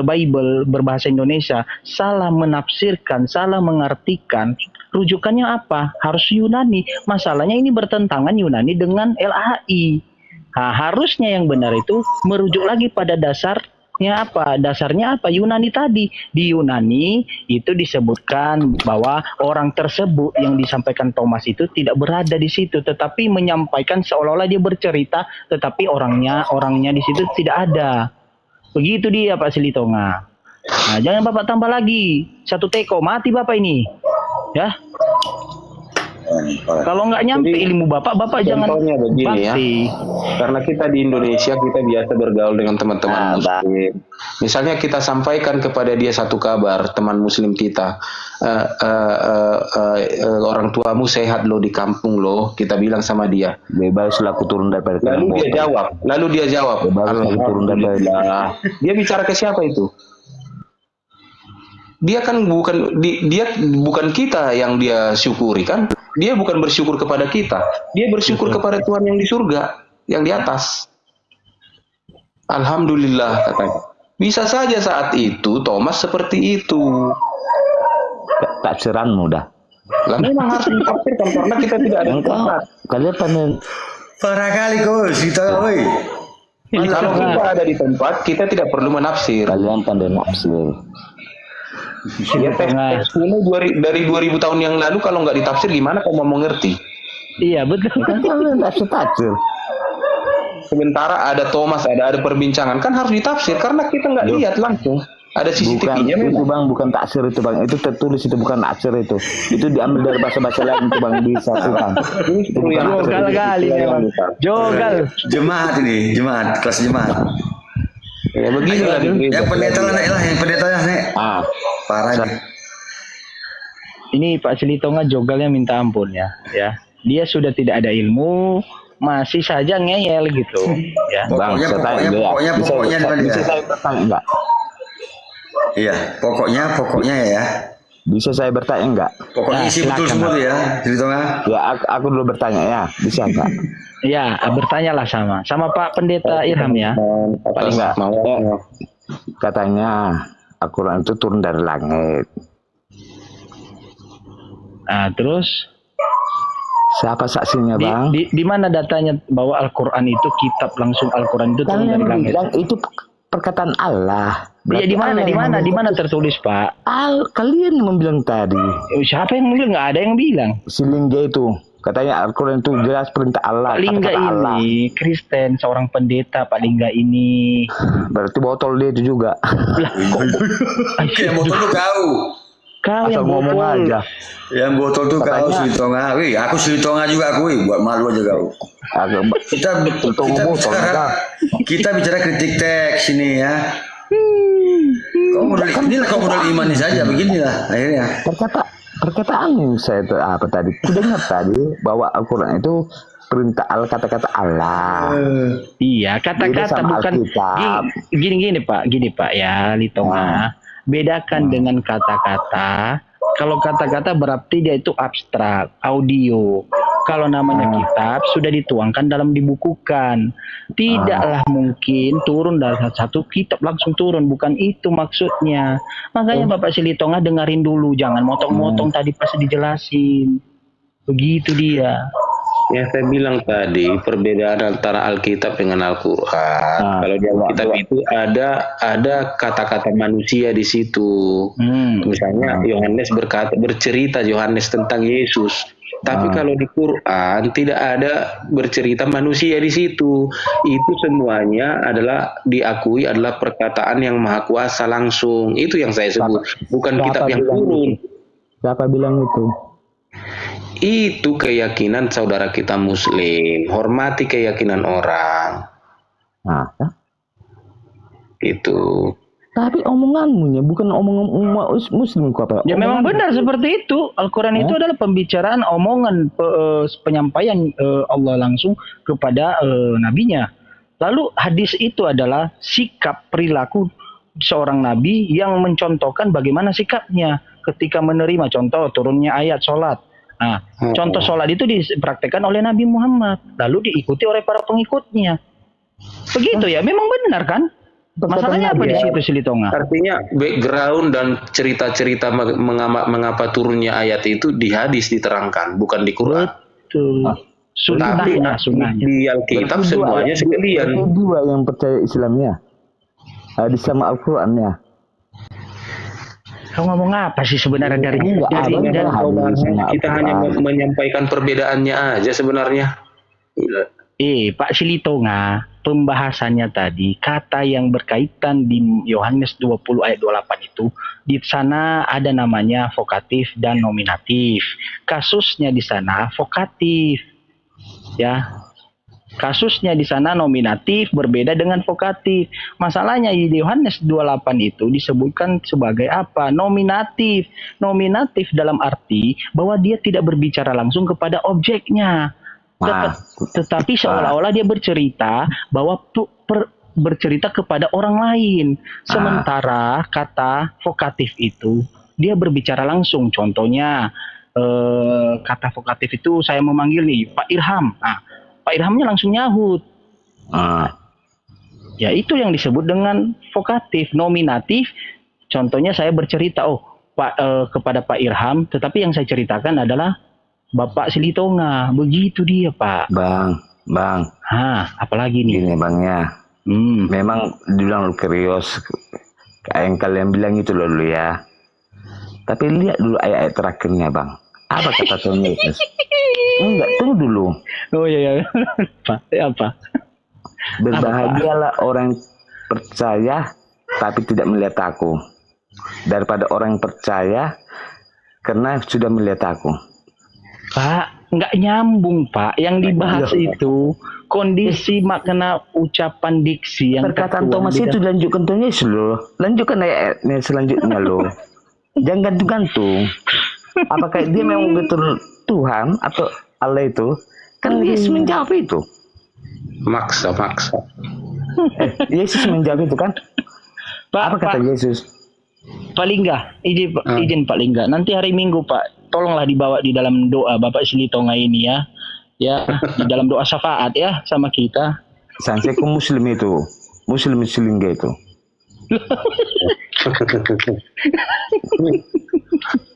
Bible berbahasa Indonesia salah menafsirkan, salah mengartikan, rujukannya apa? Harus Yunani. Masalahnya ini bertentangan Yunani dengan LAI. Nah, harusnya yang benar itu merujuk lagi pada dasarnya apa? Dasarnya apa? Yunani tadi. Di Yunani itu disebutkan bahwa orang tersebut yang disampaikan Thomas itu tidak berada di situ, tetapi menyampaikan seolah-olah dia bercerita, tetapi orangnya di situ tidak ada. Begitu dia Pak Silitonga. Nah, jangan Bapak tambah lagi. Satu teko mati Bapak ini. Ya. Kalau nggak nyampe ilmu Bapak jangan Contohnya begini ya, bakti. karena kita di Indonesia kita biasa bergaul dengan teman-teman Muslim. Misalnya kita sampaikan kepada dia satu kabar, teman Muslim kita, orang tuamu sehat loh di kampung loh, kita bilang sama dia. Bebaslah aku turun daripada kendaraan motor. Lalu dia jawab, Bebaslah aku turun daripada. Alhamdulillah. Dia bicara ke siapa itu? Dia kan dia bukan kita yang dia syukuri kan? Dia bukan bersyukur kepada kita. Dia bersyukur kepada Tuhan yang di surga, yang di atas. Alhamdulillah katanya. Bisa saja saat itu Thomas seperti itu. Tafsiranmu dah. Lah memang harus ditafsirkan karena kita tidak ada tempat. Kalian pandai. Parah kali Gus, kita woi. Kalau kita ada di tempat, kita tidak perlu menafsir. Kalian pandai nafsir. Ya, teks kuno dari 2000 tahun yang lalu kalau nggak ditafsir gimana kamu mau mengerti? Iya betul. Kalian tafsir. Sementara ada Thomas, ada perbincangan kan harus ditafsir karena kita nggak lihat langsung. Ada CCTV-nya itu Bang, bukan taksir itu Bang. Itu tertulis, itu bukan taksir itu. Itu diambil dari bahasa-bahasa lain itu Bang, disatukan. Itu bukan Jogal kali memang. Jogal. Jemaat ini, kelas jemaat. Ya beginilah. Yang pendeta lah Nek lah, yang pendeta lah Nek. Parah nih. Ini Pak Silitonga jogalnya minta ampun ya. Dia sudah tidak ada ilmu, masih saja ngeyel gitu ya. Bang, Pokoknya bisa saya bertanya enggak? Iya, pokoknya ya. Bisa saya bertanya enggak? Pokoknya isi betul semua tuh ya, Silitonga. Ya, aku dulu bertanya ya, bisa enggak? Ya, bertanyalah sama Pak Pendeta Irham ya. Paling enggak mau. Katanya Al-Quran itu turun dari langit. Nah, terus siapa saksinya Bang? Di mana datanya bahwa Al-Quran itu kitab langsung Al-Quran itu turun dari langit? Itu perkataan Allah. Iya di mana tertulis Pak? Kalian yang bilang tadi. Siapa yang bilang? Nggak ada yang bilang. Si Lingga itu katanya Al-Quran itu jelas perintah Allah. Pak Lingga ini Kristen, seorang pendeta Pak Lingga ini. Berarti botol dia itu juga. Yang botol tuh kau yang ngomong botol aja. Yang botol tuh kau Silitonga. Wih, aku Silitonga juga aku. Buat malu aja kau. Kita bicara kritik teks ini ya. Kau modal imani saja beginilah akhirnya. Perkataan yang saya tadi dengar tadi bahwa Al-Quran itu perintah Allah, kata-kata Allah. Iya, kata-kata bukan gini Pak ya Litonga. Bedakan dengan kata-kata. Kalau kata-kata berarti dia itu abstrak, audio. Kalau namanya kitab sudah dituangkan dalam dibukukan. Tidaklah mungkin turun dari satu kitab langsung turun, bukan itu maksudnya. Makanya Bapak Silitonga dengerin dulu, jangan motong-motong tadi pas dijelasin. Begitu dia. Ya saya bilang tadi perbedaan antara Alkitab dengan Al-Quran. Kalau di Alkitab itu ada kata-kata manusia di situ. Misalnya Yohanes bercerita Yohanes tentang Yesus. Tapi kalau di Quran tidak ada bercerita manusia di situ. Itu semuanya adalah diakui adalah perkataan yang maha kuasa langsung. Itu yang saya sebut. Bukan kitab yang turun. Siapa bilang itu? Itu keyakinan saudara kita Muslim. Hormati keyakinan orang. Nah, Itu. tapi omonganmu bukan omongan umat Muslim kok apa? Ya memang benar seperti itu. Al-Quran itu adalah pembicaraan, omongan, penyampaian Allah langsung kepada nabinya. Lalu hadis itu adalah sikap perilaku seorang nabi yang mencontohkan bagaimana sikapnya ketika menerima contoh turunnya ayat sholat. Nah, contoh sholat itu dipraktekkan oleh Nabi Muhammad, lalu diikuti oleh para pengikutnya. Begitu ya, memang benar kan? Masalahnya apa di situ, Silitonga? Artinya background dan cerita-cerita mengapa turunnya ayat itu di hadis diterangkan, bukan di Quran. Betul. Tapi di Alkitab semuanya sekalian. Dua yang percaya Islamnya. Hadis sama Al-Qur'annya. Kau ngomong apa sih sebenarnya dari kita hanya menyampaikan perbedaannya aja sebenarnya. Pak Silitonga, pembahasannya tadi kata yang berkaitan di Yohanes 20 ayat 28 itu di sana ada namanya vokatif dan nominatif. Kasusnya di sana vokatif. Ya. Kasusnya di sana nominatif berbeda dengan vokatif. Masalahnya di Yohanes 28 itu disebutkan sebagai apa? Nominatif. Nominatif dalam arti bahwa dia tidak berbicara langsung kepada objeknya. Tetapi seolah-olah dia bercerita bahwa bercerita kepada orang lain. Sementara kata vokatif itu dia berbicara langsung. Contohnya kata vokatif itu saya memanggil nih Pak Irham. Nah, Pak Irhamnya langsung nyahut. Ya itu yang disebut dengan vokatif. Nominatif, contohnya saya bercerita, kepada Pak Irham, tetapi yang saya ceritakan adalah Bapak Silitonga. Begitu dia, Pak. Bang. Apalagi nih? Gini bangnya. Memang dibilang lu krios, kayak yang kalian bilang itu loh dulu ya. Tapi lihat dulu ayat-ayat terakhirnya, Bang. Apa kata Tuhan Yesus? Enggak, tunggu dulu. Oh iya. Apa? Berbahagialah orang percaya tapi tidak melihat aku, daripada orang yang percaya karena sudah melihat aku. Pak, nggak nyambung, Pak. Yang dibahas itu kondisi makna ucapan diksi yang perkataan Thomas itu lanjutkan Tuhan Yesus loh. Lanjutkan ayatnya selanjutnya loh. Jangan gantung-gantung. Apakah dia memang betul Tuhan atau Allah itu? Kan Yesus menjawab itu. Maksa. Yesus menjawab itu kan? Pak, apa kata Yesus? Pak Lingga, izin Pak Lingga. Nanti hari Minggu Pak, tolonglah dibawa di dalam doa Bapak Silitonga ini ya. Ya, di dalam doa syafaat ya sama kita. Sampai ke Muslim itu. Muslim itu.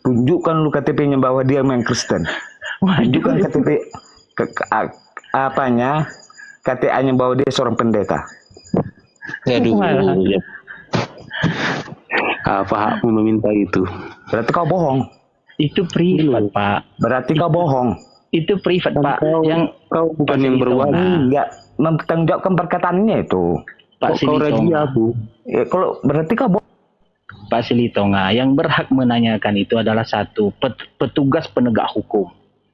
Tunjukkan lu KTP-nya bahwa dia memang Kristen. Tunjukkan KTP KTA-nya bahwa dia seorang pendeta. Apa hakmu meminta itu? Berarti kau bohong. Itu privat, Pak. Berarti kau bohong. Itu privat, Pak. Kau bukan yang berwajib. Enggak mempertanggungjawabkan perkataannya itu. Pak Silitonga. Kalau berarti kau bohong. Pak Silitonga, yang berhak menanyakan itu adalah satu, petugas penegak hukum.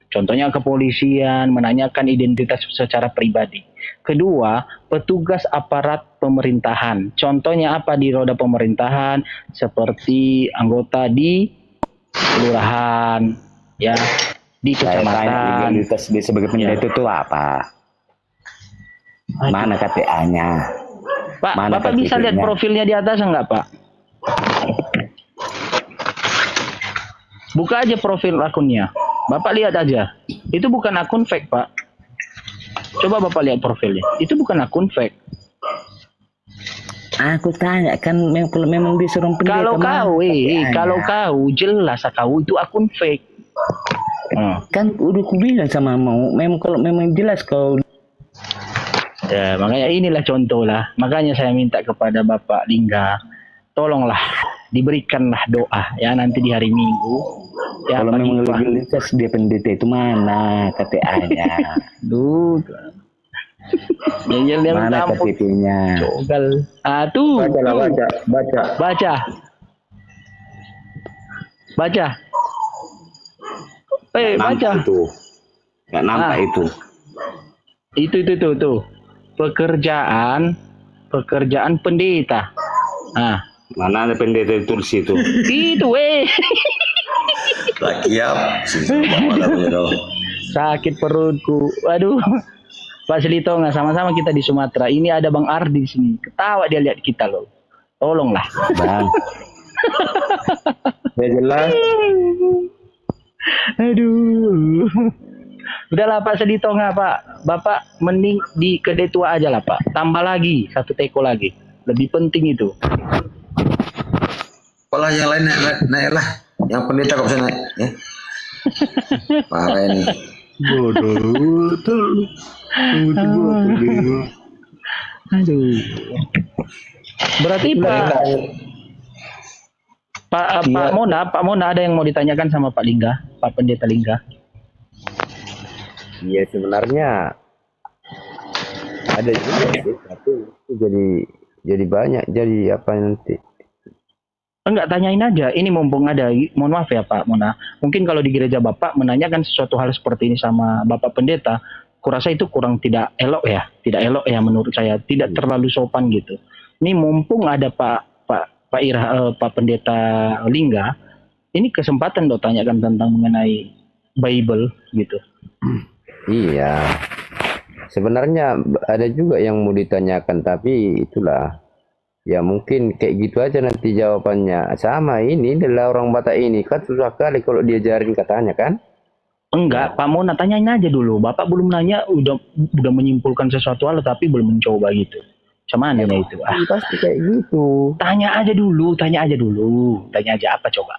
Contohnya kepolisian menanyakan identitas secara pribadi. Kedua, petugas aparat pemerintahan. Contohnya apa di roda pemerintahan? Seperti anggota di kelurahan, ya, di kecamatan. Legalitas dia sebagai pendeta itu apa? Mana KTA-nya? Pak, Bapak bisa lihat profilnya di atas enggak, Pak? Buka aja profil akunnya. Bapak lihat aja. Itu bukan akun fake, Pak. Coba Bapak lihat profilnya. Itu bukan akun fake. Aku tanya kan kalau memang dia seorang pendeta. Kalau kau jelas kau itu akun fake. Kan udah ku bilang sama mau memang kalau memang jelas kau. Ya, makanya inilah contoh lah. Makanya saya minta kepada Bapak Lingga, tolonglah diberikanlah doa ya nanti di hari Minggu. Ya, Kalau bagi memang Pak. legalitas dia pendeta itu mana KTA-nya? Duh. Yang Mana tampuk. KTP-nya? Cogal. Ah, tuh. Baca lah, tuh. baca. Baca. Baca. Itu. Nggak nampak itu. Itu. Pekerjaan pendeta. Ah, Mana ada pendeta di tulis itu? itu Rakyat. sakit perutku. Aduh. Pak Selitonga, sama-sama kita di Sumatera. Ini ada Bang Ardi di sini. Ketawa dia lihat kita loh. Tolonglah. Bang. Ya jelas. Aduh. Udahlah Pak Selitonga, Pak. Bapak mending di kedetua aja lah, Pak. Tambah lagi 1 teko lagi. Lebih penting itu. Apalah yang lain naik lah. Yang pendeta kok bisa naik. Ya? Parah ini. Aduh. Berarti Pak Mona ada yang mau ditanyakan sama Pak Lingga, Pak Pendeta Lingga? Iya sebenarnya ada juga sih, tapi itu jadi banyak, jadi apa nanti? Enggak, tanyain aja. Ini mumpung ada, mohon maaf ya Pak Mona. Mungkin kalau di gereja Bapak menanyakan sesuatu hal seperti ini sama Bapak Pendeta, kurasa itu kurang tidak elok ya menurut saya, tidak terlalu sopan gitu. Ini mumpung ada Pak Pendeta Lingga, ini kesempatan lo tanyakan tentang mengenai Bible gitu. Iya. Sebenarnya ada juga yang mau ditanyakan, tapi itulah. Ya mungkin kayak gitu aja nanti jawabannya. Sama ini adalah orang Batak ini kan susah kali kalau diajarin katanya kan. Enggak, Pak Mona tanyain aja dulu. Bapak belum nanya udah menyimpulkan sesuatu hal tapi belum mencoba gitu. Cuman ya itu. Pasti kayak gitu. Tanya aja dulu. Tanya aja apa coba?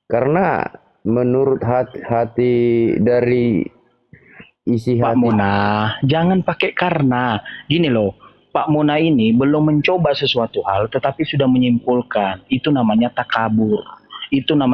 Karena menurut hati dari isi Pak hati Mona, jangan pakai karena. Gini loh. Pak Mona ini belum mencoba sesuatu hal tetapi sudah menyimpulkan. Itu namanya takabur. Itu namanya